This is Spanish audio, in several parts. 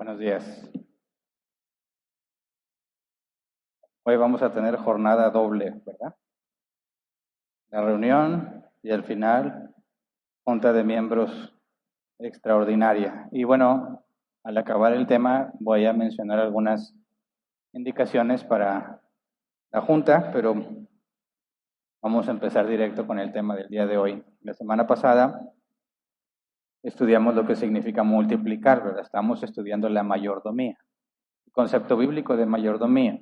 Buenos días. Hoy vamos a tener jornada doble, ¿verdad? La reunión y al final, junta de miembros extraordinaria. Y bueno, al acabar el tema voy a mencionar algunas indicaciones para la junta, pero vamos a empezar directo con el tema del día de hoy. La semana pasada estudiamos lo que significa multiplicar, ¿verdad? Estamos estudiando la mayordomía, el concepto bíblico de mayordomía.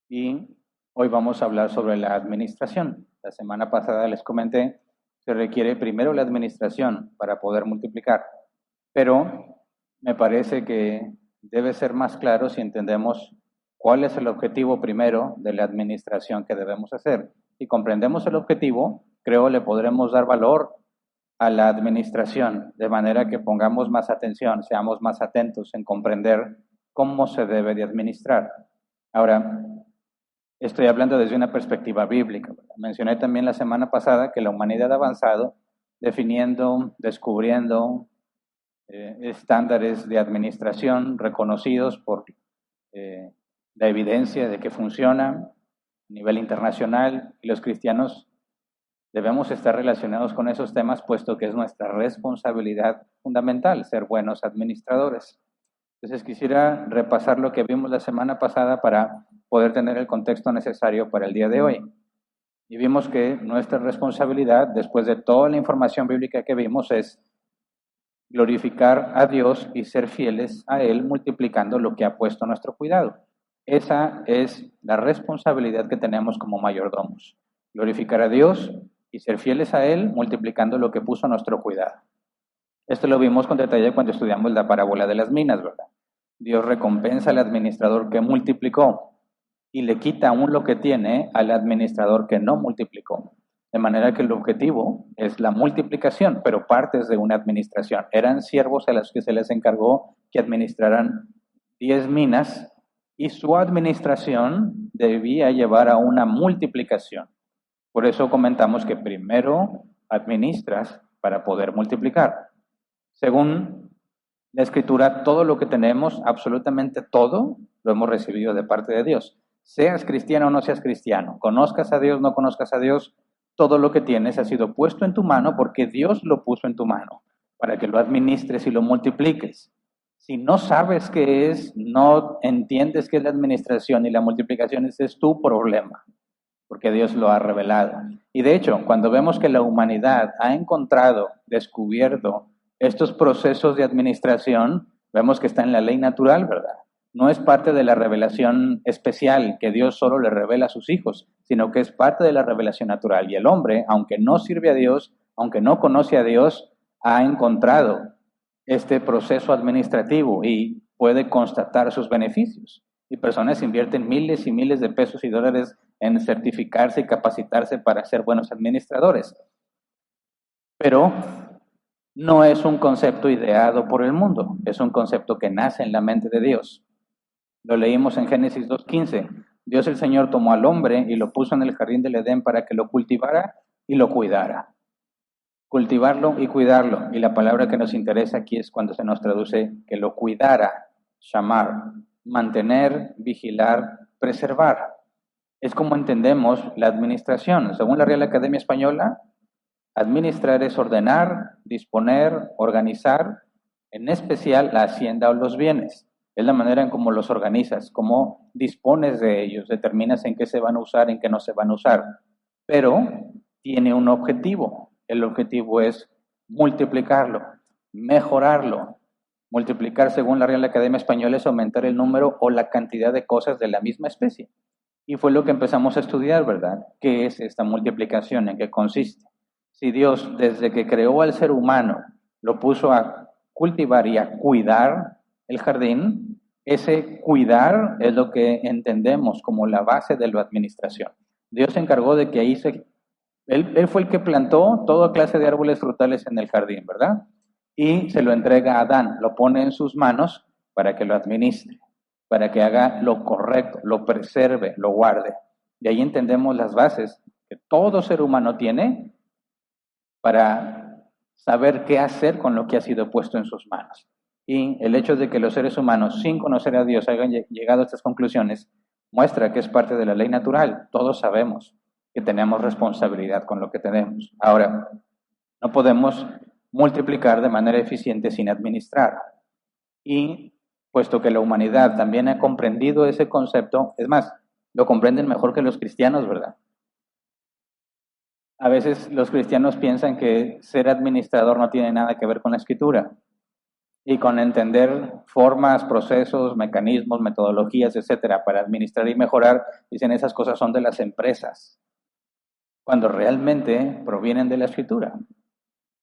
Y hoy vamos a hablar sobre la administración. La semana pasada les comenté, se requiere primero la administración para poder multiplicar, pero me parece que debe ser más claro si entendemos cuál es el objetivo primero de la administración que debemos hacer. Si comprendemos el objetivo, creo le podremos dar valor a la administración, de manera que pongamos más atención, seamos más atentos en comprender cómo se debe de administrar. Ahora, estoy hablando desde una perspectiva bíblica. Mencioné también la semana pasada que la humanidad ha avanzado definiendo, descubriendo estándares de administración reconocidos por la evidencia de que funciona a nivel internacional, y los cristianos debemos estar relacionados con esos temas, puesto que es nuestra responsabilidad fundamental ser buenos administradores. Entonces quisiera repasar lo que vimos la semana pasada para poder tener el contexto necesario para el día de hoy. Y vimos que nuestra responsabilidad, después de toda la información bíblica que vimos, es glorificar a Dios y ser fieles a Él, multiplicando lo que ha puesto a nuestro cuidado. Esa es la responsabilidad que tenemos como mayordomos. Glorificar a Dios y ser fieles a Él, multiplicando lo que puso a nuestro cuidado. Esto lo vimos con detalle cuando estudiamos la parábola de las minas, ¿verdad? Dios recompensa al administrador que multiplicó y le quita aún lo que tiene al administrador que no multiplicó. De manera que el objetivo es la multiplicación, pero partes de una administración. Eran siervos a los que se les encargó que administraran 10 minas y su administración debía llevar a una multiplicación. Por eso comentamos que primero administras para poder multiplicar. Según la Escritura, todo lo que tenemos, absolutamente todo, lo hemos recibido de parte de Dios. Seas cristiano o no seas cristiano, conozcas a Dios, no conozcas a Dios, todo lo que tienes ha sido puesto en tu mano porque Dios lo puso en tu mano, para que lo administres y lo multipliques. Si no sabes qué es, no entiendes qué es la administración y la multiplicación, ese es tu problema, porque Dios lo ha revelado. Y de hecho, cuando vemos que la humanidad ha encontrado, descubierto estos procesos de administración, vemos que está en la ley natural, ¿verdad? No es parte de la revelación especial que Dios solo le revela a sus hijos, sino que es parte de la revelación natural. Y el hombre, aunque no sirve a Dios, aunque no conoce a Dios, ha encontrado este proceso administrativo y puede constatar sus beneficios. Y personas invierten miles y miles de pesos y dólares en certificarse y capacitarse para ser buenos administradores. Pero no es un concepto ideado por el mundo, es un concepto que nace en la mente de Dios. Lo leímos en Génesis 2:15. Dios el Señor tomó al hombre y lo puso en el jardín del Edén para que lo cultivara y lo cuidara. Cultivarlo y cuidarlo. Y la palabra que nos interesa aquí es cuando se nos traduce que lo cuidara, shamar, mantener, vigilar, preservar. Es como entendemos la administración. Según la Real Academia Española, administrar es ordenar, disponer, organizar, en especial la hacienda o los bienes. Es la manera en cómo los organizas, cómo dispones de ellos, determinas en qué se van a usar, en qué no se van a usar. Pero tiene un objetivo. El objetivo es multiplicarlo, mejorarlo. Multiplicar, según la Real Academia Española, es aumentar el número o la cantidad de cosas de la misma especie. Y fue lo que empezamos a estudiar, ¿verdad? ¿Qué es esta multiplicación? ¿En qué consiste? Si Dios, desde que creó al ser humano, lo puso a cultivar y a cuidar el jardín, ese cuidar es lo que entendemos como la base de la administración. Dios se encargó de que ahí Él fue el que plantó toda clase de árboles frutales en el jardín, ¿verdad? Y se lo entrega a Adán, lo pone en sus manos para que lo administre, para que haga lo correcto, lo preserve, lo guarde. De ahí entendemos las bases que todo ser humano tiene para saber qué hacer con lo que ha sido puesto en sus manos. Y el hecho de que los seres humanos, sin conocer a Dios, hayan llegado a estas conclusiones, muestra que es parte de la ley natural. Todos sabemos que tenemos responsabilidad con lo que tenemos. Ahora, no podemos multiplicar de manera eficiente sin administrar. Y puesto que la humanidad también ha comprendido ese concepto, es más, lo comprenden mejor que los cristianos, ¿verdad? A veces los cristianos piensan que ser administrador no tiene nada que ver con la escritura y con entender formas, procesos, mecanismos, metodologías, etcétera, para administrar y mejorar. Dicen esas cosas son de las empresas, cuando realmente provienen de la escritura.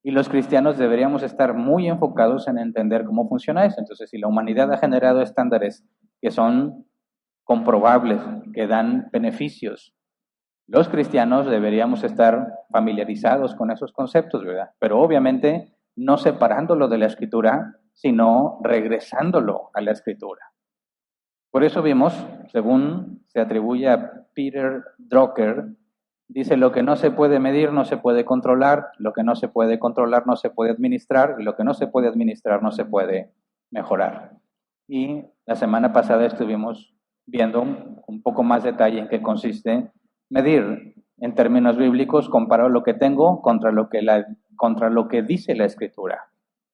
Y los cristianos deberíamos estar muy enfocados en entender cómo funciona eso. Entonces, si la humanidad ha generado estándares que son comprobables, que dan beneficios, los cristianos deberíamos estar familiarizados con esos conceptos, ¿verdad? Pero obviamente no separándolo de la escritura, sino regresándolo a la escritura. Por eso vimos, según se atribuye a Peter Drucker, dice: lo que no se puede medir no se puede controlar, lo que no se puede controlar no se puede administrar, y lo que no se puede administrar no se puede mejorar. Y la semana pasada estuvimos viendo un poco más detalle en qué consiste medir. En términos bíblicos, comparo lo que tengo contra lo que dice la Escritura.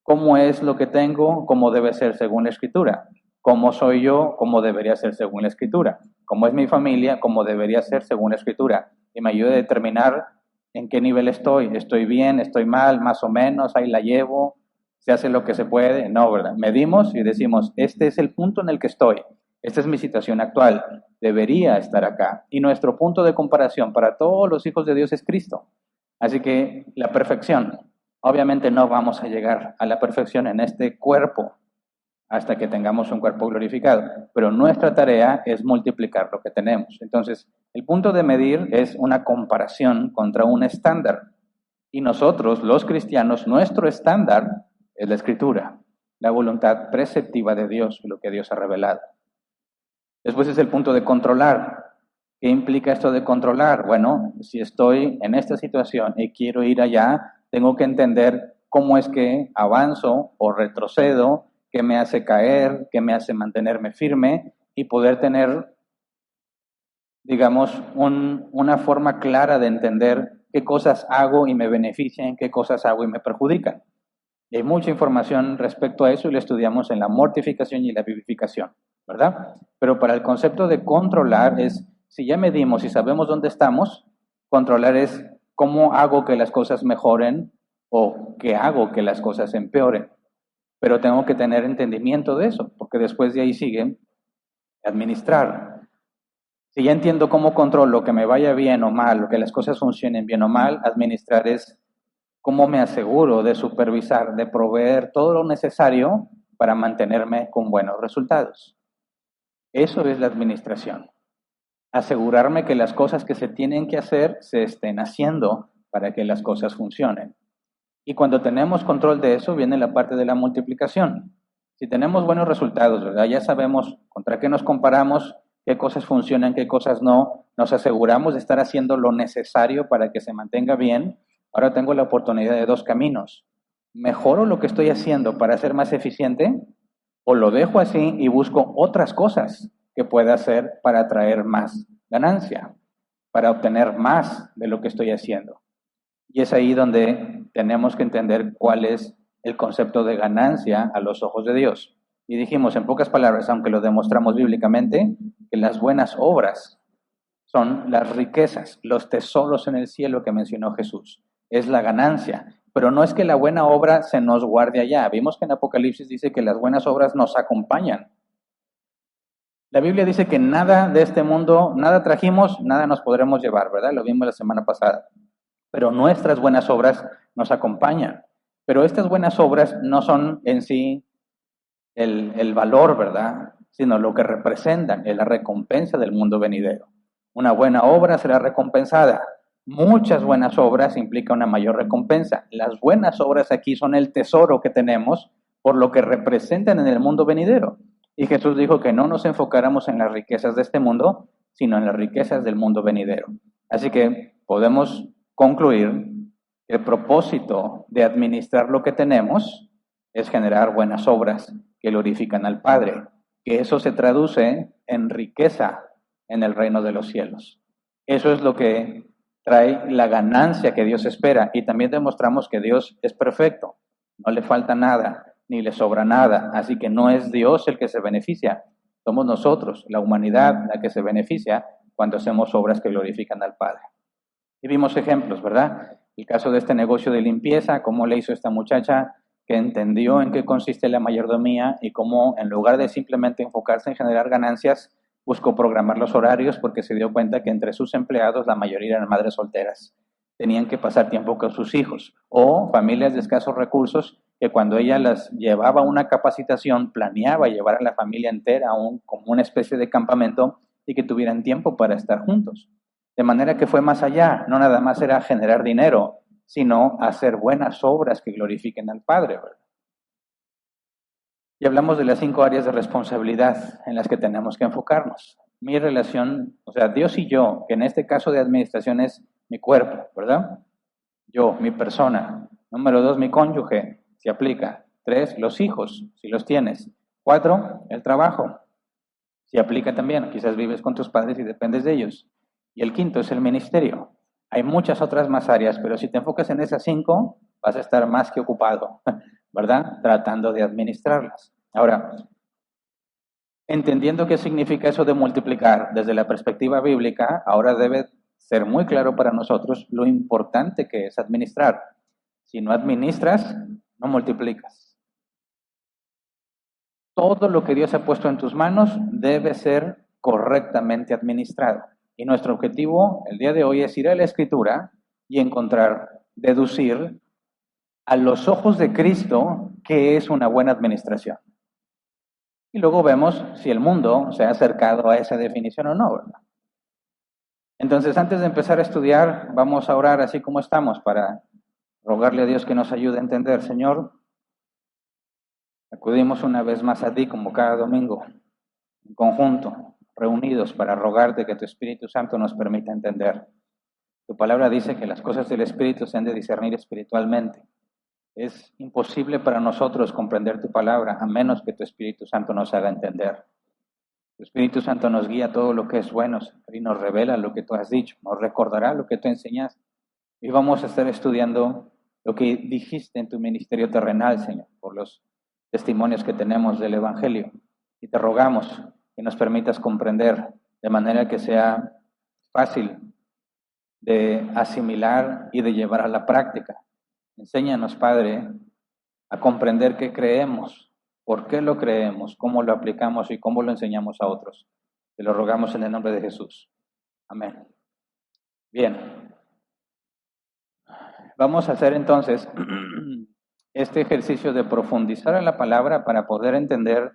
¿Cómo es lo que tengo? ¿Cómo debe ser según la Escritura? ¿Cómo soy yo? ¿Cómo debería ser según la Escritura? ¿Cómo es mi familia? ¿Cómo debería ser según la Escritura? Y me ayuda a determinar en qué nivel estoy. ¿Estoy bien? ¿Estoy mal? ¿Más o menos? ¿Ahí la llevo? ¿Se hace lo que se puede? No, ¿verdad? Medimos y decimos, este es el punto en el que estoy. Esta es mi situación actual. Debería estar acá. Y nuestro punto de comparación para todos los hijos de Dios es Cristo. Así que la perfección. Obviamente no vamos a llegar a la perfección en este cuerpo hasta que tengamos un cuerpo glorificado, pero nuestra tarea es multiplicar lo que tenemos. Entonces, el punto de medir es una comparación contra un estándar. Y nosotros, los cristianos, nuestro estándar es la Escritura, la voluntad preceptiva de Dios, lo que Dios ha revelado. Después es el punto de controlar. ¿Qué implica esto de controlar? Bueno, si estoy en esta situación y quiero ir allá, tengo que entender cómo es que avanzo o retrocedo, qué me hace caer, qué me hace mantenerme firme y poder tener, digamos, una forma clara de entender qué cosas hago y me benefician, qué cosas hago y me perjudican. Y hay mucha información respecto a eso y lo estudiamos en la mortificación y la vivificación, ¿verdad? Pero para el concepto de controlar es, si ya medimos y sabemos dónde estamos, controlar es cómo hago que las cosas mejoren o qué hago que las cosas empeoren. Pero tengo que tener entendimiento de eso, porque después de ahí sigue administrar. Si ya entiendo cómo controlo que me vaya bien o mal, o que las cosas funcionen bien o mal, administrar es cómo me aseguro de supervisar, de proveer todo lo necesario para mantenerme con buenos resultados. Eso es la administración. Asegurarme que las cosas que se tienen que hacer se estén haciendo para que las cosas funcionen. Y cuando tenemos control de eso, viene la parte de la multiplicación. Si tenemos buenos resultados, ¿verdad? Ya sabemos contra qué nos comparamos, qué cosas funcionan, qué cosas no. Nos aseguramos de estar haciendo lo necesario para que se mantenga bien. Ahora tengo la oportunidad de dos caminos. ¿Mejoro lo que estoy haciendo para ser más eficiente? ¿O lo dejo así y busco otras cosas que pueda hacer para traer más ganancia, para obtener más de lo que estoy haciendo? Y es ahí donde tenemos que entender cuál es el concepto de ganancia a los ojos de Dios. Y dijimos, en pocas palabras, aunque lo demostramos bíblicamente, que las buenas obras son las riquezas, los tesoros en el cielo que mencionó Jesús. Es la ganancia. Pero no es que la buena obra se nos guarde allá. Vimos que en Apocalipsis dice que las buenas obras nos acompañan. La Biblia dice que nada de este mundo, nada trajimos, nada nos podremos llevar, ¿verdad? Lo vimos la semana pasada. Pero nuestras buenas obras nos acompañan. Pero estas buenas obras no son en sí el valor, ¿verdad? Sino lo que representan, es la recompensa del mundo venidero. Una buena obra será recompensada. Muchas buenas obras implican una mayor recompensa. Las buenas obras aquí son el tesoro que tenemos por lo que representan en el mundo venidero. Y Jesús dijo que no nos enfocáramos en las riquezas de este mundo, sino en las riquezas del mundo venidero. Así que podemos concluir que el propósito de administrar lo que tenemos es generar buenas obras que glorifican al Padre, que eso se traduce en riqueza en el reino de los cielos. Eso es lo que trae la ganancia que Dios espera, y también demostramos que Dios es perfecto, no le falta nada, ni le sobra nada, así que no es Dios el que se beneficia, somos nosotros, la humanidad, la que se beneficia cuando hacemos obras que glorifican al Padre. Y vimos ejemplos, ¿verdad? El caso de este negocio de limpieza, cómo le hizo esta muchacha que entendió en qué consiste la mayordomía y cómo, en lugar de simplemente enfocarse en generar ganancias, buscó programar los horarios porque se dio cuenta que entre sus empleados la mayoría eran madres solteras. Tenían que pasar tiempo con sus hijos o familias de escasos recursos que cuando ella las llevaba a una capacitación planeaba llevar a la familia entera como una especie de campamento y que tuvieran tiempo para estar juntos. De manera que fue más allá, no nada más era generar dinero, sino hacer buenas obras que glorifiquen al Padre, ¿verdad? Y hablamos de las 5 áreas de responsabilidad en las que tenemos que enfocarnos. Mi relación, o sea, Dios y yo, que en este caso de administración es mi cuerpo, ¿verdad? Yo, mi persona. Número 2, mi cónyuge, si aplica. 3, los hijos, si los tienes. 4, el trabajo, si aplica también. Quizás vives con tus padres y dependes de ellos. Y el 5 es el ministerio. Hay muchas otras más áreas, pero si te enfocas en esas 5, vas a estar más que ocupado, ¿verdad? Tratando de administrarlas. Ahora, entendiendo qué significa eso de multiplicar desde la perspectiva bíblica, ahora debe ser muy claro para nosotros lo importante que es administrar. Si no administras, no multiplicas. Todo lo que Dios ha puesto en tus manos debe ser correctamente administrado. Y nuestro objetivo el día de hoy es ir a la Escritura y encontrar, deducir a los ojos de Cristo qué es una buena administración. Y luego vemos si el mundo se ha acercado a esa definición o no, ¿verdad? Entonces, antes de empezar a estudiar, vamos a orar así como estamos para rogarle a Dios que nos ayude a entender. Señor, acudimos una vez más a ti como cada domingo, en conjunto, reunidos para rogarte que tu Espíritu Santo nos permita entender. Tu palabra dice que las cosas del Espíritu se han de discernir espiritualmente. Es imposible para nosotros comprender tu palabra a menos que tu Espíritu Santo nos haga entender. Tu Espíritu Santo nos guía todo lo que es bueno y nos revela lo que tú has dicho, nos recordará lo que tú enseñaste. Y vamos a estar estudiando lo que dijiste en tu ministerio terrenal, Señor, por los testimonios que tenemos del Evangelio. Y te rogamos que nos permitas comprender de manera que sea fácil de asimilar y de llevar a la práctica. Enséñanos, Padre, a comprender qué creemos, por qué lo creemos, cómo lo aplicamos y cómo lo enseñamos a otros. Te lo rogamos en el nombre de Jesús. Amén. Bien. Vamos a hacer entonces este ejercicio de profundizar en la palabra para poder entender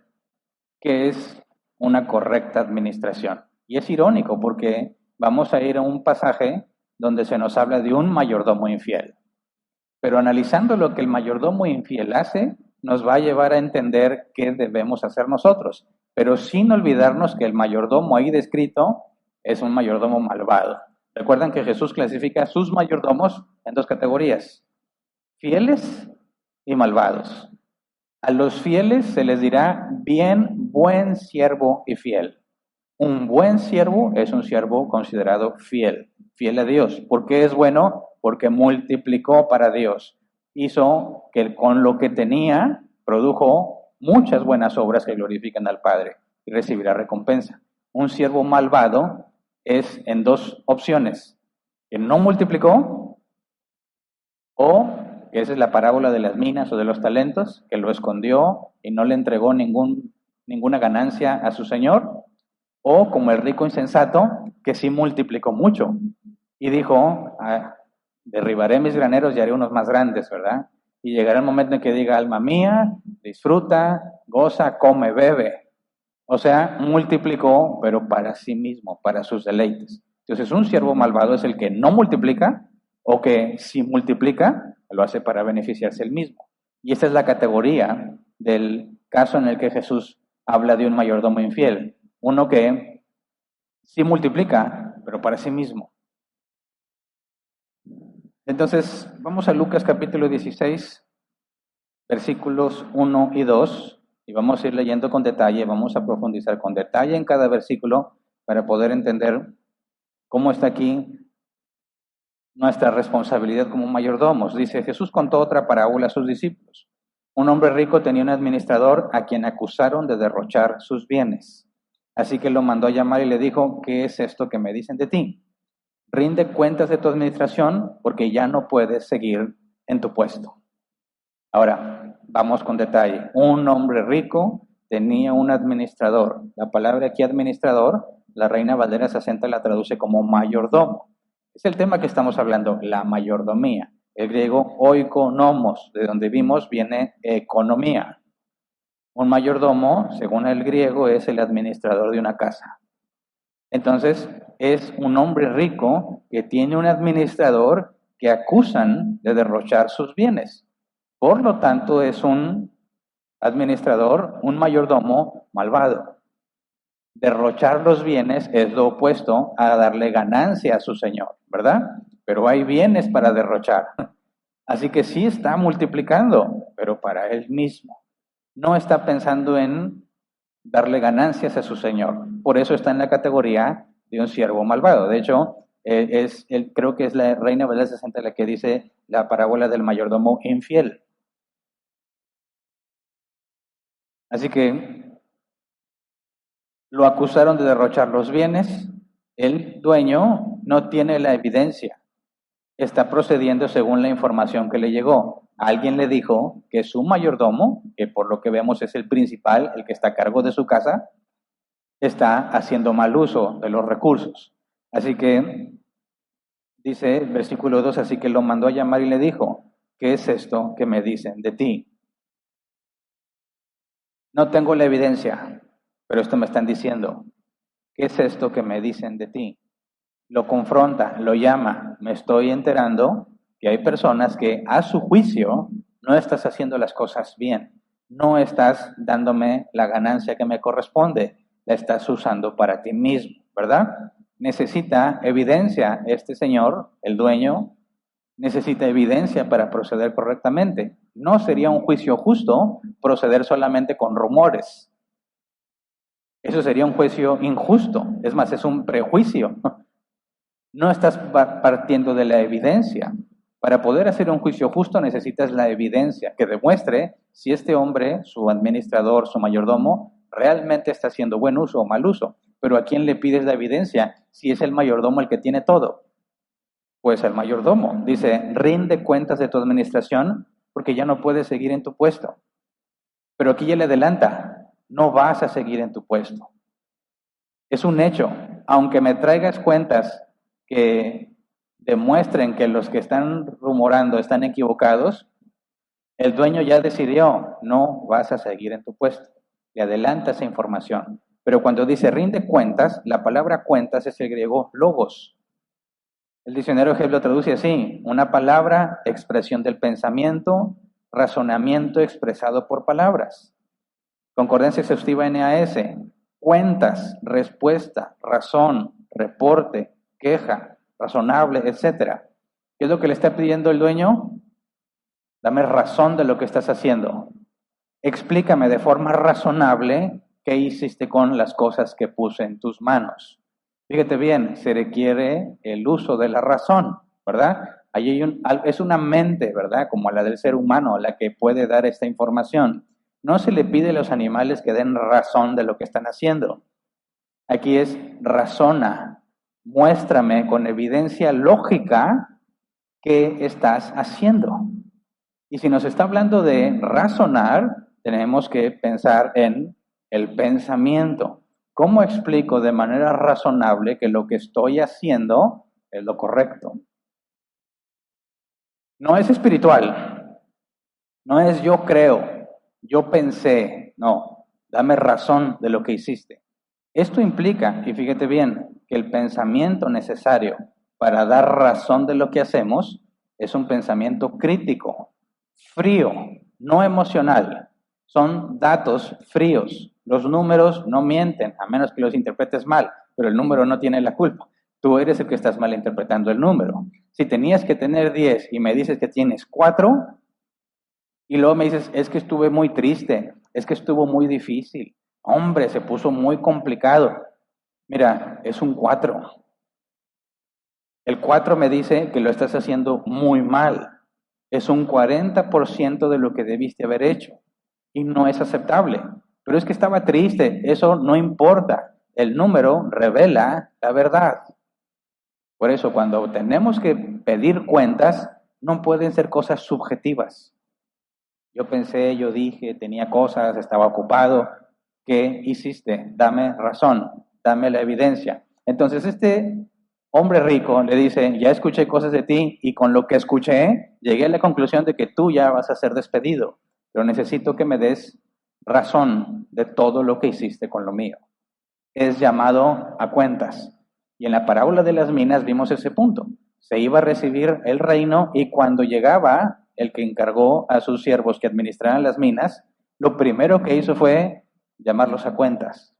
qué es una correcta administración. Y es irónico porque vamos a ir a un pasaje donde se nos habla de un mayordomo infiel. Pero analizando lo que el mayordomo infiel hace, nos va a llevar a entender qué debemos hacer nosotros, pero sin olvidarnos que el mayordomo ahí descrito es un mayordomo malvado. Recuerdan que Jesús clasifica a sus mayordomos en 2 categorías, fieles y malvados. A los fieles se les dirá bien, buen siervo y fiel. Un buen siervo es un siervo considerado fiel, fiel a Dios. ¿Por qué es bueno? Porque multiplicó para Dios. Hizo que con lo que tenía produjo muchas buenas obras que glorifican al Padre y recibirá recompensa. Un siervo malvado es en 2 opciones, que no multiplicó o, que esa es la parábola de las minas o de los talentos, que lo escondió y no le entregó ninguna ganancia a su Señor, o como el rico insensato, que sí multiplicó mucho y dijo, derribaré mis graneros y haré unos más grandes, ¿verdad? Y llegará el momento en que diga, alma mía, disfruta, goza, come, bebe. O sea, multiplicó, pero para sí mismo, para sus deleites. Entonces, un siervo malvado es el que no multiplica, o que si multiplica, lo hace para beneficiarse él mismo. Y esta es la categoría del caso en el que Jesús habla de un mayordomo infiel. Uno que sí multiplica, pero para sí mismo. Entonces, vamos a Lucas capítulo 16. versículos 1 y 2, y vamos a ir leyendo con detalle, vamos a profundizar con detalle en cada versículo para poder entender cómo está aquí nuestra responsabilidad como mayordomos. Dice, Jesús contó otra parábola a sus discípulos. Un hombre rico tenía un administrador a quien acusaron de derrochar sus bienes. Así que lo mandó a llamar y le dijo, ¿qué es esto que me dicen de ti? Rinde cuentas de tu administración porque ya no puedes seguir en tu puesto. Ahora, vamos con detalle. Un hombre rico tenía un administrador. La palabra aquí administrador, la Reina Valera 60 la traduce como mayordomo. Es el tema que estamos hablando, la mayordomía. El griego oikonomos, de donde vimos, viene economía. Un mayordomo, según el griego, es el administrador de una casa. Entonces, es un hombre rico que tiene un administrador que acusan de derrochar sus bienes. Por lo tanto, es un administrador, un mayordomo malvado. Derrochar los bienes es lo opuesto a darle ganancia a su señor, ¿verdad? Pero hay bienes para derrochar. Así que sí está multiplicando, pero para él mismo. No está pensando en darle ganancias a su señor. Por eso está en la categoría de un siervo malvado. De hecho, creo que es la Reina Valera 60 la que dice la parábola del mayordomo infiel. Así que lo acusaron de derrochar los bienes. El dueño no tiene la evidencia. Está procediendo según la información que le llegó. Alguien le dijo que su mayordomo, que por lo que vemos es el principal, el que está a cargo de su casa, está haciendo mal uso de los recursos. Así que, dice el versículo 2, así que lo mandó a llamar y le dijo, ¿qué es esto que me dicen de ti? No tengo la evidencia, pero esto me están diciendo. ¿Qué es esto que me dicen de ti? Lo confronta, lo llama. Me estoy enterando que hay personas que a su juicio no estás haciendo las cosas bien. No estás dándome la ganancia que me corresponde. La estás usando para ti mismo, ¿verdad? Necesita evidencia. Este señor, el dueño, necesita evidencia para proceder correctamente. No sería un juicio justo proceder solamente con rumores. Eso sería un juicio injusto. Es más, es un prejuicio. No estás partiendo de la evidencia. Para poder hacer un juicio justo necesitas la evidencia que demuestre si este hombre, su administrador, su mayordomo, realmente está haciendo buen uso o mal uso. Pero ¿a quién le pides la evidencia si es el mayordomo el que tiene todo? Pues el mayordomo. Dice, rinde cuentas de tu administración porque ya no puedes seguir en tu puesto. Pero aquí ya le adelanta, no vas a seguir en tu puesto. Es un hecho. Aunque me traigas cuentas que demuestren que los que están rumorando están equivocados, el dueño ya decidió, no vas a seguir en tu puesto. Le adelanta esa información. Pero cuando dice rinde cuentas, la palabra cuentas es el griego logos. El diccionario Hebrew lo traduce así, una palabra, expresión del pensamiento, razonamiento expresado por palabras. Concordancia exhaustiva NAS, cuentas, respuesta, razón, reporte, queja, razonable, etc. ¿Qué es lo que le está pidiendo el dueño? Dame razón de lo que estás haciendo. Explícame de forma razonable qué hiciste con las cosas que puse en tus manos. Fíjate bien, se requiere el uso de la razón, ¿verdad? Ahí es una mente, ¿verdad? Como la del ser humano, la que puede dar esta información. No se le pide a los animales que den razón de lo que están haciendo. Aquí es razona, muéstrame con evidencia lógica qué estás haciendo. Y si nos está hablando de razonar, tenemos que pensar en el pensamiento. ¿Cómo explico de manera razonable que lo que estoy haciendo es lo correcto? No es espiritual, no es yo creo, yo pensé, no, dame razón de lo que hiciste. Esto implica, y fíjate bien, que el pensamiento necesario para dar razón de lo que hacemos es un pensamiento crítico, frío, no emocional. Son datos fríos. Los números no mienten, a menos que los interpretes mal, pero el número no tiene la culpa. Tú eres el que estás mal interpretando el número. Si tenías que tener 10 y me dices que tienes 4, Y luego me dices, es que estuve muy triste, es que estuvo muy difícil. Hombre, se puso muy complicado. Mira, es un 4. El 4 me dice que lo estás haciendo muy mal. Es un 40% de lo que debiste haber hecho. Y no es aceptable. Pero es que estaba triste, eso no importa. El número revela la verdad. Por eso, cuando tenemos que pedir cuentas, no pueden ser cosas subjetivas. Yo pensé, yo dije, tenía cosas, estaba ocupado. ¿Qué hiciste? Dame razón, dame la evidencia. Entonces este hombre rico le dice, ya escuché cosas de ti y con lo que escuché llegué a la conclusión de que tú ya vas a ser despedido, pero necesito que me des razón de todo lo que hiciste con lo mío. Es llamado a cuentas. Y en la parábola de las minas vimos ese punto. Se iba a recibir el reino y cuando llegaba el que encargó a sus siervos que administraran las minas, lo primero que hizo fue llamarlos a cuentas.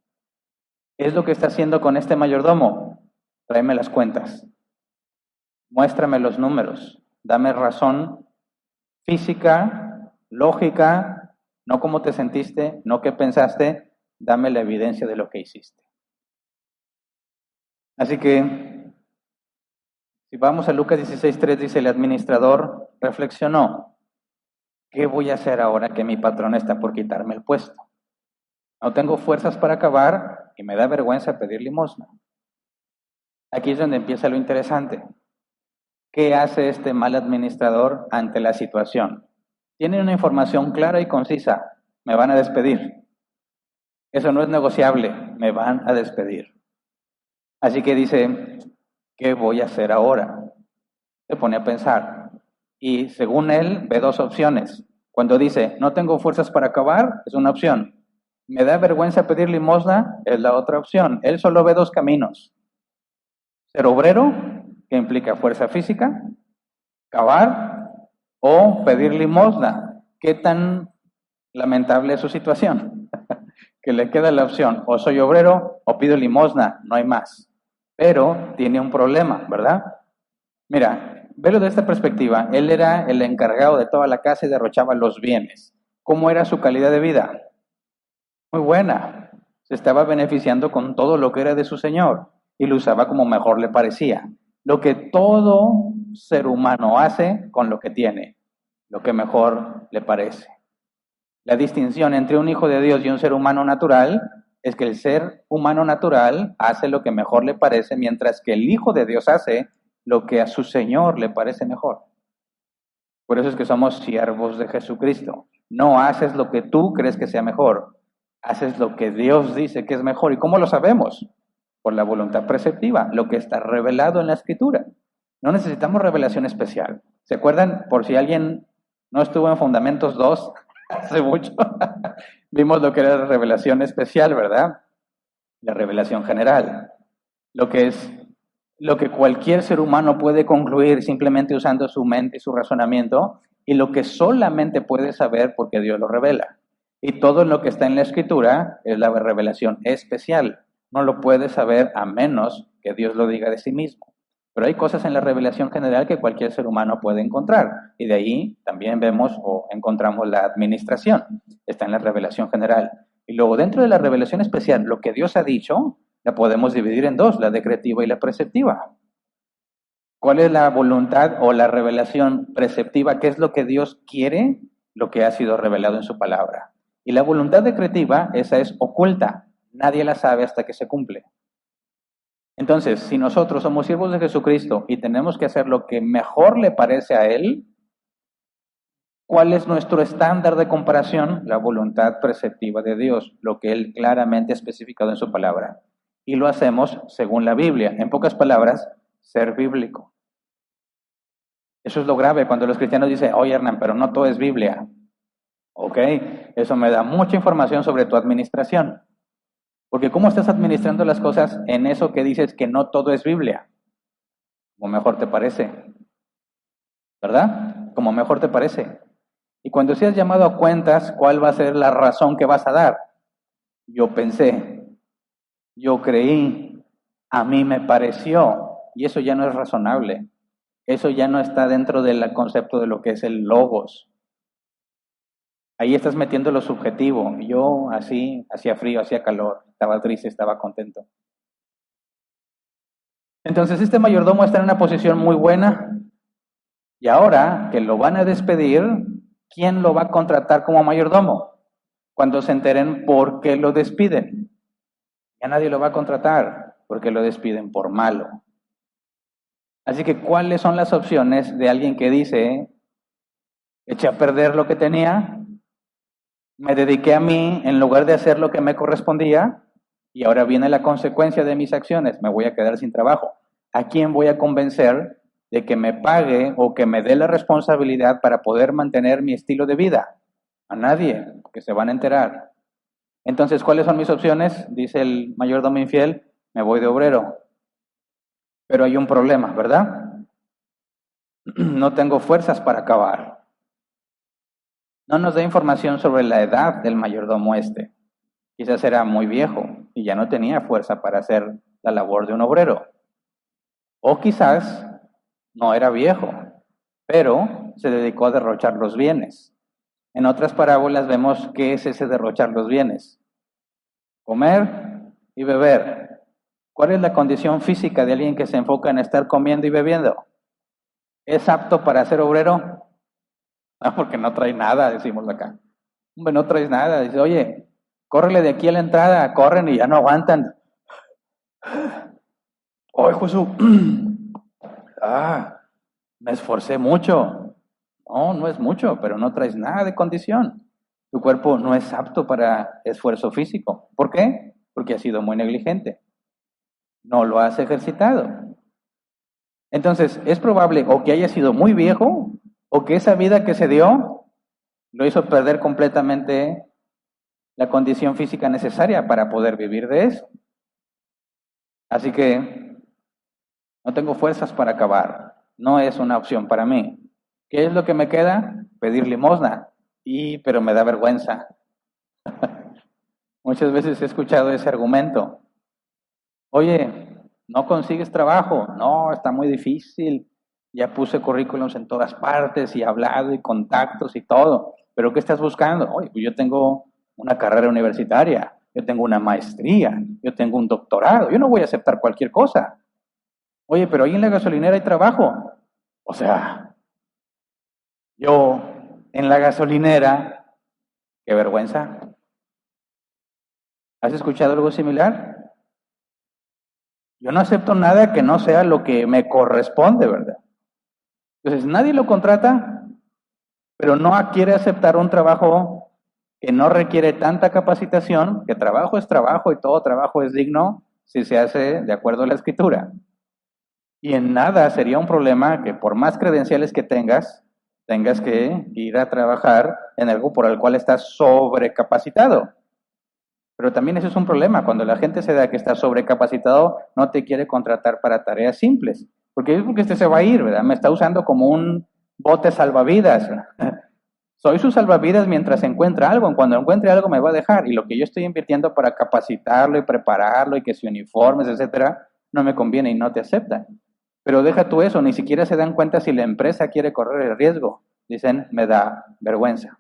Es lo que está haciendo con este mayordomo. Tráeme las cuentas. Muéstrame los números. Dame razón física, lógica, no cómo te sentiste, no qué pensaste. Dame la evidencia de lo que hiciste. Así que, si vamos a Lucas 16:3, dice, el administrador reflexionó, ¿qué voy a hacer ahora que mi patrón está por quitarme el puesto? No tengo fuerzas para acabar y me da vergüenza pedir limosna. Aquí es donde empieza lo interesante. ¿Qué hace este mal administrador ante la situación? Tiene una información clara y concisa, me van a despedir. Eso no es negociable, me van a despedir. Así que dice, ¿qué voy a hacer ahora? Se pone a pensar. Y según él, ve dos opciones. Cuando dice, no tengo fuerzas para acabar, es una opción. Me da vergüenza pedir limosna, es la otra opción. Él solo ve dos caminos. Ser obrero, que implica fuerza física, cavar, o pedir limosna. ¿Qué tan lamentable es su situación? Que le queda la opción, o soy obrero o pido limosna, no hay más. Pero tiene un problema, ¿verdad? Mira, velo de esta perspectiva. Él era el encargado de toda la casa y derrochaba los bienes. ¿Cómo era su calidad de vida? Muy buena. Se estaba beneficiando con todo lo que era de su señor y lo usaba como mejor le parecía. Lo que todo ser humano hace con lo que tiene, lo que mejor le parece. La distinción entre un hijo de Dios y un ser humano natural es que el ser humano natural hace lo que mejor le parece, mientras que el hijo de Dios hace lo que a su Señor le parece mejor. Por eso es que somos siervos de Jesucristo. No haces lo que tú crees que sea mejor, haces lo que Dios dice que es mejor. ¿Y cómo lo sabemos? Por la voluntad preceptiva, lo que está revelado en la Escritura. No necesitamos revelación especial. ¿Se acuerdan? Por si alguien no estuvo en Fundamentos 2 hace mucho, vimos lo que era la revelación especial, ¿verdad? La revelación general. Lo que cualquier ser humano puede concluir simplemente usando su mente y su razonamiento, y lo que solamente puede saber porque Dios lo revela. Y todo lo que está en la Escritura es la revelación especial. No lo puede saber a menos que Dios lo diga de sí mismo. Pero hay cosas en la revelación general que cualquier ser humano puede encontrar. Y de ahí también vemos o encontramos la administración. Está en la revelación general. Y luego dentro de la revelación especial, lo que Dios ha dicho, la podemos dividir en dos, la decretiva y la preceptiva. ¿Cuál es la voluntad o la revelación preceptiva? ¿Qué es lo que Dios quiere? Lo que ha sido revelado en su palabra. Y la voluntad decretiva, esa es oculta. Nadie la sabe hasta que se cumple. Entonces, si nosotros somos siervos de Jesucristo y tenemos que hacer lo que mejor le parece a Él, ¿cuál es nuestro estándar de comparación? La voluntad preceptiva de Dios, lo que Él claramente ha especificado en su palabra. Y lo hacemos según la Biblia. En pocas palabras, ser bíblico. Eso es lo grave cuando los cristianos dicen, oye Hernán, pero no todo es Biblia. Ok, eso me da mucha información sobre tu administración. Porque ¿cómo estás administrando las cosas en eso que dices que no todo es Biblia? Como mejor te parece. ¿Verdad? Como mejor te parece. Y cuando seas llamado a cuentas, ¿cuál va a ser la razón que vas a dar? Yo pensé, yo creí, a mí me pareció, y eso ya no es razonable. Eso ya no está dentro del concepto de lo que es el logos. Ahí estás metiendo lo subjetivo. Yo así, hacía frío, hacía calor, estaba triste, estaba contento. Entonces este mayordomo está en una posición muy buena y ahora que lo van a despedir, ¿quién lo va a contratar como mayordomo? Cuando se enteren por qué lo despiden. Ya nadie lo va a contratar porque lo despiden por malo. Así que, ¿cuáles son las opciones de alguien que dice, eché a perder lo que tenía, me dediqué a mí en lugar de hacer lo que me correspondía y ahora viene la consecuencia de mis acciones, me voy a quedar sin trabajo? ¿A quién voy a convencer de que me pague o que me dé la responsabilidad para poder mantener mi estilo de vida? A nadie, que se van a enterar. Entonces, ¿cuáles son mis opciones? Dice el mayordomo infiel, me voy de obrero. Pero hay un problema, ¿verdad? No tengo fuerzas para acabar. No nos da información sobre la edad del mayordomo este. Quizás era muy viejo y ya no tenía fuerza para hacer la labor de un obrero. O quizás no era viejo, pero se dedicó a derrochar los bienes. En otras parábolas vemos qué es ese derrochar los bienes. Comer y beber. ¿Cuál es la condición física de alguien que se enfoca en estar comiendo y bebiendo? ¿Es apto para ser obrero? No, porque no trae nada, decimos acá. Hombre, no traes nada. Dice, oye, córrele de aquí a la entrada, corren y ya no aguantan. ¡Ay, Jesús! Me esforcé mucho. No, no es mucho, pero no traes nada de condición. Tu cuerpo no es apto para esfuerzo físico. ¿Por qué? Porque has sido muy negligente. No lo has ejercitado. Entonces, es probable o que haya sido muy viejo o que esa vida que se dio lo hizo perder completamente la condición física necesaria para poder vivir de eso. Así que no tengo fuerzas para acabar. No es una opción para mí. ¿Qué es lo que me queda? Pedir limosna. Pero me da vergüenza. Muchas veces he escuchado ese argumento. Oye, ¿no consigues trabajo? No, está muy difícil. Ya puse currículums en todas partes y he hablado y contactos y todo. ¿Pero qué estás buscando? Oye, pues yo tengo una carrera universitaria, yo tengo una maestría, yo tengo un doctorado. Yo no voy a aceptar cualquier cosa. Oye, pero ahí en la gasolinera hay trabajo. O sea, yo en la gasolinera, qué vergüenza. ¿Has escuchado algo similar? Yo no acepto nada que no sea lo que me corresponde, ¿verdad? Entonces, nadie lo contrata, pero no quiere aceptar un trabajo que no requiere tanta capacitación, que trabajo es trabajo y todo trabajo es digno si se hace de acuerdo a la Escritura. Y en nada sería un problema que por más credenciales que tengas que ir a trabajar en algo por el cual estás sobrecapacitado. Pero también eso es un problema. Cuando la gente se da que está sobrecapacitado, no te quiere contratar para tareas simples. Porque es porque se va a ir, ¿verdad? Me está usando como un bote salvavidas. Soy su salvavidas mientras encuentra algo. Cuando encuentre algo me va a dejar. Y lo que yo estoy invirtiendo para capacitarlo y prepararlo y que se uniformes, etcétera, no me conviene y no te aceptan. Pero deja tú eso, ni siquiera se dan cuenta si la empresa quiere correr el riesgo. Dicen, me da vergüenza.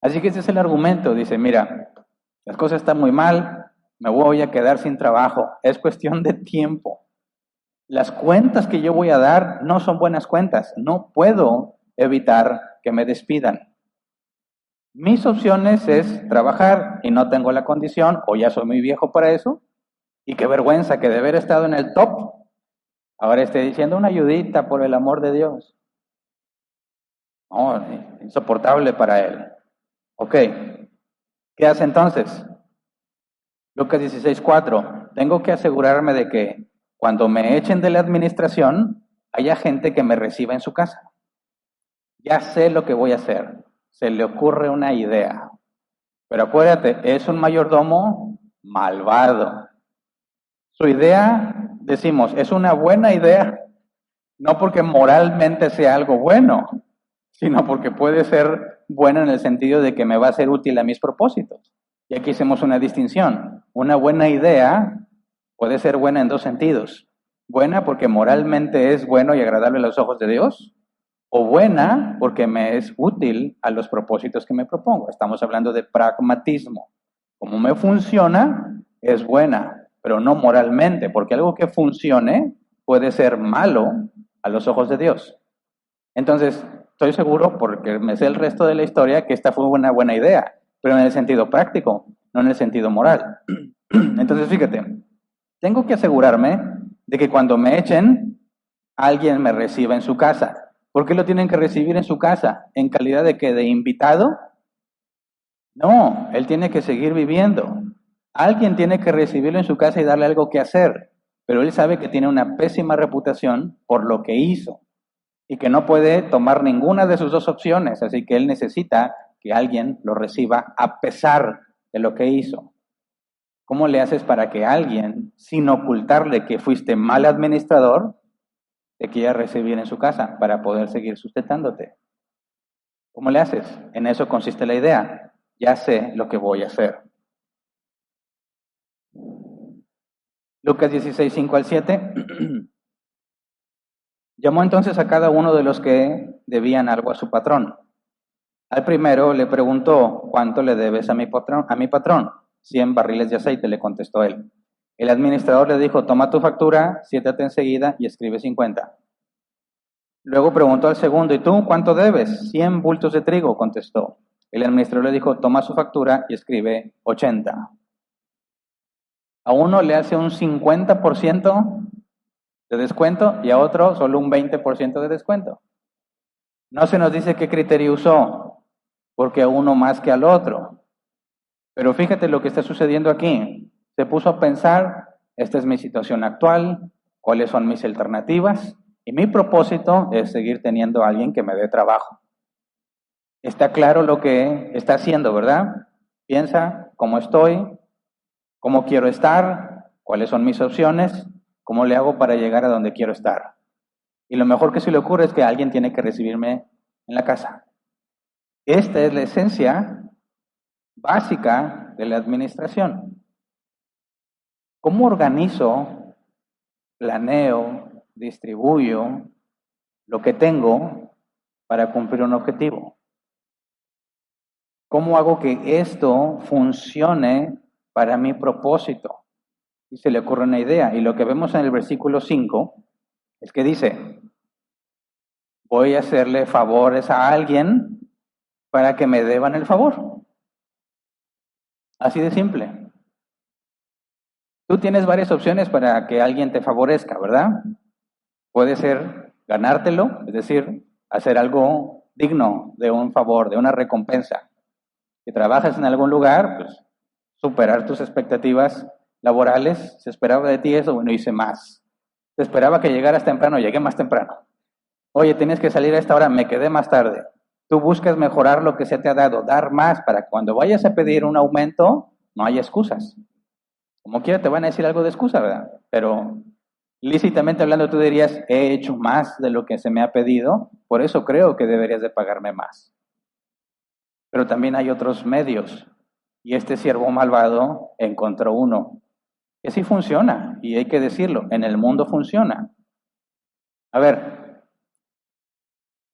Así que ese es el argumento. Dice, mira, las cosas están muy mal, me voy a quedar sin trabajo. Es cuestión de tiempo. Las cuentas que yo voy a dar no son buenas cuentas. No puedo evitar que me despidan. Mis opciones es trabajar y no tengo la condición, o ya soy muy viejo para eso, y qué vergüenza que de haber estado en el top, ahora esté diciendo una ayudita por el amor de Dios. No, insoportable para él. Ok, ¿qué hace entonces? Lucas 16:4. Tengo que asegurarme de que cuando me echen de la administración, haya gente que me reciba en su casa. Ya sé lo que voy a hacer. Se le ocurre una idea. Pero acuérdate, es un mayordomo malvado. Su idea, decimos, es una buena idea, no porque moralmente sea algo bueno, sino porque puede ser buena en el sentido de que me va a ser útil a mis propósitos. Y aquí hacemos una distinción. Una buena idea puede ser buena en dos sentidos. Buena porque moralmente es bueno y agradable a los ojos de Dios, o buena porque me es útil a los propósitos que me propongo. Estamos hablando de pragmatismo. Como me funciona, es buena, pero no moralmente, porque algo que funcione puede ser malo a los ojos de Dios. Entonces, estoy seguro, porque me sé el resto de la historia, que esta fue una buena idea, pero en el sentido práctico, no en el sentido moral. Entonces, fíjate, tengo que asegurarme de que cuando me echen, alguien me reciba en su casa. ¿Por qué lo tienen que recibir en su casa? ¿En calidad de qué? ¿De invitado? No, él tiene que seguir viviendo. Alguien tiene que recibirlo en su casa y darle algo que hacer, pero él sabe que tiene una pésima reputación por lo que hizo y que no puede tomar ninguna de sus dos opciones, así que él necesita que alguien lo reciba a pesar de lo que hizo. ¿Cómo le haces para que alguien, sin ocultarle que fuiste mal administrador, te quiera recibir en su casa para poder seguir sustentándote? ¿Cómo le haces? En eso consiste la idea. Ya sé lo que voy a hacer. Lucas 16, 5 al 7. Llamó entonces a cada uno de los que debían algo a su patrón. Al primero le preguntó, ¿cuánto le debes a mi patrón? 100 barriles de aceite, le contestó él. El administrador le dijo, toma tu factura, siéntate enseguida y escribe 50. Luego preguntó al segundo, ¿y tú cuánto debes? 100 bultos de trigo, contestó. El administrador le dijo, toma su factura y escribe 80. A uno le hace un 50% de descuento y a otro solo un 20% de descuento. No se nos dice qué criterio usó, porque a uno más que al otro. Pero fíjate lo que está sucediendo aquí. Se puso a pensar, esta es mi situación actual, cuáles son mis alternativas, y mi propósito es seguir teniendo a alguien que me dé trabajo. Está claro lo que está haciendo, ¿verdad? Piensa cómo estoy, cómo quiero estar, cuáles son mis opciones, cómo le hago para llegar a donde quiero estar. Y lo mejor que se le ocurre es que alguien tiene que recibirme en la casa. Esta es la esencia básica de la administración. ¿Cómo organizo, planeo, distribuyo lo que tengo para cumplir un objetivo? ¿Cómo hago que esto funcione para mi propósito? Y se le ocurre una idea. Y lo que vemos en el versículo 5 es que dice, voy a hacerle favores a alguien para que me deban el favor. Así de simple. Tú tienes varias opciones para que alguien te favorezca, ¿verdad? Puede ser ganártelo, es decir, hacer algo digno de un favor, de una recompensa. Si trabajas en algún lugar, pues superar tus expectativas laborales, se esperaba de ti eso, bueno, hice más. Se esperaba que llegaras temprano, llegué más temprano. Oye, tienes que salir a esta hora, me quedé más tarde. Tú buscas mejorar lo que se te ha dado, dar más para que cuando vayas a pedir un aumento, no haya excusas. Como quiera te van a decir algo de excusa, ¿verdad? Pero lícitamente hablando tú dirías, he hecho más de lo que se me ha pedido, por eso creo que deberías de pagarme más. Pero también hay otros medios, y este siervo malvado encontró uno que sí funciona, y hay que decirlo, en el mundo funciona. A ver,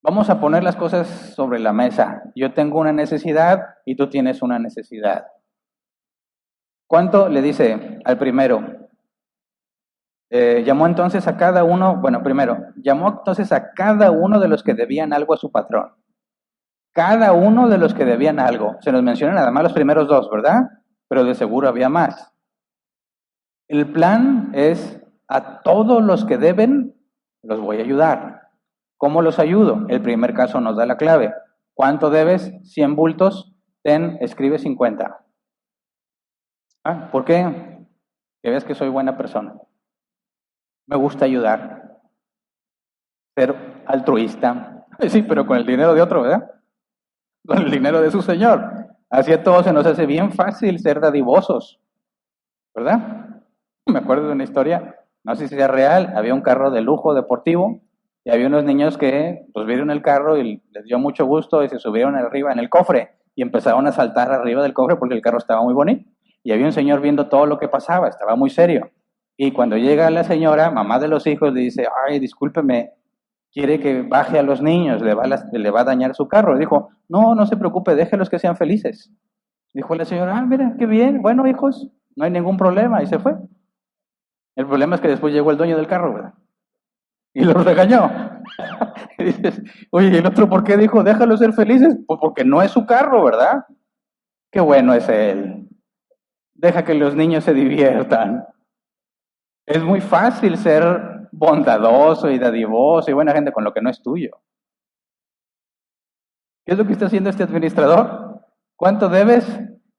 vamos a poner las cosas sobre la mesa. Yo tengo una necesidad y tú tienes una necesidad. ¿Cuánto le dice al primero? Llamó entonces a cada uno de los que debían algo a su patrón. Cada uno de los que debían algo. Se nos mencionan nada más los primeros dos, ¿verdad? Pero de seguro había más. El plan es a todos los que deben, los voy a ayudar. ¿Cómo los ayudo? El primer caso nos da la clave. ¿Cuánto debes? 100 bultos. Escribe 50. ¿Por qué? Que veas que soy buena persona. Me gusta ayudar. Ser altruista. Sí, pero con el dinero de otro, ¿verdad? Con el dinero de su señor. Así a todos se nos hace bien fácil ser dadivosos, ¿verdad? Me acuerdo de una historia, no sé si sea real, había un carro de lujo deportivo y había unos niños que pues vieron el carro y les dio mucho gusto y se subieron arriba en el cofre y empezaron a saltar arriba del cofre porque el carro estaba muy bonito. Y había un señor viendo todo lo que pasaba, estaba muy serio. Y cuando llega la señora, mamá de los hijos, le dice, ay, discúlpeme, quiere que baje a los niños, le va a dañar su carro. Y dijo, no, no se preocupe, déjelos que sean felices. Dijo la señora, mira, qué bien, bueno, hijos, no hay ningún problema, y se fue. El problema es que después llegó el dueño del carro, ¿verdad? Y los regañó. Y dices, oye, ¿y el otro por qué dijo, déjalos ser felices? Pues porque no es su carro, ¿verdad? Qué bueno es él. Deja que los niños se diviertan. Es muy fácil ser bondadoso y dadivoso y buena gente con lo que no es tuyo. ¿Qué es lo que está haciendo este administrador? ¿Cuánto debes?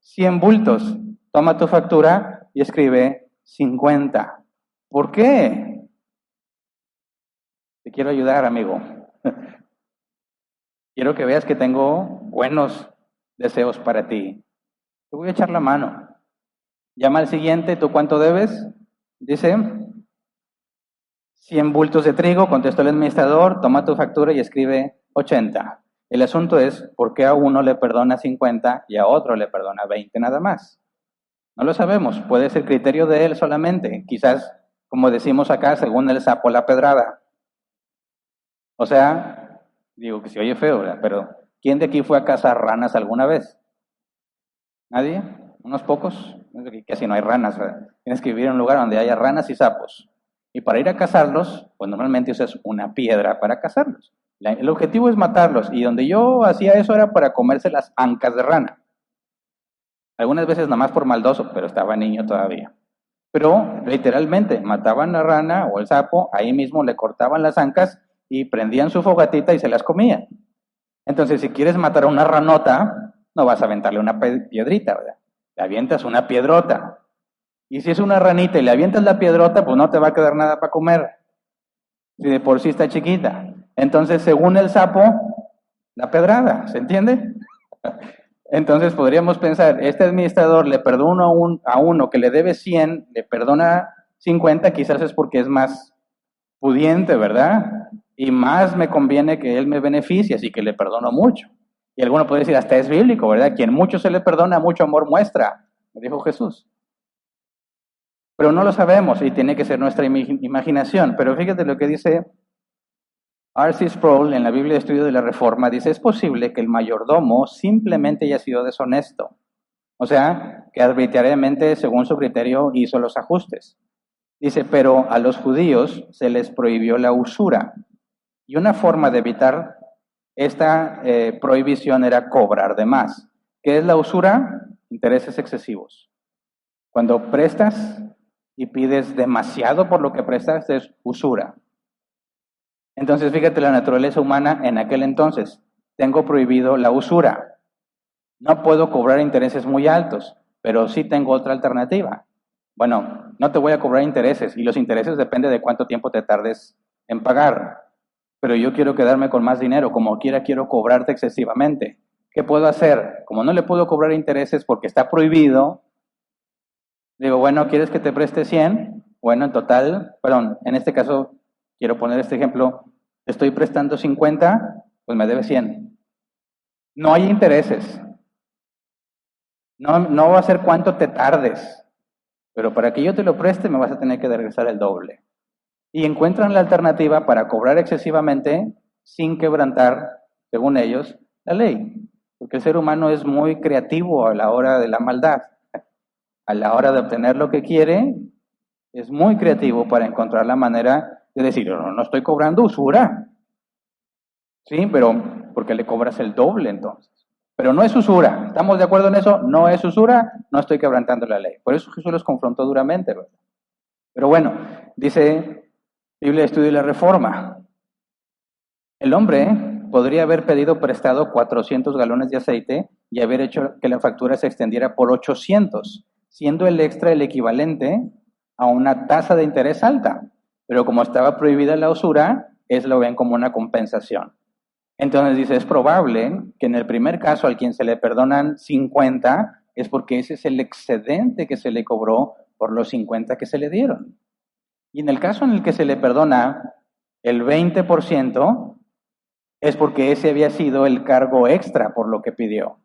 100 bultos. Toma tu factura y escribe 50. ¿Por qué? Te quiero ayudar, amigo. Quiero que veas que tengo buenos deseos para ti. Te voy a echar la mano. Llama al siguiente, ¿tú cuánto debes? Dice, 100 bultos de trigo, contestó el administrador, toma tu factura y escribe 80. El asunto es, ¿por qué a uno le perdona 50 y a otro le perdona 20 nada más? No lo sabemos, puede ser criterio de él solamente. Quizás, como decimos acá, según el sapo la pedrada. O sea, digo que se oye feo, ¿verdad? Pero ¿quién de aquí fue a cazar ranas alguna vez? ¿Nadie? ¿Unos pocos? Casi no hay ranas, ¿verdad? Tienes que vivir en un lugar donde haya ranas y sapos. Y para ir a cazarlos, pues normalmente usas una piedra para cazarlos. El objetivo es matarlos. Y donde yo hacía eso era para comerse las ancas de rana. Algunas veces nada más por maldoso, pero estaba niño todavía. Pero literalmente mataban la rana o el sapo, ahí mismo le cortaban las ancas y prendían su fogatita y se las comían. Entonces, si quieres matar a una ranota, no vas a aventarle una piedrita, ¿verdad? Le avientas una piedrota. Y si es una ranita y le avientas la piedrota, pues no te va a quedar nada para comer. Si de por sí está chiquita. Entonces, según el sapo, la pedrada, ¿se entiende? Entonces podríamos pensar, este administrador le perdona a uno que le debe 100, le perdona 50, quizás es porque es más pudiente, ¿verdad? Y más me conviene que él me beneficie, así que le perdono mucho. Y alguno puede decir, hasta es bíblico, ¿verdad? Quien mucho se le perdona, mucho amor muestra, me dijo Jesús. Pero no lo sabemos y tiene que ser nuestra imaginación. Pero fíjate lo que dice R.C. Sproul en la Biblia de Estudio de la Reforma, dice, es posible que el mayordomo simplemente haya sido deshonesto. O sea, que arbitrariamente, según su criterio, hizo los ajustes. Dice, pero a los judíos se les prohibió la usura. Y una forma de evitar esta prohibición era cobrar de más. ¿Qué es la usura? Intereses excesivos. Cuando prestas y pides demasiado por lo que prestas, es usura. Entonces, fíjate la naturaleza humana en aquel entonces. Tengo prohibido la usura. No puedo cobrar intereses muy altos, pero sí tengo otra alternativa. Bueno, no te voy a cobrar intereses, y los intereses dependen de cuánto tiempo te tardes en pagar. Pero yo quiero quedarme con más dinero, como quiera quiero cobrarte excesivamente. ¿Qué puedo hacer? Como no le puedo cobrar intereses porque está prohibido, digo, bueno, ¿quieres que te preste 100? Bueno, en total, perdón, en este caso, quiero poner este ejemplo, te estoy prestando 50, pues me debes 100. No hay intereses. No va a ser cuánto te tardes, pero para que yo te lo preste me vas a tener que regresar el doble. Y encuentran la alternativa para cobrar excesivamente sin quebrantar, según ellos, la ley. Porque el ser humano es muy creativo a la hora de la maldad. A la hora de obtener lo que quiere, es muy creativo para encontrar la manera de decir, no estoy cobrando usura. Sí, pero porque le cobras el doble entonces. Pero no es usura. ¿Estamos de acuerdo en eso? No es usura, no estoy quebrantando la ley. Por eso Jesús los confrontó duramente, ¿verdad? Pero bueno, dice Biblia de Estudio y la Reforma. El hombre podría haber pedido prestado 400 galones de aceite y haber hecho que la factura se extendiera por 800, siendo el extra el equivalente a una tasa de interés alta. Pero como estaba prohibida la usura, es lo ven como una compensación. Entonces dice, es probable que en el primer caso al quien se le perdonan 50 es porque ese es el excedente que se le cobró por los 50 que se le dieron. Y en el caso en el que se le perdona el 20%, es porque ese había sido el cargo extra por lo que pidió.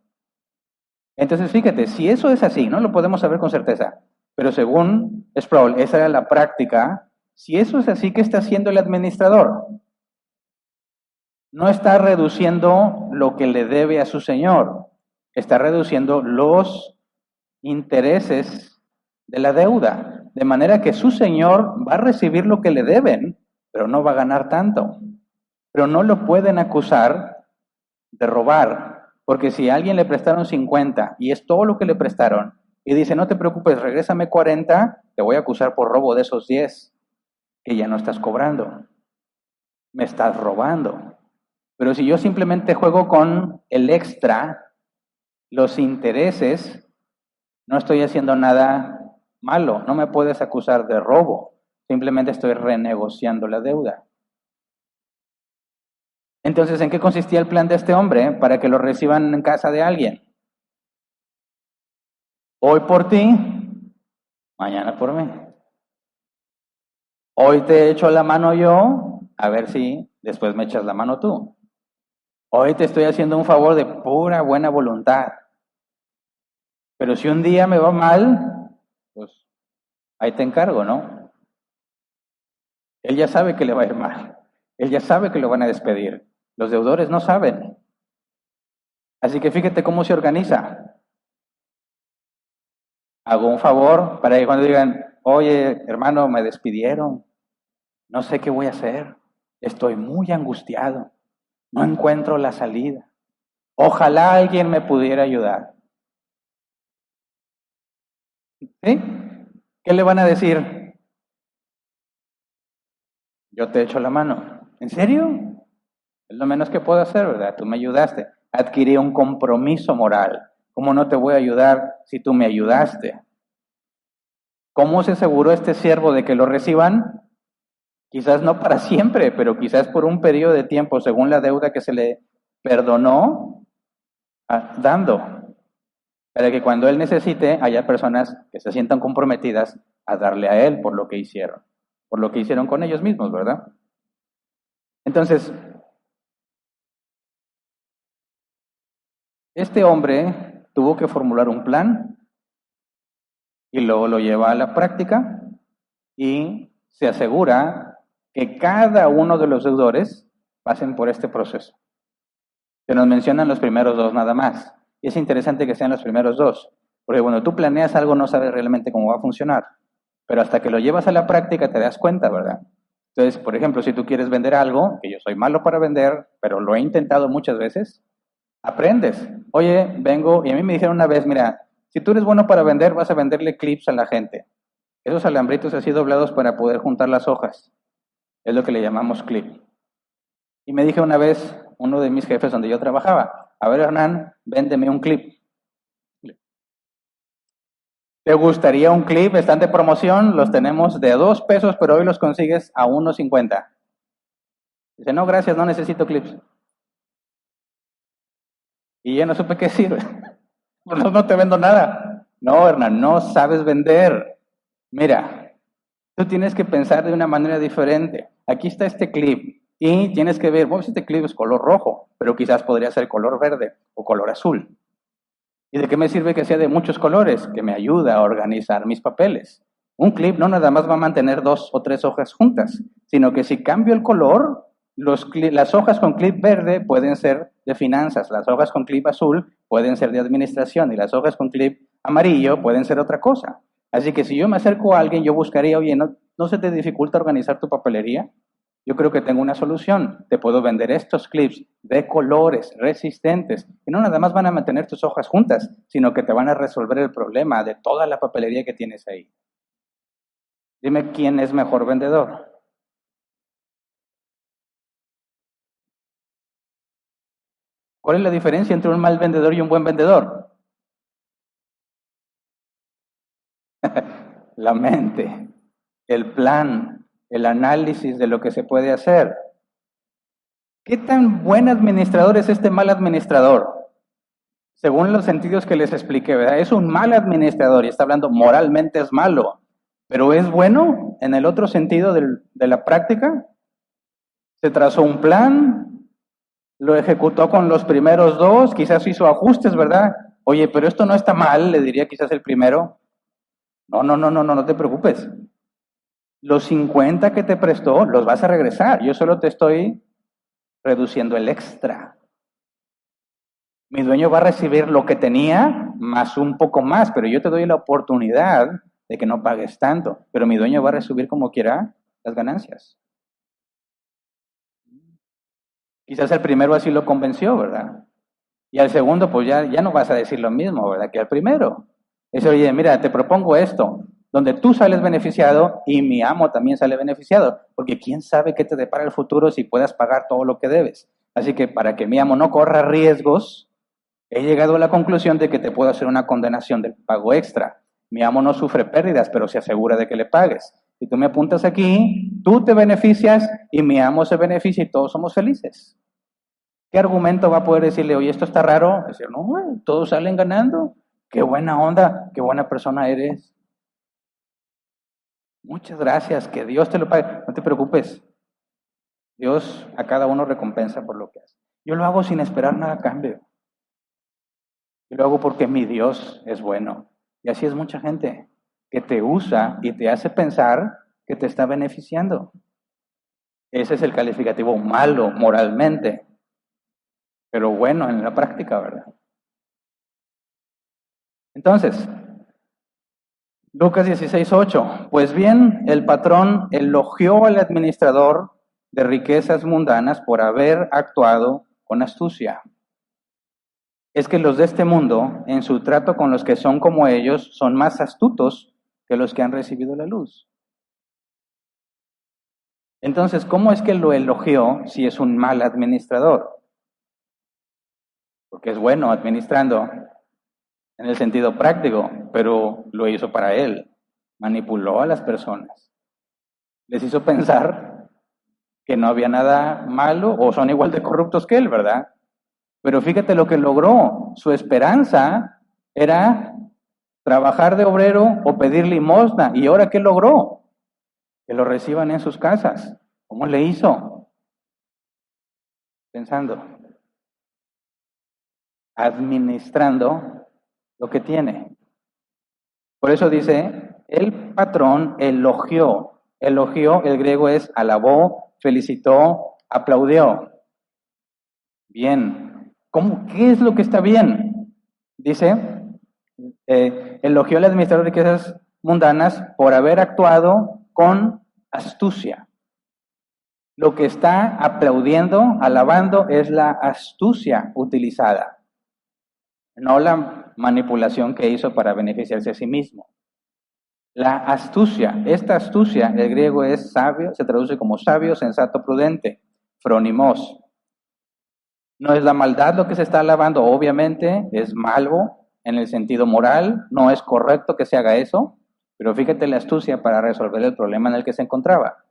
Entonces, fíjate, si eso es así, no lo podemos saber con certeza, pero según Sproul, esa era la práctica. Si eso es así, ¿qué está haciendo el administrador? no está reduciendo lo que le debe a su señor, está reduciendo los intereses de la deuda, de manera que su señor va a recibir lo que le deben, pero no va a ganar tanto. Pero no lo pueden acusar de robar, porque si a alguien le prestaron 50 y es todo lo que le prestaron, y dice, no te preocupes, regrésame 40, te voy a acusar por robo de esos 10 que ya no estás cobrando. Me estás robando. Pero si yo simplemente juego con el extra, los intereses, no estoy haciendo nada malo, no me puedes acusar de robo, simplemente estoy renegociando la deuda. Entonces, ¿en qué consistía el plan de este hombre para que lo reciban en casa de alguien? Hoy por ti, mañana por mí. Hoy te echo la mano yo, a ver si después me echas la mano tú. Hoy te estoy haciendo un favor de pura buena voluntad. Pero si un día me va mal, pues ahí te encargo, ¿no? Él ya sabe que le va a ir mal. Él ya sabe que lo van a despedir. Los deudores no saben. Así que fíjate cómo se organiza. Hago un favor para que cuando digan, oye, hermano, me despidieron. No sé qué voy a hacer. Estoy muy angustiado. No encuentro la salida. Ojalá alguien me pudiera ayudar. ¿Sí? ¿Qué le van a decir? Yo te echo la mano. ¿En serio? Es lo menos que puedo hacer, ¿verdad? Tú me ayudaste. Adquirí un compromiso moral. ¿Cómo no te voy a ayudar si tú me ayudaste? ¿Cómo se aseguró este siervo de que lo reciban? Quizás no para siempre, pero quizás por un periodo de tiempo, según la deuda que se le perdonó, dando, para que cuando él necesite haya personas que se sientan comprometidas a darle a él por lo que hicieron con ellos mismos, ¿verdad? Entonces, este hombre tuvo que formular un plan y luego lo lleva a la práctica y se asegura que cada uno de los deudores pasen por este proceso. Se nos mencionan los primeros dos nada más. Y es interesante que sean los primeros dos, porque cuando tú planeas algo no sabes realmente cómo va a funcionar, pero hasta que lo llevas a la práctica te das cuenta, ¿verdad? Entonces, por ejemplo, si tú quieres vender algo, que yo soy malo para vender, pero lo he intentado muchas veces, aprendes. Oye, vengo, y a mí me dijeron una vez, mira, si tú eres bueno para vender, vas a venderle clips a la gente. Esos alambritos así doblados para poder juntar las hojas. Es lo que le llamamos clip. Y me dije una vez, uno de mis jefes donde yo trabajaba, a ver, Hernán, véndeme un clip. ¿Te gustaría un clip? Están de promoción, los tenemos de 2 pesos, pero hoy los consigues a 1.50. Dice, no, gracias, no necesito clips. Y ya no supe qué sirve. No te vendo nada. No, Hernán, no sabes vender. Mira, tú tienes que pensar de una manera diferente. Aquí está este clip y tienes que ver, bueno, este clip es color rojo, pero quizás podría ser color verde o color azul. ¿Y de qué me sirve que sea de muchos colores? Que me ayuda a organizar mis papeles. Un clip no nada más va a mantener 2 o 3 hojas juntas, sino que si cambio el color, las hojas con clip verde pueden ser de finanzas, las hojas con clip azul pueden ser de administración y las hojas con clip amarillo pueden ser otra cosa. Así que si yo me acerco a alguien, yo buscaría, oye, ¿no se te dificulta organizar tu papelería? Yo creo que tengo una solución. Te puedo vender estos clips de colores resistentes, que no nada más van a mantener tus hojas juntas, sino que te van a resolver el problema de toda la papelería que tienes ahí. Dime quién es mejor vendedor. ¿Cuál es la diferencia entre un mal vendedor y un buen vendedor? La mente, el plan, el análisis de lo que se puede hacer. ¿Qué tan buen administrador es este mal administrador? Según los sentidos que les expliqué, ¿verdad? Es un mal administrador y está hablando moralmente es malo, pero es bueno en el otro sentido de la práctica. Se trazó un plan, lo ejecutó con los primeros dos, quizás hizo ajustes, ¿verdad? Oye, pero esto no está mal, le diría quizás el primero. No te preocupes. Los 50 que te prestó los vas a regresar. Yo solo te estoy reduciendo el extra. Mi dueño va a recibir lo que tenía más un poco más, pero yo te doy la oportunidad de que no pagues tanto, pero mi dueño va a recibir como quiera las ganancias. Quizás el primero así lo convenció, ¿verdad? Y al segundo, pues ya no vas a decir lo mismo, ¿verdad? Que al primero. Es, oye, mira, te propongo esto, donde tú sales beneficiado y mi amo también sale beneficiado, porque quién sabe qué te depara el futuro si puedas pagar todo lo que debes. Así que para que mi amo no corra riesgos, he llegado a la conclusión de que te puedo hacer una condenación del pago extra. Mi amo no sufre pérdidas, pero se asegura de que le pagues. Si tú me apuntas aquí, tú te beneficias y mi amo se beneficia y todos somos felices. ¿Qué argumento va a poder decirle, oye, esto está raro? Decir, no, todos salen ganando. Qué buena onda, qué buena persona eres. Muchas gracias, que Dios te lo pague. No te preocupes. Dios a cada uno recompensa por lo que hace. Yo lo hago sin esperar nada a cambio. Yo lo hago porque mi Dios es bueno. Y así es mucha gente que te usa y te hace pensar que te está beneficiando. Ese es el calificativo malo moralmente, pero bueno en la práctica, ¿verdad? Entonces, Lucas 16:8. Pues bien, el patrón elogió al administrador de riquezas mundanas por haber actuado con astucia. Es que los de este mundo, en su trato con los que son como ellos, son más astutos que los que han recibido la luz. Entonces, ¿cómo es que lo elogió si es un mal administrador? Porque es bueno administrando en el sentido práctico, pero lo hizo para él. Manipuló a las personas. Les hizo pensar que no había nada malo o son igual de corruptos que él, ¿verdad? Pero fíjate lo que logró. Su esperanza era trabajar de obrero o pedir limosna. ¿Y ahora qué logró? Que lo reciban en sus casas. ¿Cómo le hizo? Pensando, administrando lo que tiene. Por eso dice, el patrón elogió. Elogió, el griego es alabó, felicitó, aplaudió. Bien. ¿Qué es lo que está bien? Dice, elogió al administrador de riquezas mundanas por haber actuado con astucia. Lo que está aplaudiendo, alabando, es la astucia utilizada, no la manipulación que hizo para beneficiarse a sí mismo. La astucia, esta astucia, el griego es sabio, se traduce como sabio, sensato, prudente, phronimos. No es la maldad lo que se está alabando, obviamente, es malo en el sentido moral, no es correcto que se haga eso, pero fíjate la astucia para resolver el problema en el que se encontraba.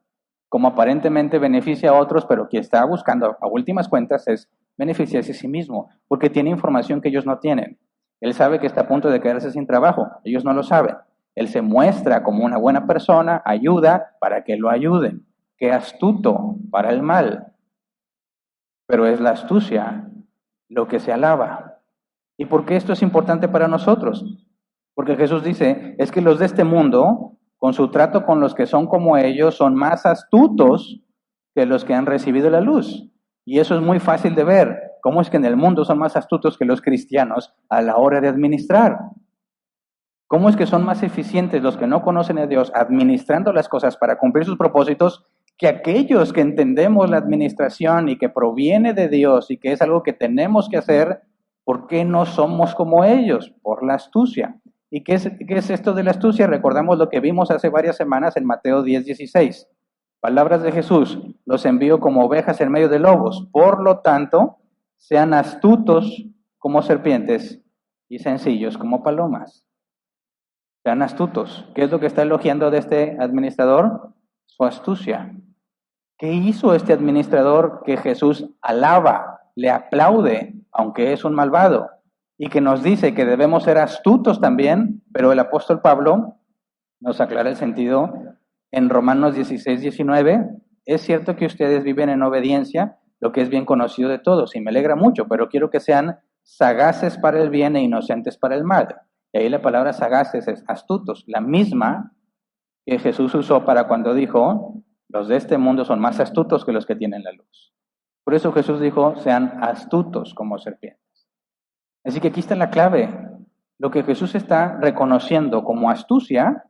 Como aparentemente beneficia a otros, pero quien está buscando a últimas cuentas es beneficiarse a sí mismo, porque tiene información que ellos no tienen. Él sabe que está a punto de quedarse sin trabajo, ellos no lo saben. Él se muestra como una buena persona, ayuda para que lo ayuden. Qué astuto para el mal. Pero es la astucia lo que se alaba. ¿Y por qué esto es importante para nosotros? Porque Jesús dice, es que los de este mundo, con su trato con los que son como ellos, son más astutos que los que han recibido la luz. Y eso es muy fácil de ver. ¿Cómo es que en el mundo son más astutos que los cristianos a la hora de administrar? ¿Cómo es que son más eficientes los que no conocen a Dios administrando las cosas para cumplir sus propósitos que aquellos que entendemos la administración y que proviene de Dios y que es algo que tenemos que hacer? ¿Por qué no somos como ellos? Por la astucia. ¿Y qué es esto de la astucia? Recordamos lo que vimos hace varias semanas en Mateo 10:16. Palabras de Jesús, los envío como ovejas en medio de lobos. Por lo tanto, sean astutos como serpientes y sencillos como palomas. Sean astutos. ¿Qué es lo que está elogiando de este administrador? Su astucia. ¿Qué hizo este administrador que Jesús alaba, le aplaude, aunque es un malvado? Y que nos dice que debemos ser astutos también, pero el apóstol Pablo nos aclara el sentido en Romanos 16:19. Es cierto que ustedes viven en obediencia, lo que es bien conocido de todos, y me alegra mucho, pero quiero que sean sagaces para el bien e inocentes para el mal. Y ahí la palabra sagaces es astutos, la misma que Jesús usó para cuando dijo, los de este mundo son más astutos que los que tienen la luz. Por eso Jesús dijo, sean astutos como serpientes. Así que aquí está la clave. Lo que Jesús está reconociendo como astucia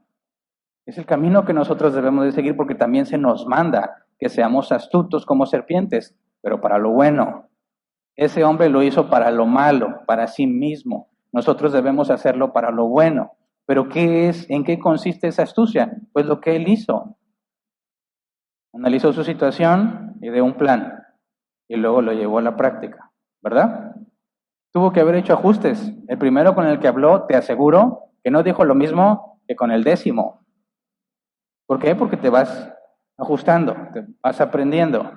es el camino que nosotros debemos de seguir, porque también se nos manda que seamos astutos como serpientes, pero para lo bueno. Ese hombre lo hizo para lo malo, para sí mismo. Nosotros debemos hacerlo para lo bueno. Pero ¿qué es? ¿En qué consiste esa astucia? Pues lo que él hizo. Analizó su situación y dio un plan, y luego lo llevó a la práctica, ¿verdad? Tuvo que haber hecho ajustes. El primero con el que habló, te aseguro, que no dijo lo mismo que con el 10º. ¿Por qué? Porque te vas ajustando, te vas aprendiendo,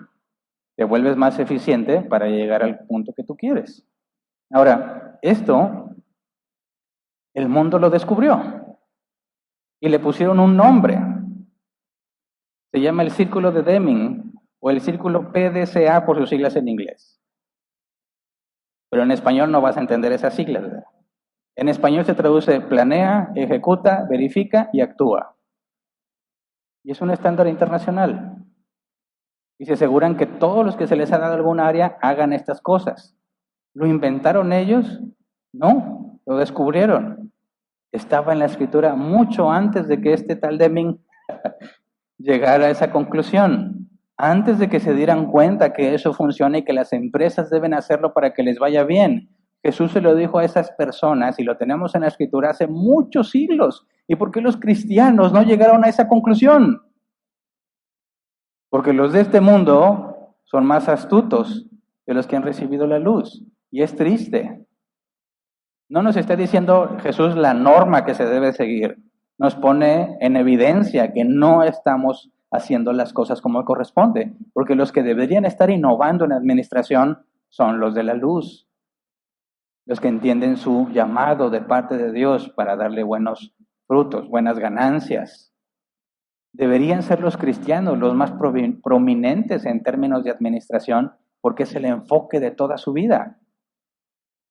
te vuelves más eficiente para llegar al punto que tú quieres. Ahora, esto, el mundo lo descubrió y le pusieron un nombre. Se llama el círculo de Deming o el círculo PDCA por sus siglas en inglés. Pero en español no vas a entender esas siglas, ¿verdad? En español se traduce planea, ejecuta, verifica y actúa. Y es un estándar internacional. Y se aseguran que todos los que se les ha dado alguna área hagan estas cosas. ¿Lo inventaron ellos? No, lo descubrieron. Estaba en la escritura mucho antes de que este tal Deming llegara a esa conclusión. Antes de que se dieran cuenta que eso funciona y que las empresas deben hacerlo para que les vaya bien. Jesús se lo dijo a esas personas y lo tenemos en la escritura hace muchos siglos. ¿Y por qué los cristianos no llegaron a esa conclusión? Porque los de este mundo son más astutos de los que han recibido la luz. Y es triste. No nos está diciendo Jesús la norma que se debe seguir. Nos pone en evidencia que no estamos haciendo las cosas como corresponde. Porque los que deberían estar innovando en administración son los de la luz. Los que entienden su llamado de parte de Dios para darle buenos frutos, buenas ganancias. Deberían ser los cristianos los más prominentes en términos de administración porque es el enfoque de toda su vida.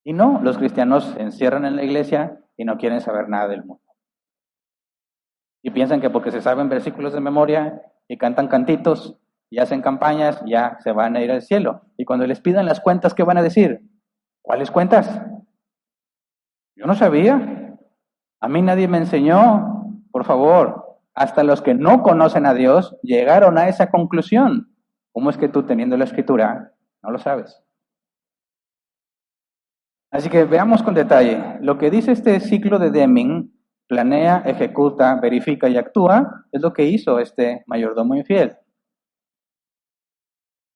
Y no, los cristianos se encierran en la iglesia y no quieren saber nada del mundo. Y piensan que porque se saben versículos de memoria y cantan cantitos y hacen campañas, ya se van a ir al cielo. Y cuando les pidan las cuentas, ¿qué van a decir? ¿Cuáles cuentas? Yo no sabía. A mí nadie me enseñó. Por favor. Hasta los que no conocen a Dios llegaron a esa conclusión. ¿Cómo es que tú, teniendo la escritura, no lo sabes? Así que veamos con detalle. Lo que dice este ciclo de Deming, planea, ejecuta, verifica y actúa, es lo que hizo este mayordomo infiel.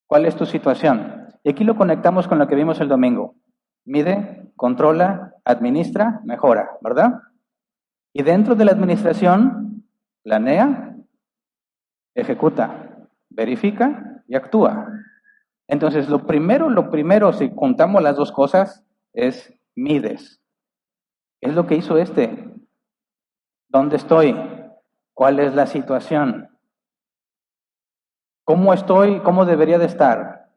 ¿Cuál es tu situación? Y aquí lo conectamos con lo que vimos el domingo. Mide, controla, administra, mejora, ¿verdad? Y dentro de la administración, planea, ejecuta, verifica y actúa. Entonces, lo primero, si contamos las dos cosas, es mides. Es lo que hizo este. ¿Dónde estoy? ¿Cuál es la situación? ¿Cómo estoy? ¿Cómo debería de estar?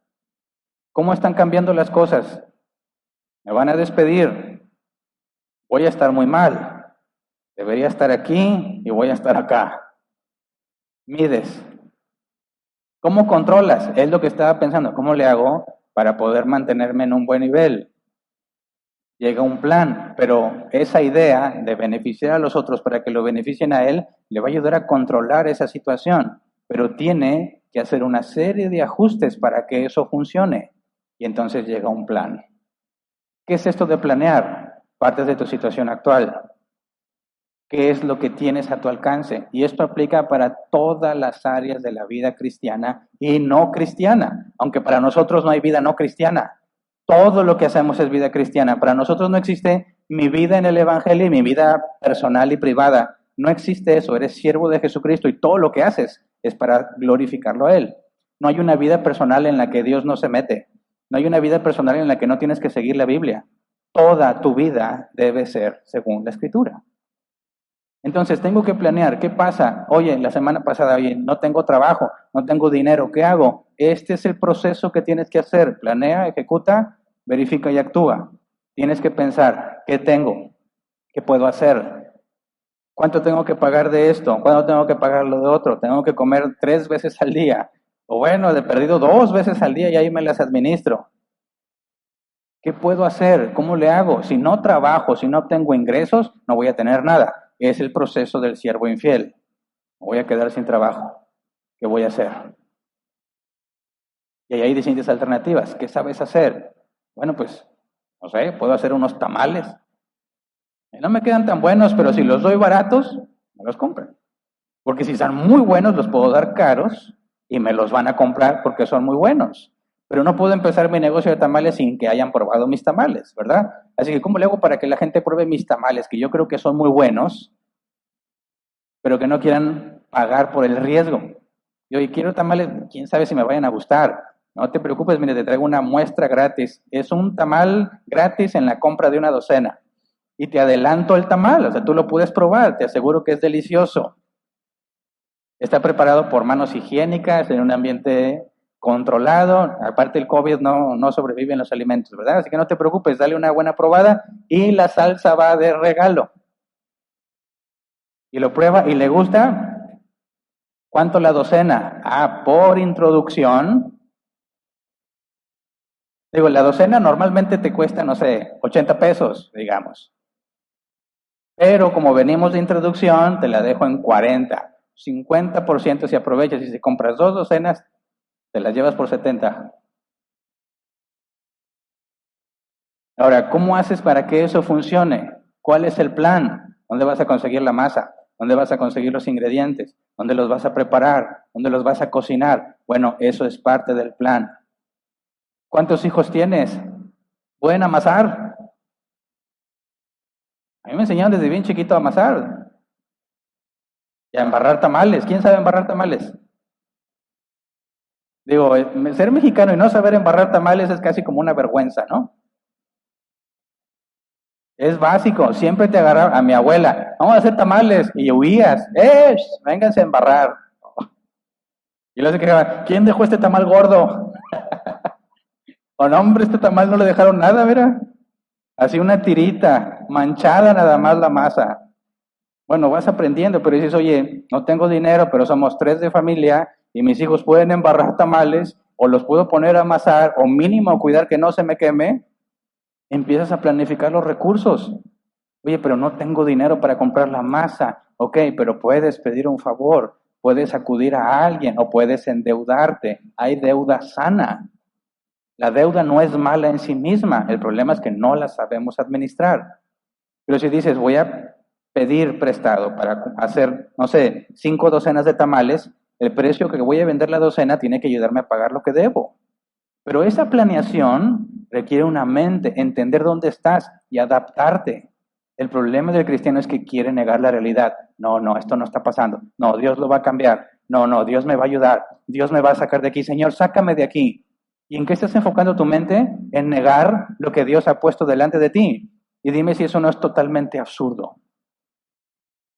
¿Cómo están cambiando las cosas? Me van a despedir. Voy a estar muy mal. Debería estar aquí y voy a estar acá. Mides. ¿Cómo controlas? Es lo que estaba pensando. ¿Cómo le hago para poder mantenerme en un buen nivel? Llega un plan, pero esa idea de beneficiar a los otros para que lo beneficien a él, le va a ayudar a controlar esa situación. Pero tiene que hacer una serie de ajustes para que eso funcione. Y entonces llega un plan. ¿Qué es esto de planear? Partes de tu situación actual. ¿Qué es lo que tienes a tu alcance? Y esto aplica para todas las áreas de la vida cristiana y no cristiana, aunque para nosotros no hay vida no cristiana. Todo lo que hacemos es vida cristiana. Para nosotros no existe mi vida en el Evangelio y mi vida personal y privada. No existe eso. Eres siervo de Jesucristo y todo lo que haces es para glorificarlo a Él. No hay una vida personal en la que Dios no se mete. No hay una vida personal en la que no tienes que seguir la Biblia. Toda tu vida debe ser según la Escritura. Entonces, tengo que planear, ¿qué pasa? Oye, la semana pasada, oye, no tengo trabajo, no tengo dinero, ¿qué hago? Este es el proceso que tienes que hacer. Planea, ejecuta, verifica y actúa. Tienes que pensar, ¿qué tengo? ¿Qué puedo hacer? ¿Cuánto tengo que pagar de esto? ¿Cuánto tengo que pagar lo de otro? ¿Tengo que comer 3 veces al día? O bueno, de perdido 2 veces al día y ahí me las administro. ¿Qué puedo hacer? ¿Cómo le hago? Si no trabajo, si no obtengo ingresos, no voy a tener nada. Es el proceso del siervo infiel. Me voy a quedar sin trabajo. ¿Qué voy a hacer? Y ahí hay distintas alternativas. ¿Qué sabes hacer? Bueno, pues, no sé, puedo hacer unos tamales. Y no me quedan tan buenos, pero si los doy baratos, me los compran. Porque si son muy buenos, los puedo dar caros y me los van a comprar porque son muy buenos. Pero no puedo empezar mi negocio de tamales sin que hayan probado mis tamales, ¿verdad? Así que, ¿cómo le hago para que la gente pruebe mis tamales, que yo creo que son muy buenos, pero que no quieran pagar por el riesgo? Y hoy quiero tamales, quién sabe si me vayan a gustar. No te preocupes, mire, te traigo una muestra gratis. Es un tamal gratis en la compra de una docena. Y te adelanto el tamal, o sea, tú lo puedes probar, te aseguro que es delicioso. Está preparado por manos higiénicas, en un ambiente controlado. Aparte el COVID no sobrevive en los alimentos, ¿verdad? Así que no te preocupes, dale una buena probada y la salsa va de regalo. Y lo prueba y le gusta. ¿Cuánto la docena? Ah, por introducción. Digo, la docena normalmente te cuesta, no sé, 80 pesos, digamos. Pero como venimos de introducción, te la dejo en 40. 50% si aprovechas y si compras 2 docenas, te las llevas por 70. Ahora, ¿cómo haces para que eso funcione? ¿Cuál es el plan? ¿Dónde vas a conseguir la masa? ¿Dónde vas a conseguir los ingredientes? ¿Dónde los vas a preparar? ¿Dónde los vas a cocinar? Bueno, eso es parte del plan. ¿Cuántos hijos tienes? ¿Pueden amasar? A mí me enseñaron desde bien chiquito a amasar y a embarrar tamales. ¿Quién sabe embarrar tamales? Digo, ser mexicano y no saber embarrar tamales es casi como una vergüenza, ¿no? Es básico, siempre te agarraba a mi abuela, vamos a hacer tamales, y huías, vénganse a embarrar. Y luego se quejaba, ¿quién dejó este tamal gordo? O no, hombre, este tamal no le dejaron nada, ¿verdad? Así una tirita, manchada nada más la masa. Bueno, vas aprendiendo, pero dices, oye, no tengo dinero, pero somos 3 de familia, y mis hijos pueden embarrar tamales, o los puedo poner a amasar, o mínimo cuidar que no se me queme. Empiezas a planificar los recursos. Oye, pero no tengo dinero para comprar la masa. Ok, pero puedes pedir un favor, puedes acudir a alguien o puedes endeudarte. Hay deuda sana. La deuda no es mala en sí misma, el problema es que no la sabemos administrar. Pero si dices, voy a pedir prestado para hacer, no sé, 5 docenas de tamales, el precio que voy a vender la docena tiene que ayudarme a pagar lo que debo. Pero esa planeación requiere una mente, entender dónde estás y adaptarte. El problema del cristiano es que quiere negar la realidad. No, esto no está pasando. No, Dios lo va a cambiar. No, Dios me va a ayudar. Dios me va a sacar de aquí. Señor, sácame de aquí. ¿Y en qué estás enfocando tu mente? En negar lo que Dios ha puesto delante de ti. Y dime si eso no es totalmente absurdo.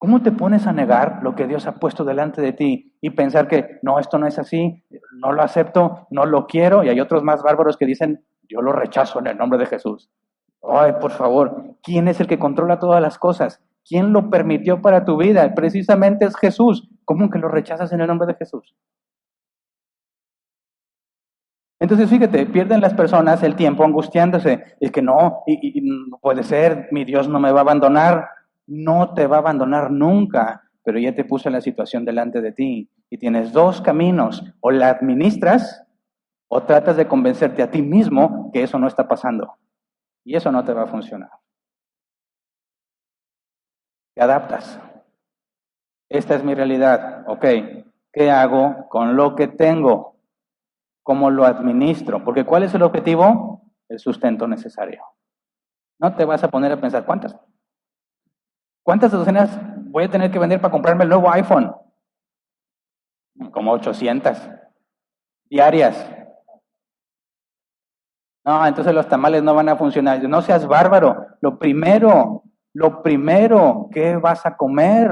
¿Cómo te pones a negar lo que Dios ha puesto delante de ti y pensar que no, esto no es así, no lo acepto, no lo quiero? Y hay otros más bárbaros que dicen, yo lo rechazo en el nombre de Jesús. Ay, por favor, ¿quién es el que controla todas las cosas? ¿Quién lo permitió para tu vida? Precisamente es Jesús. ¿Cómo que lo rechazas en el nombre de Jesús? Entonces, fíjate, pierden las personas el tiempo angustiándose. Es que no, y no puede ser, mi Dios no me va a abandonar. No te va a abandonar nunca, pero ya te puso la situación delante de ti. Y tienes 2 caminos, o la administras o tratas de convencerte a ti mismo que eso no está pasando. Y eso no te va a funcionar. Te adaptas. Esta es mi realidad. Ok, ¿qué hago con lo que tengo? ¿Cómo lo administro? Porque ¿cuál es el objetivo? El sustento necesario. No te vas a poner a pensar, ¿cuántas docenas voy a tener que vender para comprarme el nuevo iPhone? Como 800 diarias. No, entonces los tamales no van a funcionar. No seas bárbaro. Lo primero, ¿qué vas a comer?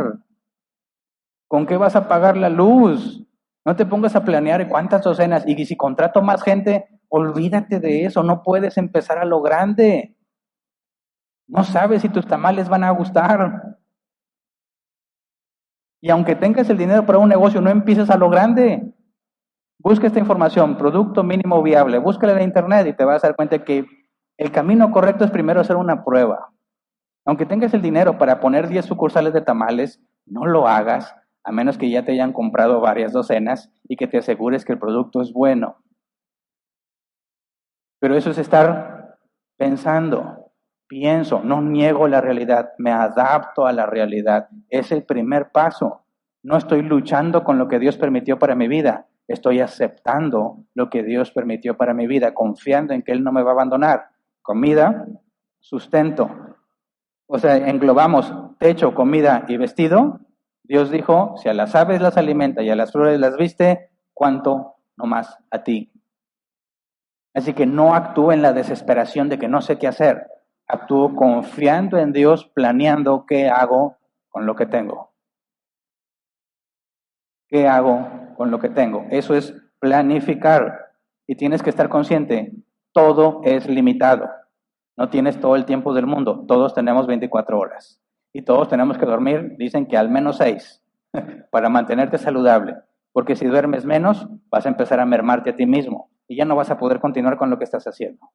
¿Con qué vas a pagar la luz? No te pongas a planear cuántas docenas. Y si contrato más gente, olvídate de eso. No puedes empezar a lo grande. No sabes si tus tamales van a gustar. Y aunque tengas el dinero para un negocio, no empieces a lo grande. Busca esta información, producto mínimo viable, búscala en internet y te vas a dar cuenta que el camino correcto es primero hacer una prueba. Aunque tengas el dinero para poner 10 sucursales de tamales, no lo hagas, a menos que ya te hayan comprado varias docenas y que te asegures que el producto es bueno. Pero eso es estar pensando, pienso, no niego la realidad, me adapto a la realidad. Es el primer paso. No estoy luchando con lo que Dios permitió para mi vida. Estoy aceptando lo que Dios permitió para mi vida, confiando en que Él no me va a abandonar. Comida, sustento. O sea, englobamos techo, comida y vestido. Dios dijo, si a las aves las alimenta y a las flores las viste, ¿cuánto no más a ti? Así que no actúo en la desesperación de que no sé qué hacer. Actúo confiando en Dios, planeando qué hago con lo que tengo. ¿Qué hago con lo que tengo? Eso es planificar. Y tienes que estar consciente, todo es limitado. No tienes todo el tiempo del mundo. Todos tenemos 24 horas. Y todos tenemos que dormir, dicen que al menos 6, para mantenerte saludable. Porque si duermes menos, vas a empezar a mermarte a ti mismo. Y ya no vas a poder continuar con lo que estás haciendo.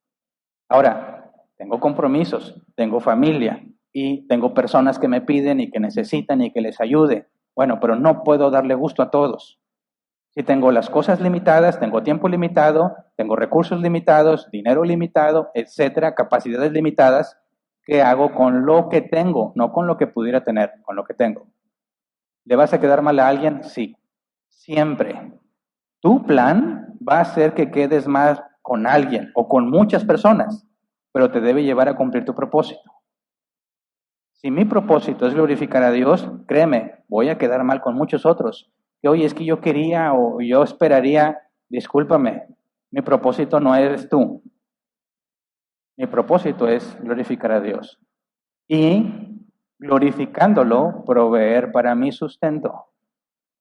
Ahora, tengo compromisos, tengo familia y tengo personas que me piden y que necesitan y que les ayude. Bueno, pero no puedo darle gusto a todos. Si tengo las cosas limitadas, tengo tiempo limitado, tengo recursos limitados, dinero limitado, etcétera, capacidades limitadas, ¿qué hago con lo que tengo? No con lo que pudiera tener, con lo que tengo. ¿Le vas a quedar mal a alguien? Sí, siempre. Tu plan va a hacer que quedes más con alguien o con muchas personas, pero te debe llevar a cumplir tu propósito. Si mi propósito es glorificar a Dios, créeme, voy a quedar mal con muchos otros. Que oye, es que yo quería o yo esperaría, discúlpame, mi propósito no eres tú. Mi propósito es glorificar a Dios. Y glorificándolo, proveer para mi sustento.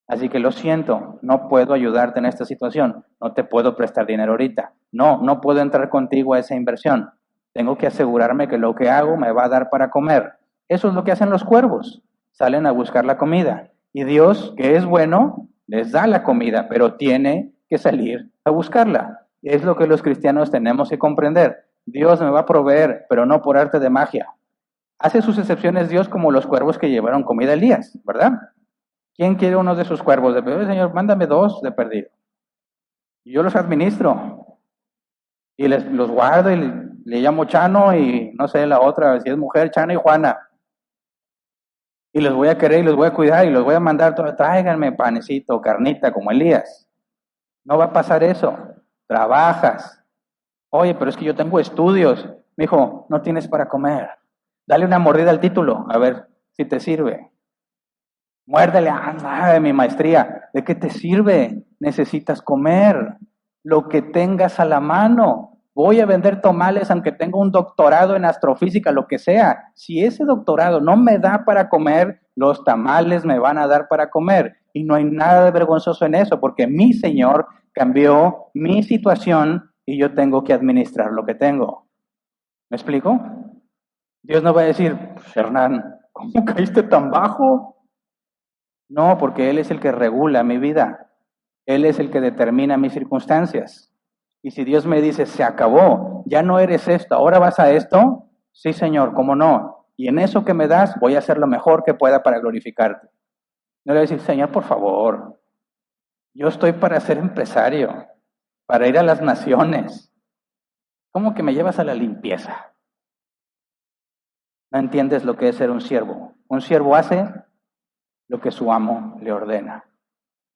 Así que lo siento, no puedo ayudarte en esta situación, no te puedo prestar dinero ahorita, no puedo entrar contigo a esa inversión. Tengo que asegurarme que lo que hago me va a dar para comer. Eso es lo que hacen los cuervos, salen a buscar la comida. Y Dios, que es bueno, les da la comida, pero tiene que salir a buscarla. Es lo que los cristianos tenemos que comprender. Dios me va a proveer, pero no por arte de magia. Hace sus excepciones Dios como los cuervos que llevaron comida a Elías, ¿verdad? ¿Quién quiere uno de sus cuervos de perdido? Señor, mándame 2 de perdido. Y yo los administro. Y los guardo y le llamo Chano y no sé la otra, si es mujer, Chano y Juana. Y los voy a querer y los voy a cuidar y los voy a mandar, tráiganme panecito, carnita, como Elías. No va a pasar eso. Trabajas. Oye, pero es que yo tengo estudios. Me dijo, no tienes para comer. Dale una mordida al título, a ver si te sirve. Muérdele, de mi maestría. ¿De qué te sirve? Necesitas comer. Lo que tengas a la mano. Voy a vender tamales aunque tenga un doctorado en astrofísica, lo que sea. Si ese doctorado no me da para comer, los tamales me van a dar para comer. Y no hay nada de vergonzoso en eso, porque mi Señor cambió mi situación y yo tengo que administrar lo que tengo. ¿Me explico? Dios no va a decir, pues, Hernán, ¿cómo caíste tan bajo? No, porque Él es el que regula mi vida. Él es el que determina mis circunstancias. Y si Dios me dice, se acabó, ya no eres esto, ahora vas a esto, sí, Señor, ¿cómo no? Y en eso que me das, voy a hacer lo mejor que pueda para glorificarte. No le voy a decir, Señor, por favor, yo estoy para ser empresario, para ir a las naciones. ¿Cómo que me llevas a la limpieza? No entiendes lo que es ser un siervo. Un siervo hace lo que su amo le ordena.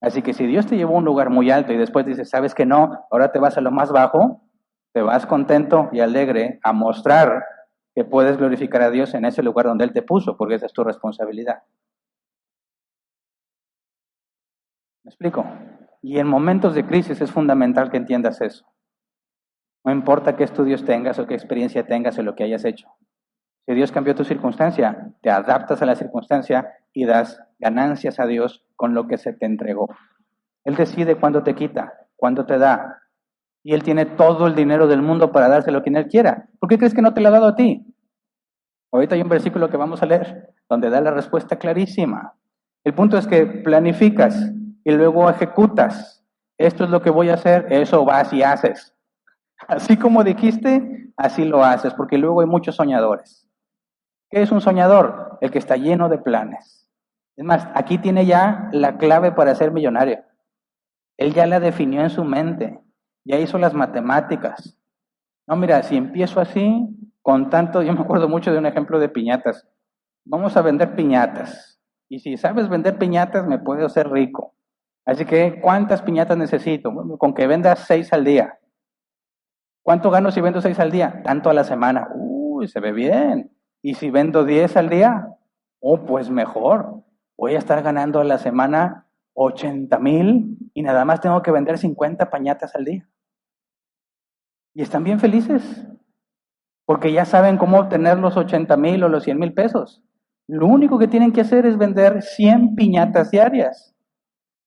Así que si Dios te llevó a un lugar muy alto y después dice, ¿sabes que no? Ahora te vas a lo más bajo, te vas contento y alegre a mostrar que puedes glorificar a Dios en ese lugar donde Él te puso, porque esa es tu responsabilidad. ¿Me explico? Y en momentos de crisis es fundamental que entiendas eso. No importa qué estudios tengas o qué experiencia tengas o lo que hayas hecho. Si Dios cambió tu circunstancia, te adaptas a la circunstancia y das ganancias a Dios con lo que se te entregó. Él decide cuándo te quita, cuándo te da. Y Él tiene todo el dinero del mundo para dárselo a quien Él quiera. ¿Por qué crees que no te lo ha dado a ti? Ahorita hay un versículo que vamos a leer donde da la respuesta clarísima. El punto es que planificas y luego ejecutas. esto es lo que voy a hacer, eso vas y haces. Así como dijiste, así lo haces, porque luego hay muchos soñadores. ¿Qué es un soñador? El que está lleno de planes. Es más, aquí tiene ya la clave para ser millonario. Él ya la definió en su mente, ya hizo las matemáticas. No, mira, si empiezo así, con tanto, yo me acuerdo mucho de un ejemplo de piñatas. Vamos a vender piñatas. Y si sabes vender piñatas, me puedo hacer rico. Así que, ¿cuántas piñatas necesito? Bueno, con que vendas 6 al día. ¿Cuánto gano si vendo 6 al día? Tanto a la semana. Uy, se ve bien. ¿Y si vendo 10 al día? Oh, pues mejor. Voy a estar ganando a la semana 80,000 y nada más tengo que vender 50 pañatas al día. Y están bien felices, porque ya saben cómo obtener los 80,000 o los 100,000 pesos. Lo único que tienen que hacer es vender 100 piñatas diarias.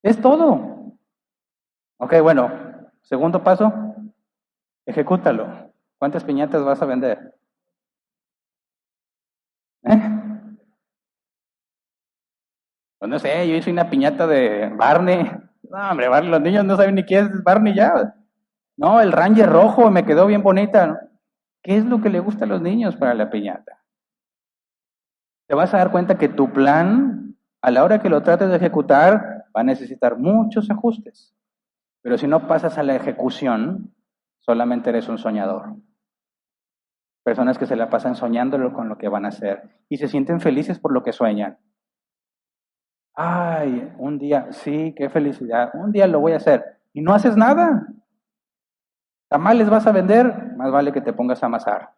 Es todo. Ok, bueno, segundo paso, ejecútalo. ¿Cuántas piñatas vas a vender? ¿Eh? Pues no sé, yo hice una piñata de Barney. No, hombre, Barney, los niños no saben ni quién es Barney ya. No, el Ranger rojo me quedó bien bonita. ¿Qué es lo que le gusta a los niños para la piñata? Te vas a dar cuenta que tu plan, a la hora que lo trates de ejecutar, va a necesitar muchos ajustes. Pero si no pasas a la ejecución, solamente eres un soñador. Personas que se la pasan soñándolo con lo que van a hacer y se sienten felices por lo que sueñan. Ay, un día, sí, qué felicidad, un día lo voy a hacer. Y no haces nada. Tamales vas a vender, más vale que te pongas a amasar,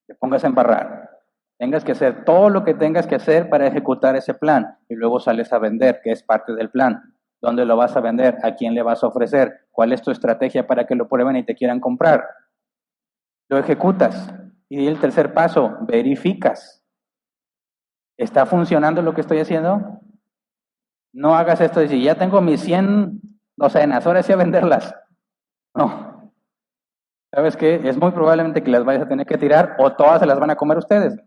te pongas a embarrar. Tengas que hacer todo lo que tengas que hacer para ejecutar ese plan y luego sales a vender, que es parte del plan. ¿Dónde lo vas a vender? ¿A quién le vas a ofrecer? ¿Cuál es tu estrategia para que lo prueben y te quieran comprar? Lo ejecutas. Y el tercer paso, verificas. ¿Está funcionando lo que estoy haciendo? No hagas esto de decir, ya tengo mis 100 docenas, ahora sí a venderlas. No. ¿Sabes qué? Es muy probablemente que las vayas a tener que tirar o todas se las van a comer ustedes.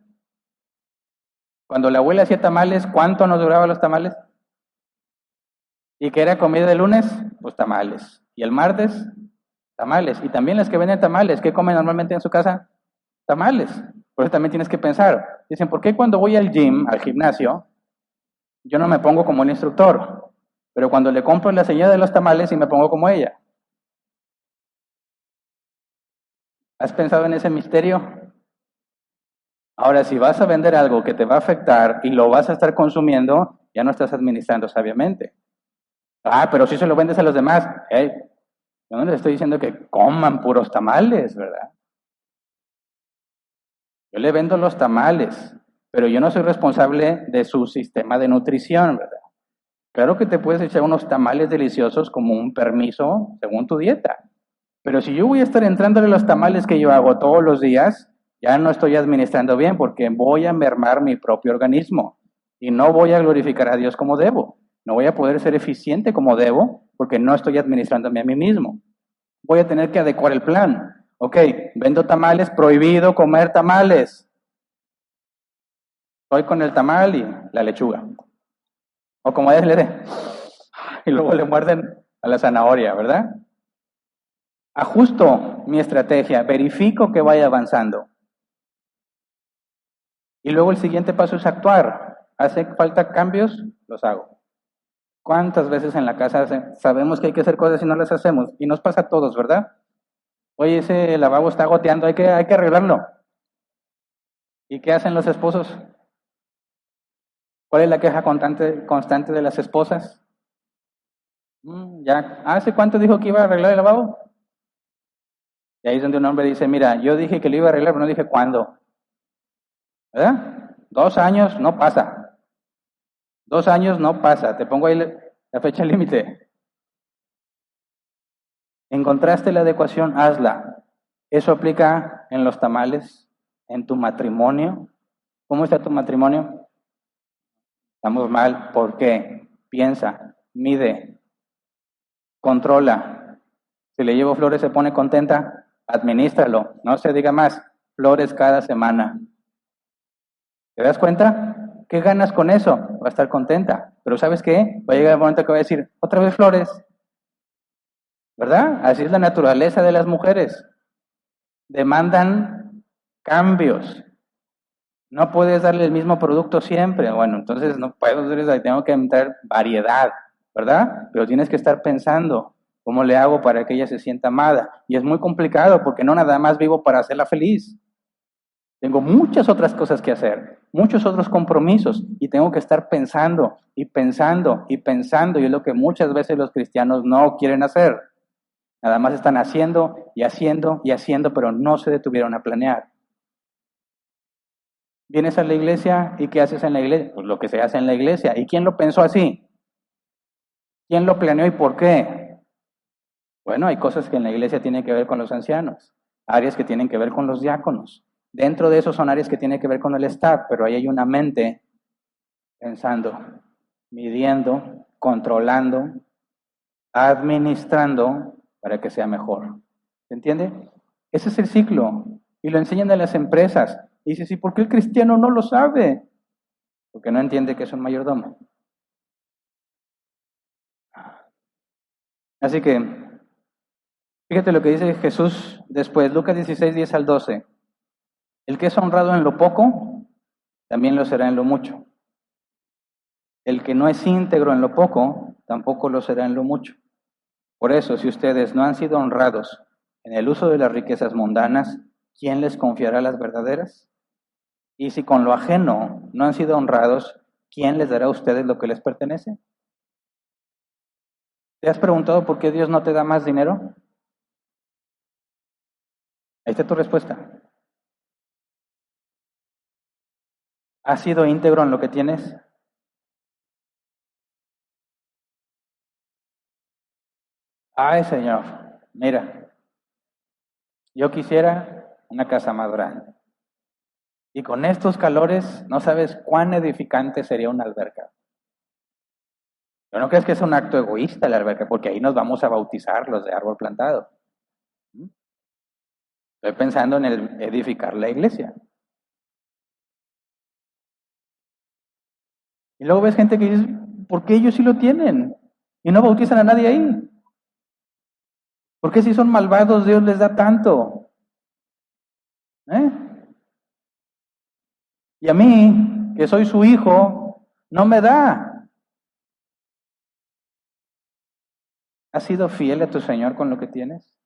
Cuando la abuela hacía tamales, ¿cuánto nos duraban los tamales? ¿Y qué era comida de lunes? Pues tamales. ¿Y el martes? Tamales. Y también las que venden tamales, ¿qué comen normalmente en su casa? Tamales. Por eso también tienes que pensar. Dicen, ¿por qué cuando voy al gym, al gimnasio, yo no me pongo como el instructor? Pero cuando le compro la señora de los tamales y me pongo como ella. ¿Has pensado en ese misterio? Ahora, si vas a vender algo que te va a afectar y lo vas a estar consumiendo, ya no estás administrando sabiamente. Ah, pero si se lo vendes a los demás, yo no les estoy diciendo que coman puros tamales, ¿verdad? Yo le vendo los tamales, pero yo no soy responsable de su sistema de nutrición, ¿verdad? Claro que te puedes echar unos tamales deliciosos como un permiso según tu dieta, pero si yo voy a estar entrándole los tamales que yo hago todos los días, ya no estoy administrando bien porque voy a mermar mi propio organismo y no voy a glorificar a Dios como debo. No voy a poder ser eficiente como debo porque no estoy administrándome a mí mismo. Voy a tener que adecuar el plan. Ok, vendo tamales, prohibido comer tamales. Estoy con el tamal y la lechuga. O como es, le de, y luego le muerden a la zanahoria, ¿verdad? Ajusto mi estrategia, verifico que vaya avanzando. Y luego el siguiente paso es actuar. ¿Hace falta cambios? Los hago. ¿Cuántas veces en la casa sabemos que hay que hacer cosas y no las hacemos? Y nos pasa a todos, ¿verdad? Oye, ese lavabo está goteando, hay que arreglarlo. ¿Y qué hacen los esposos? ¿Cuál es la queja constante de las esposas? Ya, ¿hace cuánto dijo que iba a arreglar el lavabo? Y ahí es donde un hombre dice, mira, yo dije que lo iba a arreglar, pero no dije cuándo. ¿Verdad? 2 años no pasa. 2 años no pasa. Te pongo ahí la fecha límite. ¿Encontraste la adecuación? Hazla. Eso aplica en los tamales, en tu matrimonio. ¿Cómo está tu matrimonio? Estamos mal. ¿Por qué? Piensa, mide, controla. Si le llevo flores se pone contenta, administralo. No se diga más. Flores cada semana. ¿Te das cuenta? ¿Qué ganas con eso? Va a estar contenta. Pero ¿sabes qué? Va a llegar el momento que va a decir, otra vez flores. ¿verdad? Así es la naturaleza de las mujeres. Demandan cambios. No puedes darle el mismo producto siempre. Bueno, entonces no puedo hacer eso, tengo que entrar variedad, ¿verdad? Pero tienes que estar pensando, ¿cómo le hago para que ella se sienta amada? Y es muy complicado porque no nada más vivo para hacerla feliz. Tengo muchas otras cosas que hacer, muchos otros compromisos y tengo que estar pensando y pensando y pensando y es lo que muchas veces los cristianos no quieren hacer. Nada más están haciendo y haciendo y haciendo, pero no se detuvieron a planear. Vienes a la iglesia y ¿qué haces en la iglesia? Pues lo que se hace en la iglesia. ¿Y quién lo pensó así? ¿Quién lo planeó y por qué? Bueno, hay cosas que en la iglesia tienen que ver con los ancianos, áreas que tienen que ver con los diáconos. Dentro de eso son áreas que tienen que ver con el staff, pero ahí hay una mente pensando, midiendo, controlando, administrando para que sea mejor. ¿Se entiende? Ese es el ciclo. Y lo enseñan en las empresas. Y dices, ¿y por qué el cristiano no lo sabe? Porque no entiende que es un mayordomo. Así que, fíjate lo que dice Jesús después, Lucas 16, 10 al 12. El que es honrado en lo poco, también lo será en lo mucho. El que no es íntegro en lo poco, tampoco lo será en lo mucho. Por eso, si ustedes no han sido honrados en el uso de las riquezas mundanas, ¿quién les confiará las verdaderas? Y si con lo ajeno no han sido honrados, ¿quién les dará a ustedes lo que les pertenece? ¿Te has preguntado por qué Dios no te da más dinero? Ahí está tu respuesta. ¿Has sido íntegro en lo que tienes? Ay, Señor, mira, yo quisiera una casa más grande. Y con estos calores, no sabes cuán edificante sería una alberca. Pero no crees que es un acto egoísta la alberca, porque ahí nos vamos a bautizar los de árbol plantado. Estoy pensando en edificar la iglesia. Y luego ves gente que dice, ¿por qué ellos sí lo tienen? Y no bautizan a nadie ahí. ¿Por qué si son malvados Dios les da tanto? ¿Eh? Y a mí, que soy su hijo, no me da. ¿Has sido fiel a tu Señor con lo que tienes?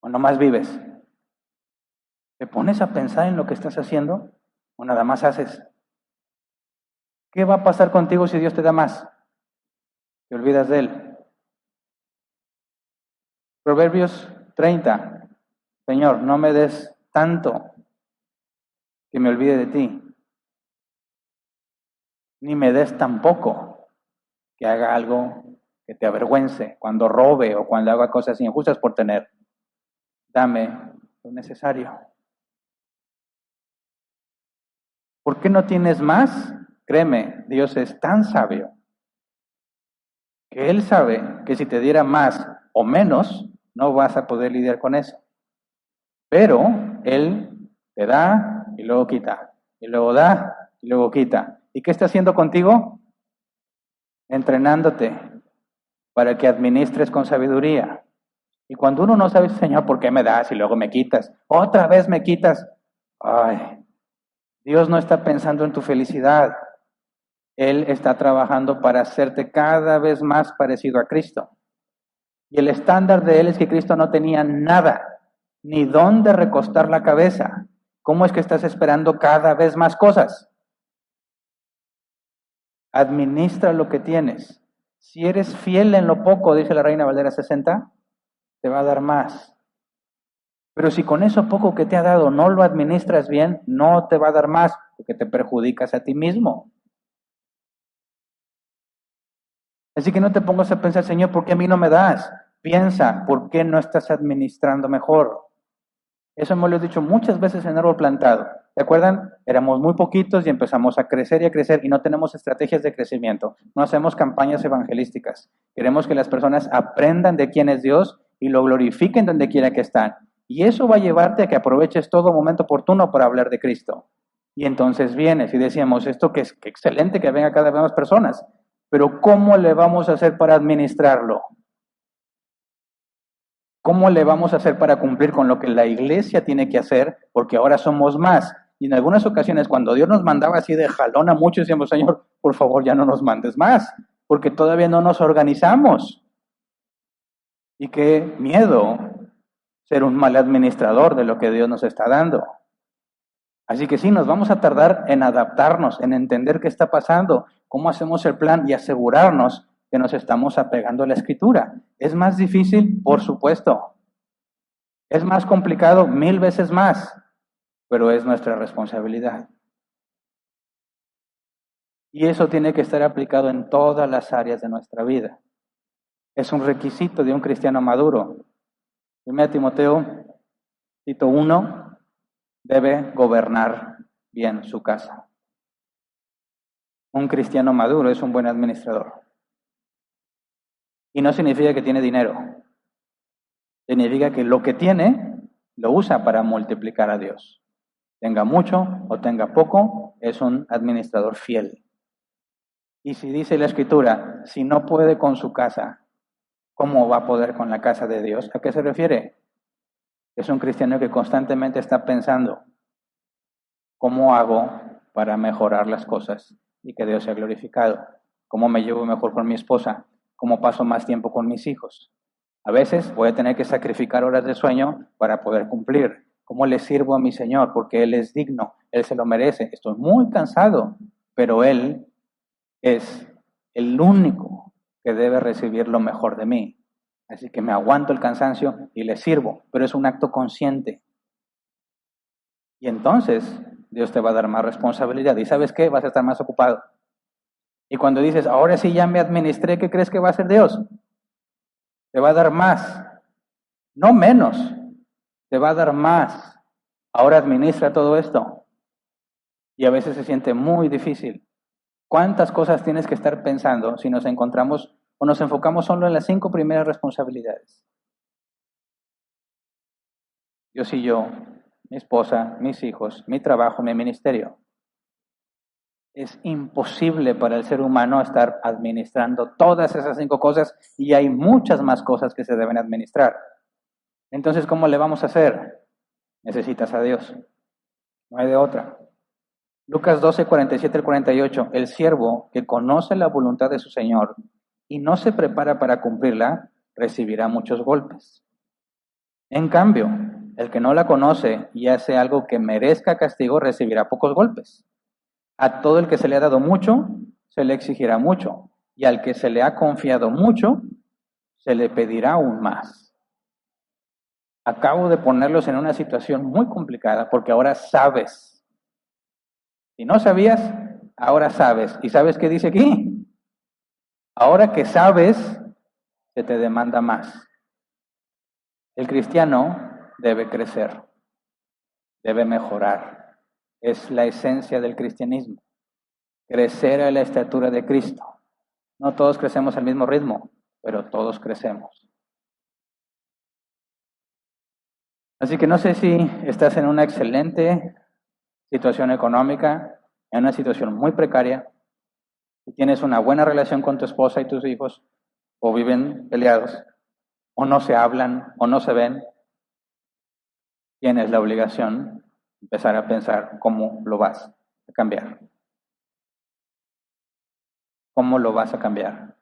¿O nomás vives? ¿Te pones a pensar en lo que estás haciendo? ¿O nada más haces? ¿Qué va a pasar contigo si Dios te da más? Te olvidas de Él. Proverbios 30. Señor, no me des tanto que me olvide de ti, ni me des tan poco que haga algo que te avergüence, cuando robe o cuando haga cosas injustas por tener. Dame lo necesario. ¿Por qué no tienes más? Créeme, Dios es tan sabio que Él sabe que si te diera más o menos, no vas a poder lidiar con eso. Pero Él te da y luego quita, y luego da y luego quita. ¿Y qué está haciendo contigo? Entrenándote para que administres con sabiduría. Y cuando uno no sabe, Señor, ¿por qué me das y luego me quitas? Otra vez me quitas. Ay, Dios no está pensando en tu felicidad. Él está trabajando para hacerte cada vez más parecido a Cristo. Y el estándar de Él es que Cristo no tenía nada, ni dónde recostar la cabeza. ¿Cómo es que estás esperando cada vez más cosas? Administra lo que tienes. Si eres fiel en lo poco, dice la Reina Valera 60, te va a dar más. Pero si con eso poco que te ha dado no lo administras bien, no te va a dar más, porque te perjudicas a ti mismo. Así que no te pongas a pensar, Señor, ¿por qué a mí no me das? Piensa, ¿por qué no estás administrando mejor? Eso hemos lo dicho muchas veces en Árbol Plantado. ¿Se acuerdan? Éramos muy poquitos y empezamos a crecer y no tenemos estrategias de crecimiento. No hacemos campañas evangelísticas. Queremos que las personas aprendan de quién es Dios y lo glorifiquen donde quiera que están. Y eso va a llevarte a que aproveches todo momento oportuno para hablar de Cristo. Y entonces vienes y decíamos, esto que es que excelente que venga cada vez más personas, pero ¿cómo le vamos a hacer para administrarlo? ¿Cómo le vamos a hacer para cumplir con lo que la iglesia tiene que hacer? Porque ahora somos más. Y en algunas ocasiones, cuando Dios nos mandaba así de jalón a muchos, decíamos, Señor, por favor, ya no nos mandes más, porque todavía no nos organizamos. Y qué miedo ser un mal administrador de lo que Dios nos está dando. Así que sí, nos vamos a tardar en adaptarnos, en entender qué está pasando, cómo hacemos el plan y asegurarnos que nos estamos apegando a la Escritura. ¿Es más difícil? Por supuesto. ¿Es más complicado? 1000 veces más, pero es nuestra responsabilidad. Y eso tiene que estar aplicado en todas las áreas de nuestra vida. Es un requisito de un cristiano maduro. 1 Timoteo, Tito 1, debe gobernar bien su casa. Un cristiano maduro es un buen administrador. Y no significa que tiene dinero. Significa que lo que tiene lo usa para multiplicar a Dios. Tenga mucho o tenga poco, es un administrador fiel. Y si dice la Escritura, si no puede con su casa, ¿cómo va a poder con la casa de Dios? ¿A qué se refiere? Es un cristiano que constantemente está pensando, ¿cómo hago para mejorar las cosas y que Dios sea glorificado? ¿Cómo me llevo mejor con mi esposa? ¿Cómo paso más tiempo con mis hijos? A veces voy a tener que sacrificar horas de sueño para poder cumplir. ¿Cómo le sirvo a mi Señor? Porque Él es digno, Él se lo merece. Estoy muy cansado, pero Él es el único que debe recibir lo mejor de mí. Así que me aguanto el cansancio y le sirvo, pero es un acto consciente. Y entonces Dios te va a dar más responsabilidad. ¿Y sabes qué? Vas a estar más ocupado. Y cuando dices, ahora sí ya me administré, ¿qué crees que va a hacer Dios? Te va a dar más, no menos, te va a dar más. Ahora administra todo esto. Y a veces se siente muy difícil. ¿Cuántas cosas tienes que estar pensando si nos encontramos o nos enfocamos solo en las 5 primeras responsabilidades? Dios y yo, mi esposa, mis hijos, mi trabajo, mi ministerio. Es imposible para el ser humano estar administrando todas esas 5 cosas y hay muchas más cosas que se deben administrar. Entonces, ¿cómo le vamos a hacer? Necesitas a Dios. No hay de otra. Lucas 12, 47 al 48. El siervo que conoce la voluntad de su Señor y no se prepara para cumplirla, recibirá muchos golpes. En cambio, el que no la conoce y hace algo que merezca castigo, recibirá pocos golpes. A todo el que se le ha dado mucho, se le exigirá mucho. Y al que se le ha confiado mucho, se le pedirá aún más. Acabo de ponerlos en una situación muy complicada porque ahora sabes. Si no sabías, ahora sabes. ¿Y sabes qué dice aquí? Ahora que sabes, se te demanda más. El cristiano debe crecer, debe mejorar. Es la esencia del cristianismo. Crecer a la estatura de Cristo. No todos crecemos al mismo ritmo, pero todos crecemos. Así que no sé si estás en una excelente situación económica, en una situación muy precaria, si tienes una buena relación con tu esposa y tus hijos, o viven peleados, o no se hablan, o no se ven, tienes la obligación de empezar a pensar cómo lo vas a cambiar. ¿Cómo lo vas a cambiar?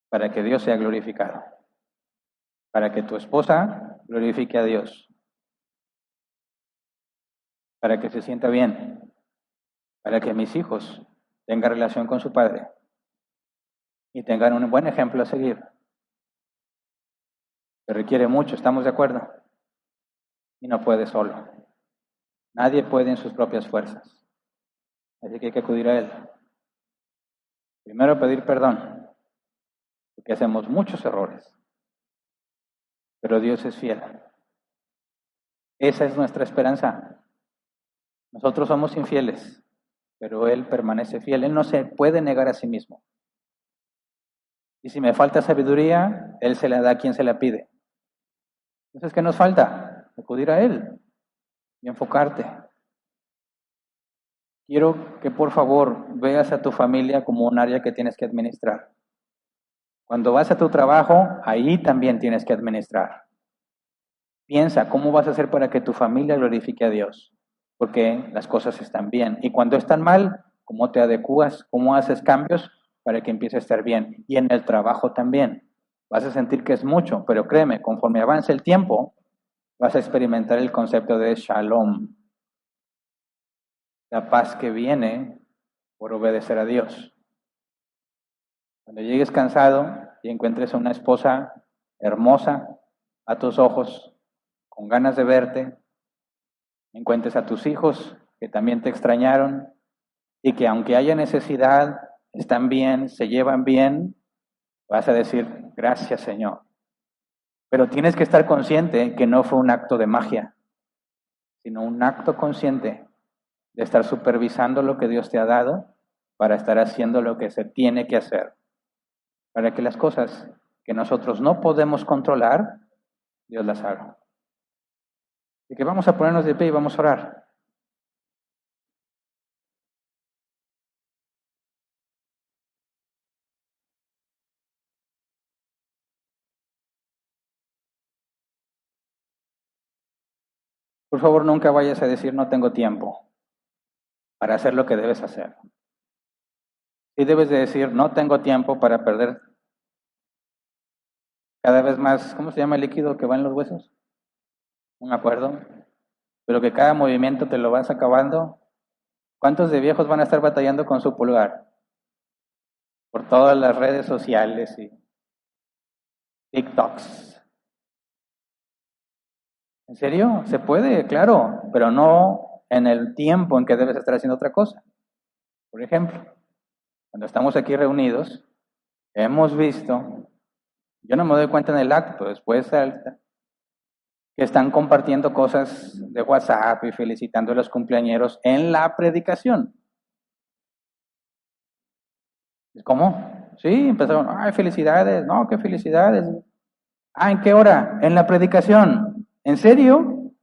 Para que Dios sea glorificado. Para que tu esposa glorifique a Dios. Para que se sienta bien. Para que mis hijos tengan relación con su padre. Y tengan un buen ejemplo a seguir. Se requiere mucho, ¿estamos de acuerdo? Y no puede solo. Nadie puede en sus propias fuerzas. Así que hay que acudir a Él. Primero pedir perdón, porque hacemos muchos errores. Pero Dios es fiel. Esa es nuestra esperanza. Nosotros somos infieles, pero Él permanece fiel. Él no se puede negar a sí mismo. Y si me falta sabiduría, Él se la da a quien se la pide. Entonces, ¿qué nos falta? Acudir a Él y enfocarte. Quiero que por favor veas a tu familia como un área que tienes que administrar. Cuando vas a tu trabajo, ahí también tienes que administrar. Piensa, ¿cómo vas a hacer para que tu familia glorifique a Dios? Porque las cosas están bien. Y cuando están mal, ¿cómo te adecuas? ¿Cómo haces cambios para que empiece a estar bien? Y en el trabajo también. Vas a sentir que es mucho, pero créeme, conforme avance el tiempo, vas a experimentar el concepto de shalom, la paz que viene por obedecer a Dios. Cuando llegues cansado y encuentres a una esposa hermosa a tus ojos, con ganas de verte, encuentres a tus hijos que también te extrañaron y que aunque haya necesidad, están bien, se llevan bien, vas a decir, gracias Señor. Pero tienes que estar consciente que no fue un acto de magia, sino un acto consciente de estar supervisando lo que Dios te ha dado para estar haciendo lo que se tiene que hacer, para que las cosas que nosotros no podemos controlar, Dios las haga. Así que vamos a ponernos de pie y vamos a orar. Por favor, nunca vayas a decir no tengo tiempo para hacer lo que debes hacer. Sí debes de decir no tengo tiempo para perder cada vez más, ¿cómo se llama el líquido que va en los huesos? No me acuerdo. Pero que cada movimiento te lo vas acabando. ¿Cuántos de viejos van a estar batallando con su pulgar? Por todas las redes sociales y TikToks. ¿En serio? Se puede, claro, pero no en el tiempo en que debes estar haciendo otra cosa. Por ejemplo, cuando estamos aquí reunidos, hemos visto, yo no me doy cuenta en el acto, después que están compartiendo cosas de WhatsApp y felicitando a los cumpleañeros en la predicación. ¿Cómo? Sí, empezaron, ay, felicidades, no, qué felicidades. Ah, ¿en qué hora? En la predicación. ¿En serio?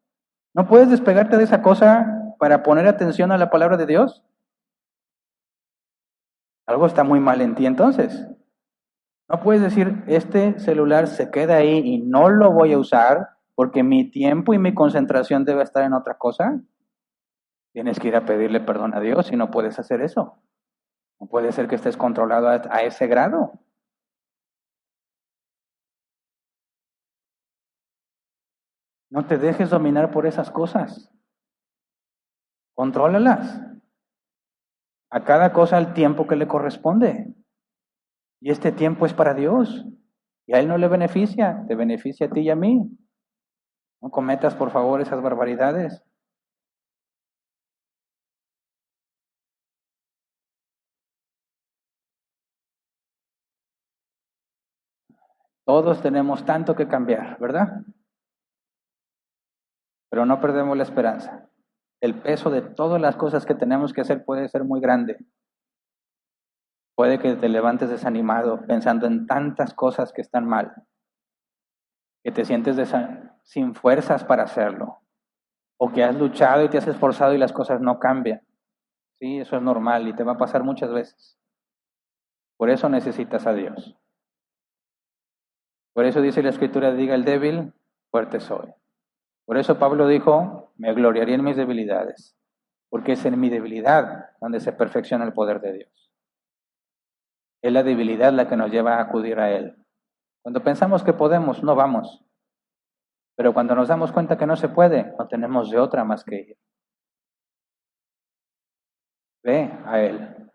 ¿No puedes despegarte de esa cosa para poner atención a la palabra de Dios? Algo está muy mal en ti entonces. No puedes decir, este celular se queda ahí y no lo voy a usar porque mi tiempo y mi concentración debe estar en otra cosa. Tienes que ir a pedirle perdón a Dios y no puedes hacer eso. No puede ser que estés controlado a ese grado. No te dejes dominar por esas cosas. Contrólalas. A cada cosa el tiempo que le corresponde. Y este tiempo es para Dios. Y a Él no le beneficia, te beneficia a ti y a mí. No cometas, por favor, esas barbaridades. Todos tenemos tanto que cambiar, ¿verdad? Pero no perdemos la esperanza. El peso de todas las cosas que tenemos que hacer puede ser muy grande. Puede que te levantes desanimado pensando en tantas cosas que están mal, que te sientes sin fuerzas para hacerlo, o que has luchado y te has esforzado y las cosas no cambian. Sí, eso es normal y te va a pasar muchas veces. Por eso necesitas a Dios. Por eso dice la Escritura, diga el débil, fuerte soy. Por eso Pablo dijo, me gloriaré en mis debilidades, porque es en mi debilidad donde se perfecciona el poder de Dios. Es la debilidad la que nos lleva a acudir a Él. Cuando pensamos que podemos, no vamos. Pero cuando nos damos cuenta que no se puede, no tenemos de otra más que ir. Ve a Él.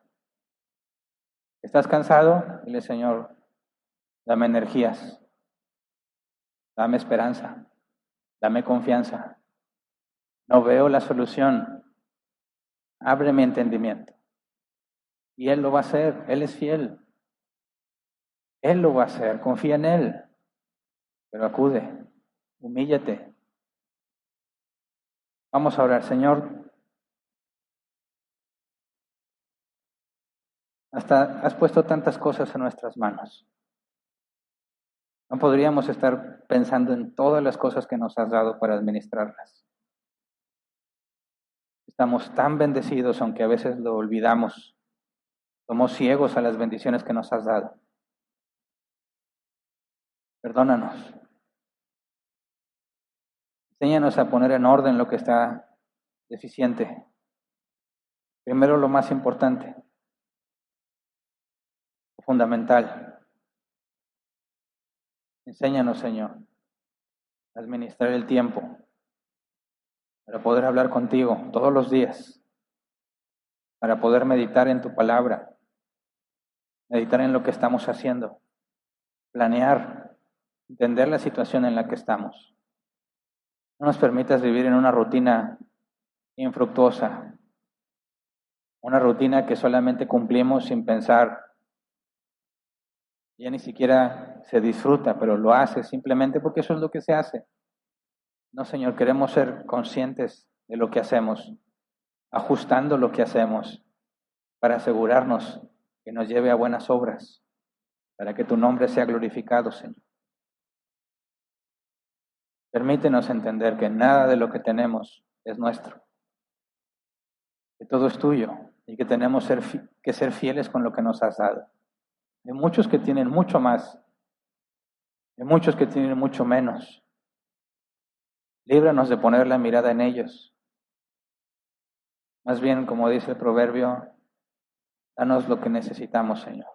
¿Estás cansado? Dile, Señor, dame energías, dame esperanza, dame confianza. No veo la solución. Abre mi entendimiento. Y Él lo va a hacer. Él es fiel. Él lo va a hacer. Confía en Él. Pero acude. Humíllate. Vamos a orar, Señor. Hasta has puesto tantas cosas en nuestras manos. No podríamos estar pensando en todas las cosas que nos has dado para administrarlas. Estamos tan bendecidos, aunque a veces lo olvidamos. Somos ciegos a las bendiciones que nos has dado. Perdónanos. Enséñanos a poner en orden lo que está deficiente. Primero lo más importante, lo fundamental. Enséñanos, Señor, a administrar el tiempo para poder hablar contigo todos los días, para poder meditar en tu palabra, meditar en lo que estamos haciendo, planear, entender la situación en la que estamos. No nos permitas vivir en una rutina infructuosa, una rutina que solamente cumplimos sin pensar. Ya ni siquiera se disfruta, pero lo hace simplemente porque eso es lo que se hace. No, Señor, queremos ser conscientes de lo que hacemos, ajustando lo que hacemos para asegurarnos que nos lleve a buenas obras, para que tu nombre sea glorificado, Señor. Permítenos entender que nada de lo que tenemos es nuestro, que todo es tuyo y que tenemos que ser fieles con lo que nos has dado. Hay muchos que tienen mucho más, hay muchos que tienen mucho menos. Líbranos de poner la mirada en ellos. Más bien, como dice el proverbio, danos lo que necesitamos, Señor.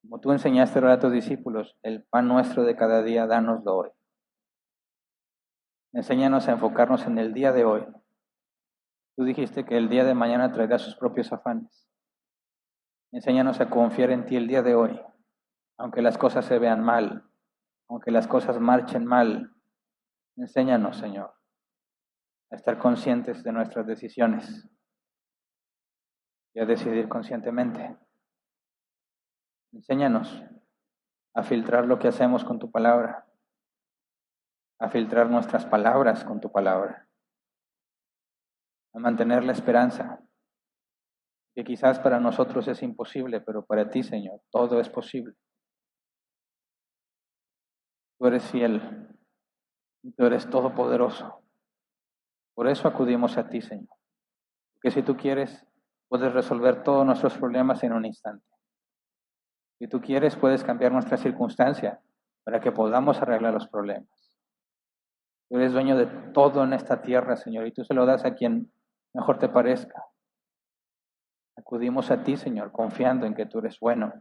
Como tú enseñaste a tus discípulos, el pan nuestro de cada día, dánoslo hoy. Enséñanos a enfocarnos en el día de hoy. Tú dijiste que el día de mañana traerá sus propios afanes. Enséñanos a confiar en ti el día de hoy, aunque las cosas se vean mal, aunque las cosas marchen mal. Enséñanos, Señor, a estar conscientes de nuestras decisiones y a decidir conscientemente. Enséñanos a filtrar lo que hacemos con tu palabra, a filtrar nuestras palabras con tu palabra, a mantener la esperanza, que quizás para nosotros es imposible, pero para ti, Señor, todo es posible. Tú eres fiel y tú eres todopoderoso. Por eso acudimos a ti, Señor, porque si tú quieres, puedes resolver todos nuestros problemas en un instante. Si tú quieres, puedes cambiar nuestra circunstancia para que podamos arreglar los problemas. Tú eres dueño de todo en esta tierra, Señor, y tú se lo das a quien mejor te parezca. Acudimos a ti, Señor, confiando en que tú eres bueno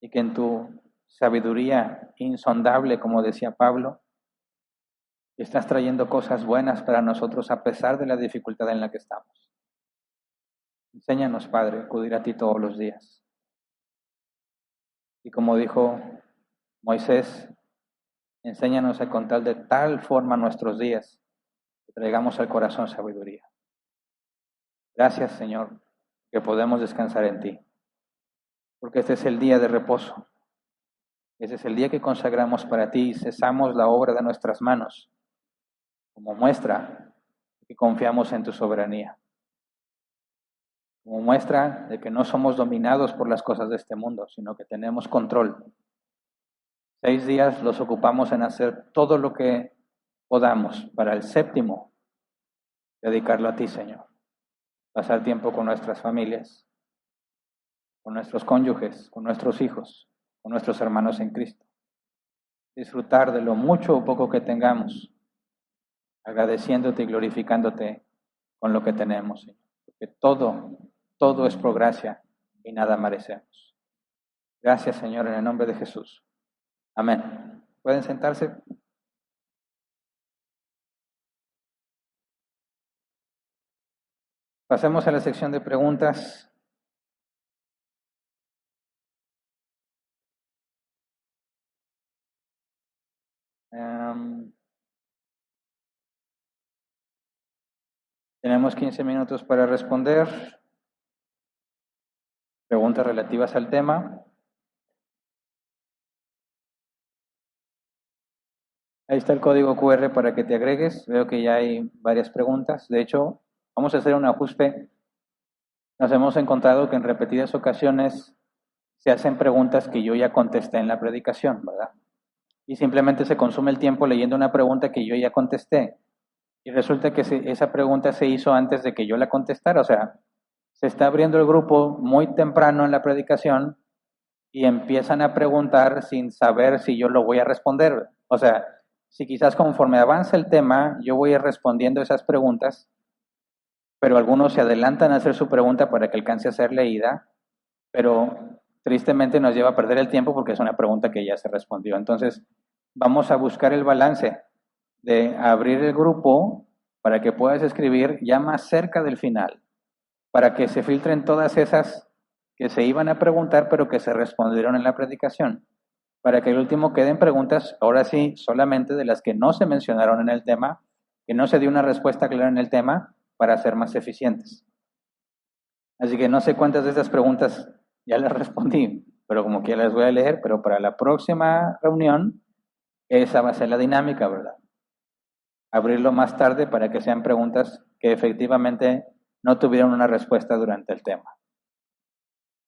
y que en tu sabiduría insondable, como decía Pablo, estás trayendo cosas buenas para nosotros a pesar de la dificultad en la que estamos. Enséñanos, Padre, a acudir a ti todos los días. Y como dijo Moisés, enséñanos a contar de tal forma nuestros días que traigamos al corazón sabiduría. Gracias, Señor, que podemos descansar en ti, porque este es el día de reposo. Ese es el día que consagramos para ti y cesamos la obra de nuestras manos, como muestra de que confiamos en tu soberanía, como muestra de que no somos dominados por las cosas de este mundo, sino que tenemos control. 6 días los ocupamos en hacer todo lo que podamos para el 7º, dedicarlo a ti, Señor. Pasar tiempo con nuestras familias, con nuestros cónyuges, con nuestros hijos, con nuestros hermanos en Cristo. Disfrutar de lo mucho o poco que tengamos, agradeciéndote y glorificándote con lo que tenemos, Señor. Porque todo es por gracia y nada merecemos. Gracias, Señor, en el nombre de Jesús. Amén. ¿Pueden sentarse? Pasemos a la sección de preguntas. Tenemos 15 minutos para responder. Preguntas relativas al tema. Ahí está el código QR para que te agregues. Veo que ya hay varias preguntas. De hecho, vamos a hacer un ajuste. Nos hemos encontrado que en repetidas ocasiones se hacen preguntas que yo ya contesté en la predicación, ¿verdad? Y simplemente se consume el tiempo leyendo una pregunta que yo ya contesté. Y resulta que esa pregunta se hizo antes de que yo la contestara. O sea, se está abriendo el grupo muy temprano en la predicación y empiezan a preguntar sin saber si yo lo voy a responder. O sea, si quizás conforme avanza el tema, yo voy a ir respondiendo esas preguntas, pero algunos se adelantan a hacer su pregunta para que alcance a ser leída, pero tristemente nos lleva a perder el tiempo porque es una pregunta que ya se respondió. Entonces, vamos a buscar el balance de abrir el grupo para que puedas escribir ya más cerca del final, para que se filtren todas esas que se iban a preguntar pero que se respondieron en la predicación, para que el último queden preguntas, ahora sí, solamente de las que no se mencionaron en el tema, que no se dio una respuesta clara en el tema, para ser más eficientes. Así que no sé cuántas de estas preguntas ya las respondí, pero como que las voy a leer, pero para la próxima reunión, esa va a ser la dinámica, ¿verdad? Abrirlo más tarde para que sean preguntas que efectivamente no tuvieron una respuesta durante el tema.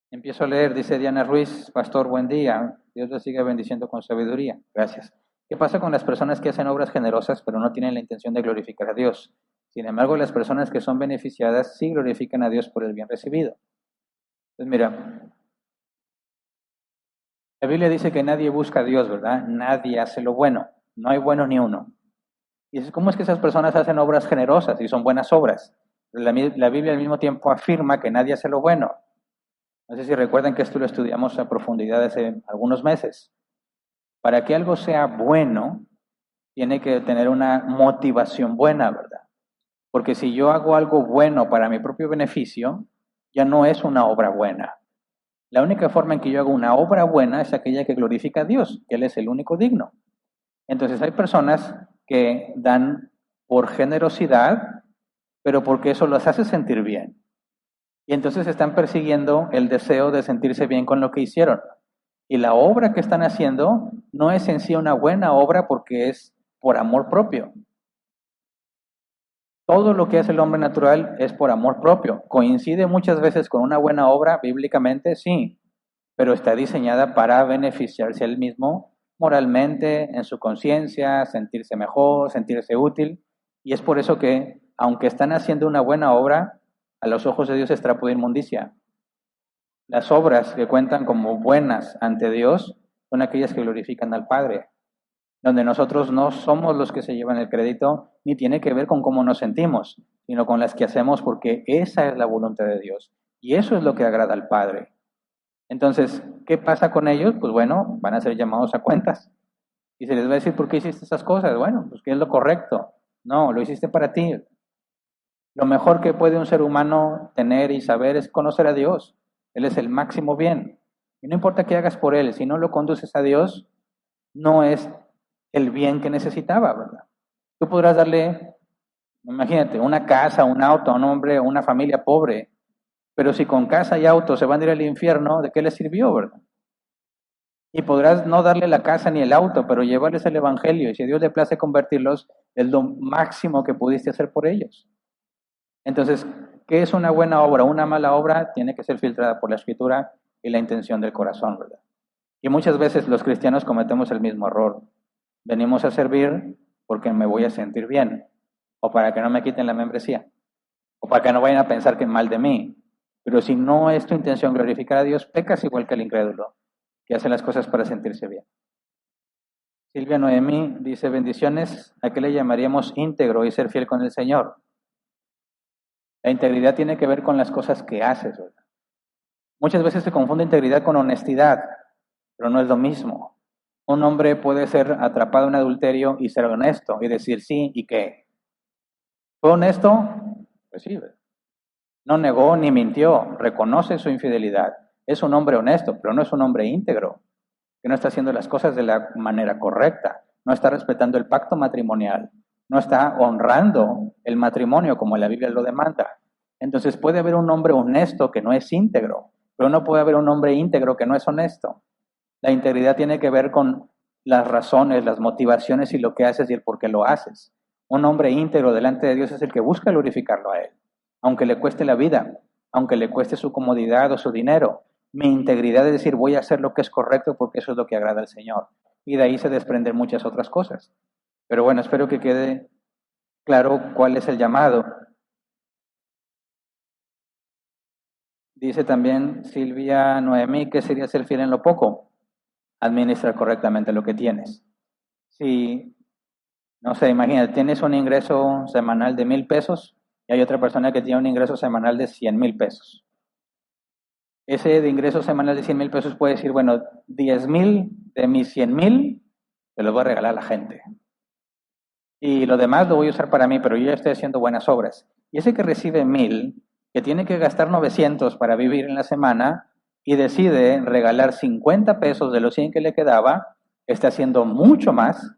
Empiezo a leer, dice Diana Ruiz, pastor, buen día, Dios les siga bendiciendo con sabiduría. Gracias. ¿Qué pasa con las personas que hacen obras generosas pero no tienen la intención de glorificar a Dios? Sin embargo, las personas que son beneficiadas sí glorifican a Dios por el bien recibido. Pues mira, la Biblia dice que nadie busca a Dios, ¿verdad? Nadie hace lo bueno. No hay bueno ni uno. Y dices, ¿cómo es que esas personas hacen obras generosas y son buenas obras? La Biblia al mismo tiempo afirma que nadie hace lo bueno. No sé si recuerdan que esto lo estudiamos a profundidad hace algunos meses. Para que algo sea bueno, tiene que tener una motivación buena, ¿verdad? Porque si yo hago algo bueno para mi propio beneficio, ya no es una obra buena. La única forma en que yo hago una obra buena es aquella que glorifica a Dios, que Él es el único digno. Entonces hay personas que dan por generosidad, pero porque eso los hace sentir bien. Y entonces están persiguiendo el deseo de sentirse bien con lo que hicieron. Y la obra que están haciendo no es en sí una buena obra porque es por amor propio. Todo lo que hace el hombre natural es por amor propio. ¿Coincide muchas veces con una buena obra bíblicamente? Sí, pero está diseñada para beneficiarse a él mismo moralmente, en su conciencia, sentirse mejor, sentirse útil. Y es por eso que, aunque están haciendo una buena obra, a los ojos de Dios es trapo de inmundicia. Las obras que cuentan como buenas ante Dios son aquellas que glorifican al Padre, donde nosotros no somos los que se llevan el crédito, ni tiene que ver con cómo nos sentimos, sino con las que hacemos porque esa es la voluntad de Dios. Y eso es lo que agrada al Padre. Entonces, ¿qué pasa con ellos? Pues bueno, van a ser llamados a cuentas. Y se les va a decir, ¿por qué hiciste esas cosas? Bueno, pues que es lo correcto. No, lo hiciste para ti. Lo mejor que puede un ser humano tener y saber es conocer a Dios. Él es el máximo bien. Y no importa qué hagas por Él, si no lo conduces a Dios, no es el bien que necesitaba, ¿verdad? Tú podrás darle, imagínate, una casa, un auto a un hombre o una familia pobre, pero si con casa y auto se van a ir al infierno, ¿de qué les sirvió, verdad? Y podrás no darle la casa ni el auto, pero llevarles el evangelio, y si a Dios le place convertirlos, es lo máximo que pudiste hacer por ellos. Entonces, ¿qué es una buena obra? Una mala obra tiene que ser filtrada por la escritura y la intención del corazón, ¿verdad? Y muchas veces los cristianos cometemos el mismo error. Venimos a servir porque me voy a sentir bien, o para que no me quiten la membresía, o para que no vayan a pensar que mal de mí. Pero si no es tu intención glorificar a Dios, pecas igual que el incrédulo, que hace las cosas para sentirse bien. Silvia Noemí dice, bendiciones, ¿a qué le llamaríamos íntegro y ser fiel con el Señor? La integridad tiene que ver con las cosas que haces, ¿verdad? Muchas veces se confunde integridad con honestidad, pero no es lo mismo. Un hombre puede ser atrapado en adulterio y ser honesto y decir sí y qué. ¿Fue honesto? Pues sí, ¿verdad? No negó ni mintió, reconoce su infidelidad. Es un hombre honesto, pero no es un hombre íntegro, que no está haciendo las cosas de la manera correcta, no está respetando el pacto matrimonial, no está honrando el matrimonio como la Biblia lo demanda. Entonces puede haber un hombre honesto que no es íntegro, pero no puede haber un hombre íntegro que no es honesto. La integridad tiene que ver con las razones, las motivaciones y lo que haces y el por qué lo haces. Un hombre íntegro delante de Dios es el que busca glorificarlo a Él, aunque le cueste la vida, aunque le cueste su comodidad o su dinero. Mi integridad es decir, voy a hacer lo que es correcto porque eso es lo que agrada al Señor. Y de ahí se desprenden muchas otras cosas. Pero bueno, espero que quede claro cuál es el llamado. Dice también Silvia Noemí, ¿qué sería ser fiel en lo poco? Administrar correctamente lo que tienes. Si, no sé, imagínate, tienes un ingreso semanal de 1,000 pesos y hay otra persona que tiene un ingreso semanal de 100,000 pesos. Ese de ingreso semanal de 100,000 pesos puede decir, bueno, 10,000 de mis 100,000 te los voy a regalar a la gente. Y lo demás lo voy a usar para mí, pero yo ya estoy haciendo buenas obras. Y ese que recibe 1,000, que tiene que gastar 900 para vivir en la semana y decide regalar 50 pesos de los 100 que le quedaba, está haciendo mucho más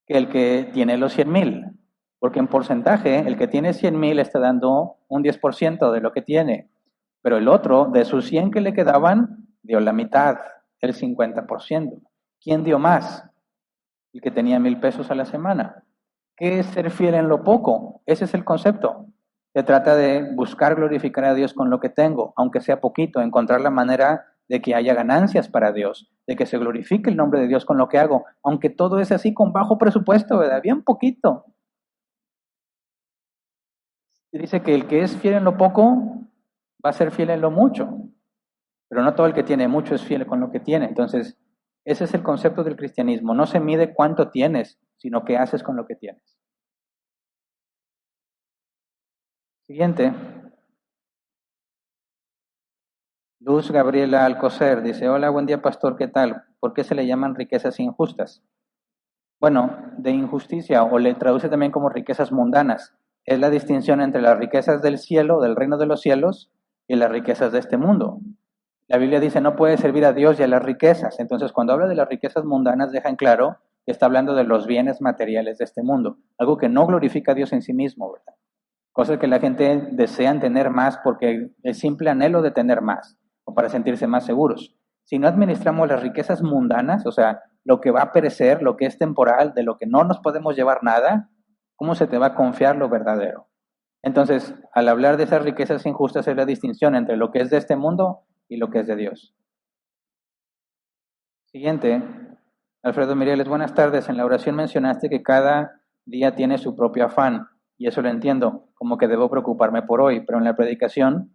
que el que tiene los 100,000. Porque en porcentaje, el que tiene 100,000 está dando un 10% de lo que tiene. Pero el otro, de sus 100 que le quedaban, dio la mitad, el 50%. ¿Quién dio más? El que tenía 1,000 pesos a la semana. ¿Qué es ser fiel en lo poco? Ese es el concepto. Se trata de buscar glorificar a Dios con lo que tengo, aunque sea poquito, encontrar la manera de que haya ganancias para Dios, de que se glorifique el nombre de Dios con lo que hago, aunque todo es así con bajo presupuesto, ¿verdad? Bien poquito. Y dice que el que es fiel en lo poco va a ser fiel en lo mucho, pero no todo el que tiene mucho es fiel con lo que tiene. Entonces, ese es el concepto del cristianismo. No se mide cuánto tienes, sino qué haces con lo que tienes. Siguiente. Luz Gabriela Alcocer dice, hola, buen día pastor, ¿qué tal? ¿Por qué se le llaman riquezas injustas? Bueno, de injusticia, o le traduce también como riquezas mundanas. Es la distinción entre las riquezas del cielo, del reino de los cielos, y las riquezas de este mundo. La Biblia dice, no puede servir a Dios y a las riquezas. Entonces, cuando habla de las riquezas mundanas, deja en claro que está hablando de los bienes materiales de este mundo. Algo que no glorifica a Dios en sí mismo, ¿verdad? Cosas que la gente desea tener más porque el simple anhelo de tener más, o para sentirse más seguros. Si no administramos las riquezas mundanas, o sea, lo que va a perecer, lo que es temporal, de lo que no nos podemos llevar nada, ¿cómo se te va a confiar lo verdadero? Entonces, al hablar de esas riquezas injustas es la distinción entre lo que es de este mundo y lo que es de Dios. Siguiente, Alfredo Mireles, buenas tardes. En la oración mencionaste que cada día tiene su propio afán, y eso lo entiendo, como que debo preocuparme por hoy, pero en la predicación,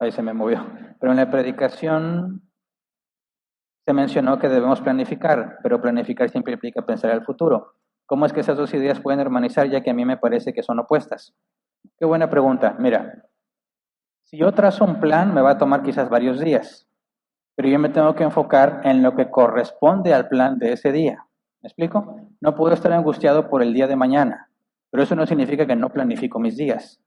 ahí se me movió, pero en la predicación se mencionó que debemos planificar, pero planificar siempre implica pensar al futuro. ¿Cómo es que esas dos ideas pueden hermanizar, ya que a mí me parece que son opuestas? Qué buena pregunta. Mira, si yo trazo un plan, me va a tomar quizás varios días, pero yo me tengo que enfocar en lo que corresponde al plan de ese día. ¿Me explico? No puedo estar angustiado por el día de mañana, pero eso no significa que no planifico mis días.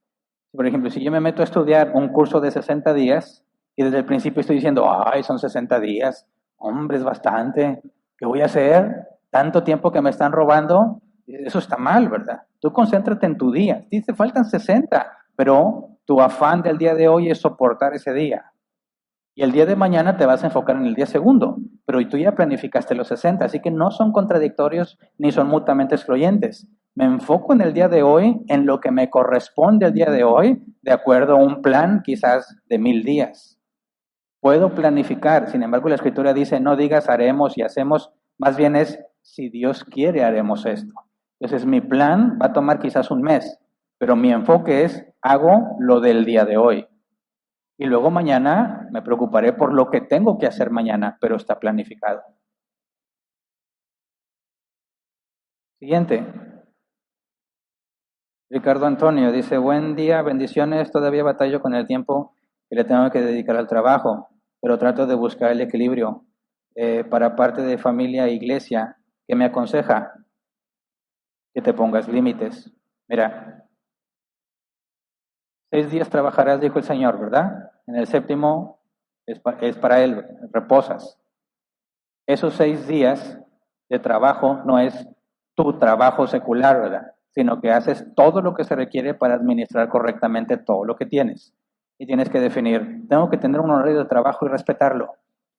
Por ejemplo, si yo me meto a estudiar un curso de 60 días y desde el principio estoy diciendo, ay, son 60 días, hombre, es bastante, ¿qué voy a hacer? Tanto tiempo que me están robando, eso está mal, ¿verdad? Tú concéntrate en tu día, te faltan 60, pero tu afán del día de hoy es soportar ese día. Y el día de mañana te vas a enfocar en el día segundo, pero tú ya planificaste los 60, así que no son contradictorios ni son mutuamente excluyentes. Me enfoco en el día de hoy, en lo que me corresponde el día de hoy, de acuerdo a un plan quizás de 1,000 días. Puedo planificar, sin embargo la Escritura dice, no digas haremos y hacemos, más bien es, si Dios quiere haremos esto. Entonces mi plan va a tomar quizás un mes, pero mi enfoque es, hago lo del día de hoy. Y luego mañana me preocuparé por lo que tengo que hacer mañana, pero está planificado. Siguiente. Ricardo Antonio dice, buen día, bendiciones, todavía batallo con el tiempo que le tengo que dedicar al trabajo, pero trato de buscar el equilibrio para parte de familia e iglesia. ¿Qué me aconseja? Que te pongas límites. Mira, 6 días trabajarás, dijo el Señor, ¿verdad? En el séptimo es para Él, reposas. Esos 6 días de trabajo no es tu trabajo secular, ¿verdad? Sino que haces todo lo que se requiere para administrar correctamente todo lo que tienes. Y tienes que definir, tengo que tener un horario de trabajo y respetarlo.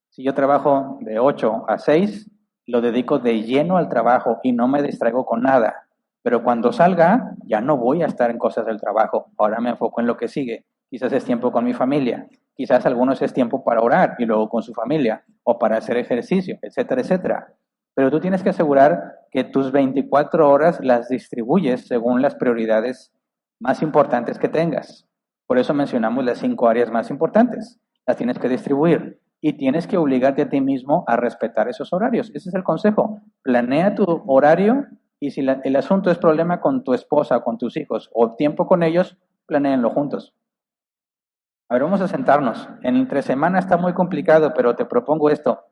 Si yo trabajo de 8 a 6, lo dedico de lleno al trabajo y no me distraigo con nada. Pero cuando salga, ya no voy a estar en cosas del trabajo. Ahora me enfoco en lo que sigue. Quizás es tiempo con mi familia. Quizás algunos es tiempo para orar y luego con su familia o para hacer ejercicio, etcétera, etcétera. Pero tú tienes que asegurar que tus 24 horas las distribuyes según las prioridades más importantes que tengas. Por eso mencionamos las 5 áreas más importantes. Las tienes que distribuir y tienes que obligarte a ti mismo a respetar esos horarios. Ese es el consejo. Planea tu horario y si el asunto es problema con tu esposa, con tus hijos o tiempo con ellos, planéenlo juntos. A ver, vamos a sentarnos. Entre semana está muy complicado, pero te propongo esto.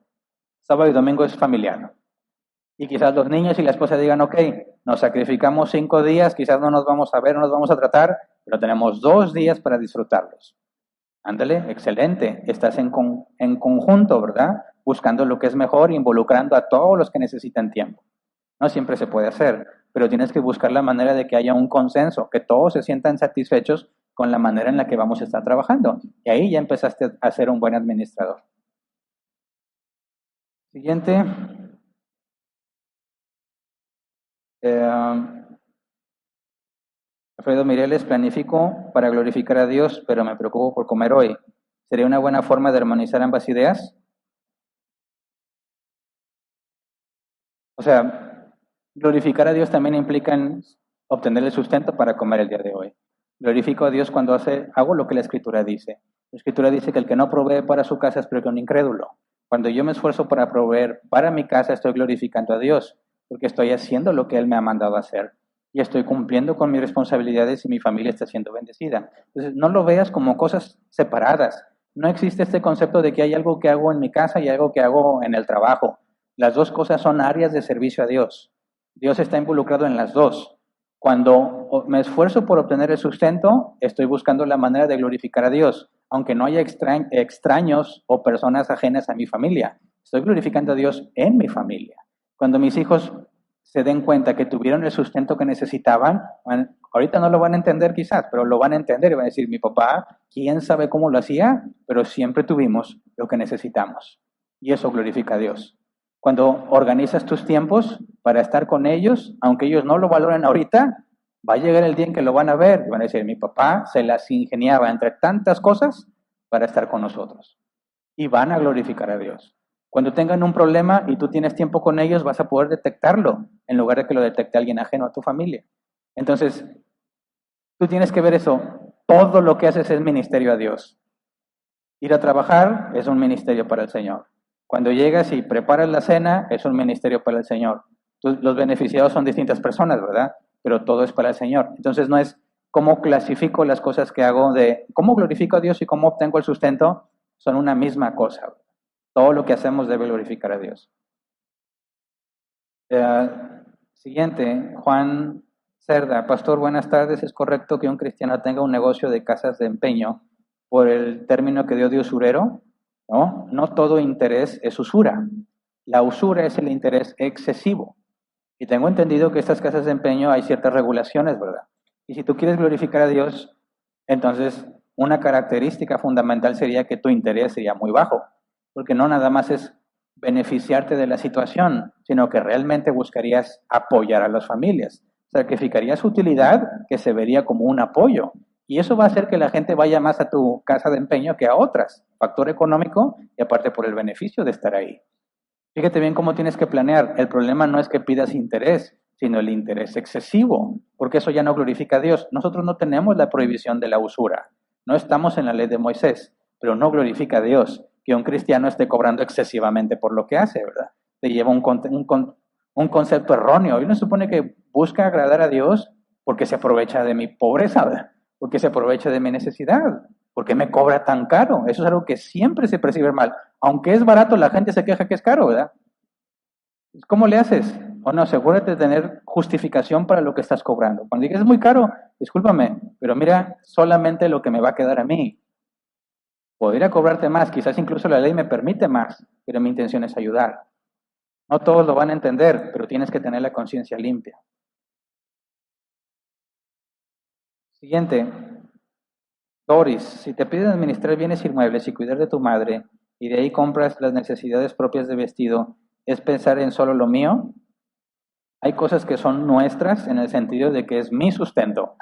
Sábado y domingo es familiar. Y quizás los niños y la esposa digan, ok, nos sacrificamos 5 días, quizás no nos vamos a ver, no nos vamos a tratar, pero tenemos 2 días para disfrutarlos. Ándale, excelente. Estás en conjunto, ¿verdad? Buscando lo que es mejor, involucrando a todos los que necesitan tiempo. No siempre se puede hacer, pero tienes que buscar la manera de que haya un consenso, que todos se sientan satisfechos con la manera en la que vamos a estar trabajando. Y ahí ya empezaste a ser un buen administrador. Siguiente. Alfredo Mireles, planifico para glorificar a Dios, pero me preocupo por comer hoy. ¿Sería una buena forma de armonizar ambas ideas? O sea, glorificar a Dios también implica en obtener el sustento para comer el día de hoy. Glorifico a Dios cuando hago lo que la Escritura dice. La Escritura dice que el que no provee para su casa es peor que un incrédulo. Cuando yo me esfuerzo para proveer para mi casa, estoy glorificando a Dios, porque estoy haciendo lo que Él me ha mandado a hacer. Y estoy cumpliendo con mis responsabilidades y mi familia está siendo bendecida. Entonces, no lo veas como cosas separadas. No existe este concepto de que hay algo que hago en mi casa y algo que hago en el trabajo. Las dos cosas son áreas de servicio a Dios. Dios está involucrado en las dos. Cuando me esfuerzo por obtener el sustento, estoy buscando la manera de glorificar a Dios, aunque no haya extraños o personas ajenas a mi familia. Estoy glorificando a Dios en mi familia. Cuando mis hijos se den cuenta que tuvieron el sustento que necesitaban, ahorita no lo van a entender quizás, pero lo van a entender y van a decir, mi papá, quién sabe cómo lo hacía, pero siempre tuvimos lo que necesitamos. Y eso glorifica a Dios. Cuando organizas tus tiempos para estar con ellos, aunque ellos no lo valoren ahorita, va a llegar el día en que lo van a ver y van a decir, mi papá se las ingeniaba entre tantas cosas para estar con nosotros. Y van a glorificar a Dios. Cuando tengan un problema y tú tienes tiempo con ellos, vas a poder detectarlo en lugar de que lo detecte alguien ajeno a tu familia. Entonces, tú tienes que ver eso. Todo lo que haces es ministerio a Dios. Ir a trabajar es un ministerio para el Señor. Cuando llegas y preparas la cena, es un ministerio para el Señor. Los beneficiados son distintas personas, ¿verdad? Pero todo es para el Señor. Entonces no es cómo clasifico las cosas que hago de cómo glorifico a Dios y cómo obtengo el sustento, son una misma cosa. Todo lo que hacemos debe glorificar a Dios. Siguiente, Juan Cerda. Pastor, buenas tardes. ¿Es correcto que un cristiano tenga un negocio de casas de empeño por el término que dio de usurero? No, no todo interés es usura. La usura es el interés excesivo. Y tengo entendido que estas casas de empeño hay ciertas regulaciones, ¿verdad? Y si tú quieres glorificar a Dios, entonces una característica fundamental sería que tu interés sería muy bajo, porque no nada más es beneficiarte de la situación, sino que realmente buscarías apoyar a las familias. Sacrificarías utilidad que se vería como un apoyo. Y eso va a hacer que la gente vaya más a tu casa de empeño que a otras. Factor económico y aparte por el beneficio de estar ahí. Fíjate bien cómo tienes que planear. El problema no es que pidas interés, sino el interés excesivo, porque eso ya no glorifica a Dios. Nosotros no tenemos la prohibición de la usura. No estamos en la ley de Moisés, pero no glorifica a Dios que un cristiano esté cobrando excesivamente por lo que hace, ¿verdad? Te lleva un concepto erróneo. Y uno supone que busca agradar a Dios porque se aprovecha de mi pobreza, ¿verdad? Porque se aprovecha de mi necesidad. ¿Por qué me cobra tan caro? Eso es algo que siempre se percibe mal. Aunque es barato, la gente se queja que es caro, ¿verdad? ¿Cómo le haces? Bueno, asegúrate de tener justificación para lo que estás cobrando. Cuando digas es muy caro, discúlpame, pero mira solamente lo que me va a quedar a mí. Podría cobrarte más, quizás incluso la ley me permite más, pero mi intención es ayudar. No todos lo van a entender, pero tienes que tener la conciencia limpia. Siguiente. Doris, si te piden administrar bienes inmuebles y cuidar de tu madre, y de ahí compras las necesidades propias de vestido, ¿es pensar en solo lo mío? Hay cosas que son nuestras en el sentido de que es mi sustento,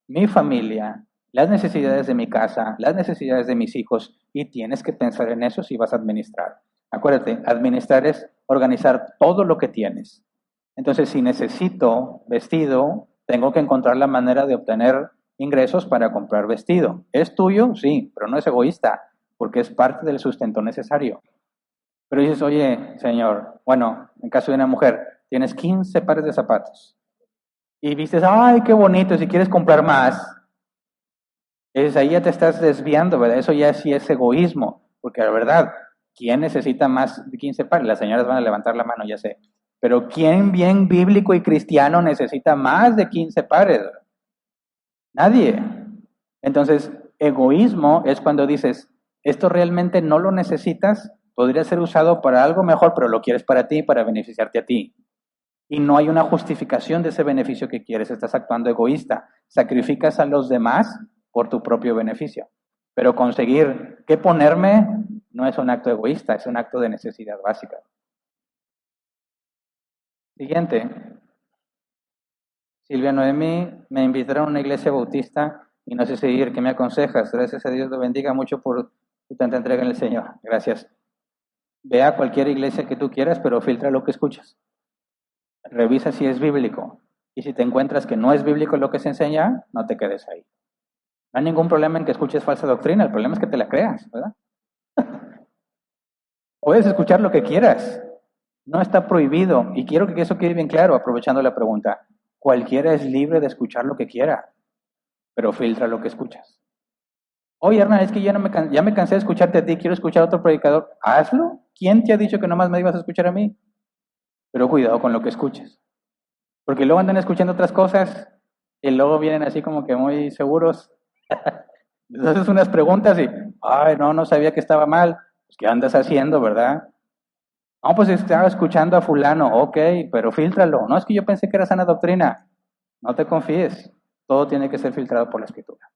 mi familia, las necesidades de mi casa, las necesidades de mis hijos, y tienes que pensar en eso si vas a administrar. Acuérdate, administrar es organizar todo lo que tienes. Entonces, si necesito vestido, tengo que encontrar la manera de obtener ingresos para comprar vestido. ¿Es tuyo? Sí, pero no es egoísta, porque es parte del sustento necesario. Pero dices, oye, señor, bueno, en caso de una mujer, tienes 15 pares de zapatos. Y dices, ay, qué bonito, si quieres comprar más. Ahí ya te estás desviando, ¿verdad? Eso ya sí es egoísmo, porque la verdad, ¿quién necesita más de 15 pares? Las señoras van a levantar la mano, ya sé. Pero ¿quién bien bíblico y cristiano necesita más de 15 pares? Nadie. Entonces, egoísmo es cuando dices, esto realmente no lo necesitas, podría ser usado para algo mejor, pero lo quieres para ti, para beneficiarte a ti. Y no hay una justificación de ese beneficio que quieres, estás actuando egoísta. Sacrificas a los demás por tu propio beneficio. Pero conseguir qué ponerme no es un acto egoísta, es un acto de necesidad básica. Siguiente. Silvia Noemí, me invitaron a una iglesia bautista y no sé seguir. ¿Qué me aconsejas? Gracias a Dios, lo bendiga mucho por tu tanta entrega en el Señor. Gracias. Ve a cualquier iglesia que tú quieras, pero filtra lo que escuchas. Revisa si es bíblico. Y si te encuentras que no es bíblico lo que se enseña, no te quedes ahí. No hay ningún problema en que escuches falsa doctrina, el problema es que te la creas, ¿verdad? Puedes escuchar lo que quieras, no está prohibido. Y quiero que eso quede bien claro, aprovechando la pregunta. Cualquiera es libre de escuchar lo que quiera, pero filtra lo que escuchas. Oye, Hernán, es que ya me cansé de escucharte a ti, quiero escuchar a otro predicador. Hazlo. ¿Quién te ha dicho que nomás me ibas a escuchar a mí? Pero cuidado con lo que escuches. Porque luego andan escuchando otras cosas y luego vienen así como que muy seguros. Les haces unas preguntas y, ay, no sabía que estaba mal. Pues, ¿qué andas haciendo, verdad? No, pues estaba escuchando a fulano, ok, pero fíltralo. No, es que yo pensé que era sana doctrina. No te confíes. Todo tiene que ser filtrado por la Escritura.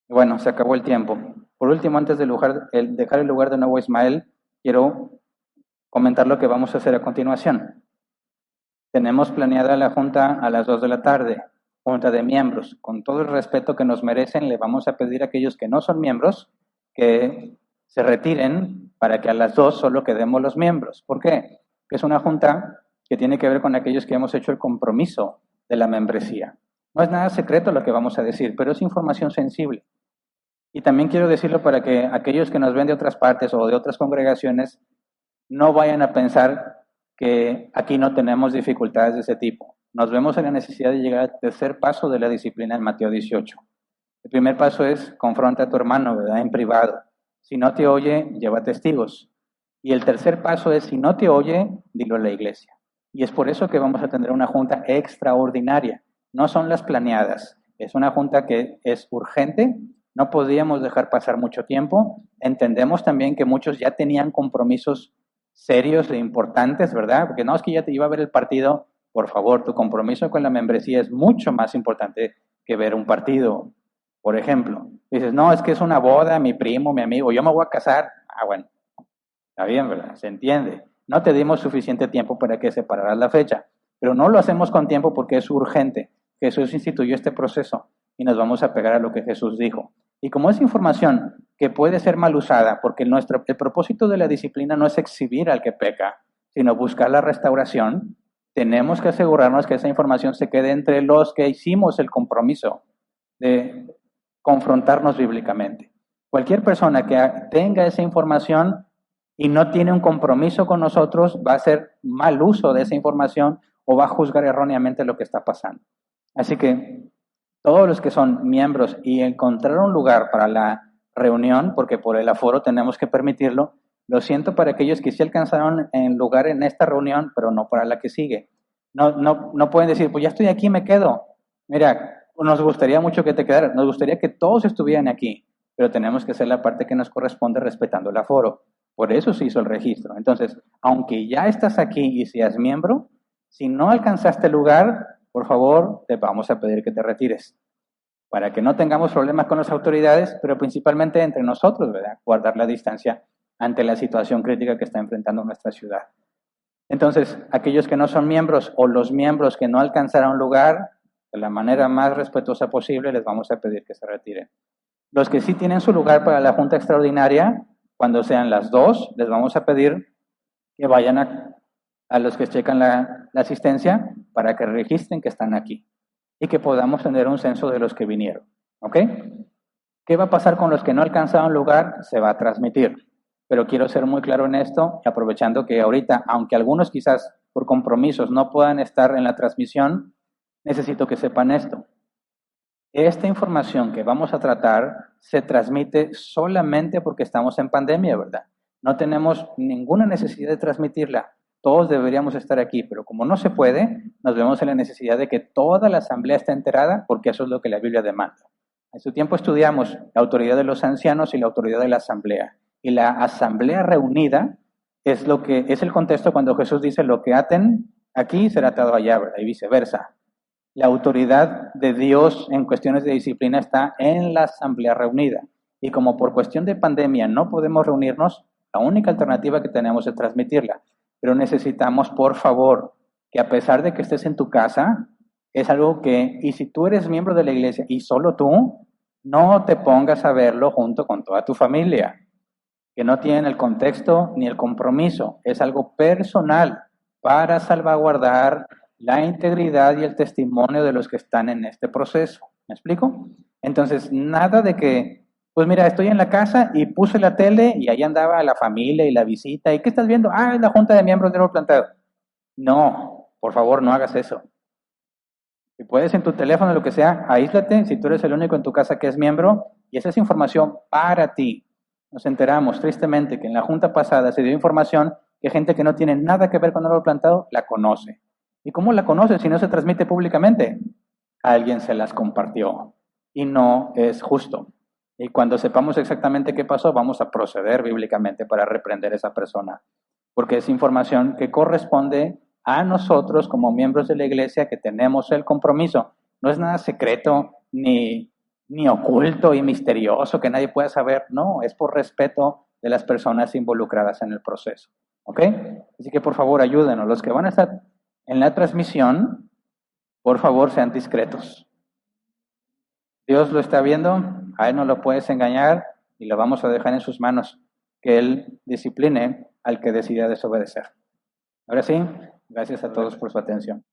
Y bueno, se acabó el tiempo. Por último, antes de dejar el lugar de nuevo a Ismael, quiero comentar lo que vamos a hacer a continuación. Tenemos planeada la junta a las 2 de la tarde, junta de miembros. Con todo el respeto que nos merecen, le vamos a pedir a aquellos que no son miembros que se retiren para que a las 2 solo quedemos los miembros. ¿Por qué? Porque es una junta que tiene que ver con aquellos que hemos hecho el compromiso de la membresía. No es nada secreto lo que vamos a decir, pero es información sensible. Y también quiero decirlo para que aquellos que nos ven de otras partes o de otras congregaciones no vayan a pensar que aquí no tenemos dificultades de ese tipo. Nos vemos en la necesidad de llegar al tercer paso de la disciplina en Mateo 18. El primer paso es confronta a tu hermano, ¿verdad? En privado. Si no te oye, lleva testigos. Y el tercer paso es, si no te oye, dilo a la iglesia. Y es por eso que vamos a tener una junta extraordinaria. No son las planeadas. Es una junta que es urgente. No podíamos dejar pasar mucho tiempo. Entendemos también que muchos ya tenían compromisos serios e importantes, ¿verdad? Porque no es que ya te iba a ver el partido. Por favor, tu compromiso con la membresía es mucho más importante que ver un partido. Por ejemplo, dices, no, es que es una boda, mi primo, mi amigo, yo me voy a casar. Ah, bueno, está bien, ¿verdad? Se entiende. No te dimos suficiente tiempo para que separaras la fecha, pero no lo hacemos con tiempo porque es urgente. Jesús instituyó este proceso y nos vamos a pegar a lo que Jesús dijo. Y como es información que puede ser mal usada, porque el propósito de la disciplina no es exhibir al que peca, sino buscar la restauración, tenemos que asegurarnos que esa información se quede entre los que hicimos el compromiso de confrontarnos bíblicamente. Cualquier persona que tenga esa información y no tiene un compromiso con nosotros va a hacer mal uso de esa información o va a juzgar erróneamente lo que está pasando. Así que todos los que son miembros y encontrar un lugar para la reunión, porque por el aforo tenemos que permitirlo, lo siento para aquellos que sí alcanzaron en lugar en esta reunión, pero no para la que sigue. No pueden decir, pues ya estoy aquí, me quedo. Mira, nos gustaría mucho que te quedaras, nos gustaría que todos estuvieran aquí, pero tenemos que hacer la parte que nos corresponde respetando el aforo. Por eso se hizo el registro. Entonces, aunque ya estás aquí y seas miembro, si no alcanzaste lugar, por favor, te vamos a pedir que te retires para que no tengamos problemas con las autoridades, pero principalmente entre nosotros, ¿verdad? Guardar la distancia ante la situación crítica que está enfrentando nuestra ciudad. Entonces, aquellos que no son miembros o los miembros que no alcanzaron lugar, de la manera más respetuosa posible, les vamos a pedir que se retiren. Los que sí tienen su lugar para la Junta Extraordinaria, cuando sean las 2, les vamos a pedir que vayan a los que checan la asistencia para que registren que están aquí y que podamos tener un censo de los que vinieron. ¿Ok? ¿Qué va a pasar con los que no alcanzaron lugar? Se va a transmitir. Pero quiero ser muy claro en esto, y aprovechando que ahorita, aunque algunos quizás por compromisos no puedan estar en la transmisión, necesito que sepan esto. Esta información que vamos a tratar se transmite solamente porque estamos en pandemia, ¿verdad? No tenemos ninguna necesidad de transmitirla. Todos deberíamos estar aquí, pero como no se puede, nos vemos en la necesidad de que toda la asamblea esté enterada, porque eso es lo que la Biblia demanda. En su tiempo estudiamos la autoridad de los ancianos y la autoridad de la asamblea. Y la asamblea reunida es lo que es el contexto cuando Jesús dice lo que aten aquí será atado allá, ¿verdad? Y viceversa. La autoridad de Dios en cuestiones de disciplina está en la asamblea reunida. Y como por cuestión de pandemia no podemos reunirnos, la única alternativa que tenemos es transmitirla. Pero necesitamos, por favor, que a pesar de que estés en tu casa, es algo que, y si tú eres miembro de la iglesia y solo tú, no te pongas a verlo junto con toda tu familia, que no tienen el contexto ni el compromiso. Es algo personal para salvaguardar la integridad y el testimonio de los que están en este proceso. ¿Me explico? Entonces, nada de que, pues mira, estoy en la casa y puse la tele y ahí andaba la familia y la visita. ¿Y qué estás viendo? Ah, es la junta de miembros de Nuevo Plantado. No, por favor, no hagas eso. Si puedes en tu teléfono, lo que sea, aíslate si tú eres el único en tu casa que es miembro y esa es información para ti. Nos enteramos tristemente que en la junta pasada se dio información que gente que no tiene nada que ver con el árbol plantado la conoce. ¿Y cómo la conoce si no se transmite públicamente? Alguien se las compartió y no es justo. Y cuando sepamos exactamente qué pasó, vamos a proceder bíblicamente para reprender a esa persona, porque es información que corresponde a nosotros como miembros de la iglesia que tenemos el compromiso. No es nada secreto ni oculto y misterioso que nadie pueda saber. No, es por respeto de las personas involucradas en el proceso. ¿Ok? Así que por favor ayúdenos. Los que van a estar en la transmisión, por favor sean discretos. Dios lo está viendo, a Él no lo puedes engañar y lo vamos a dejar en sus manos, que Él discipline al que decida desobedecer. Ahora sí, gracias a todos por su atención.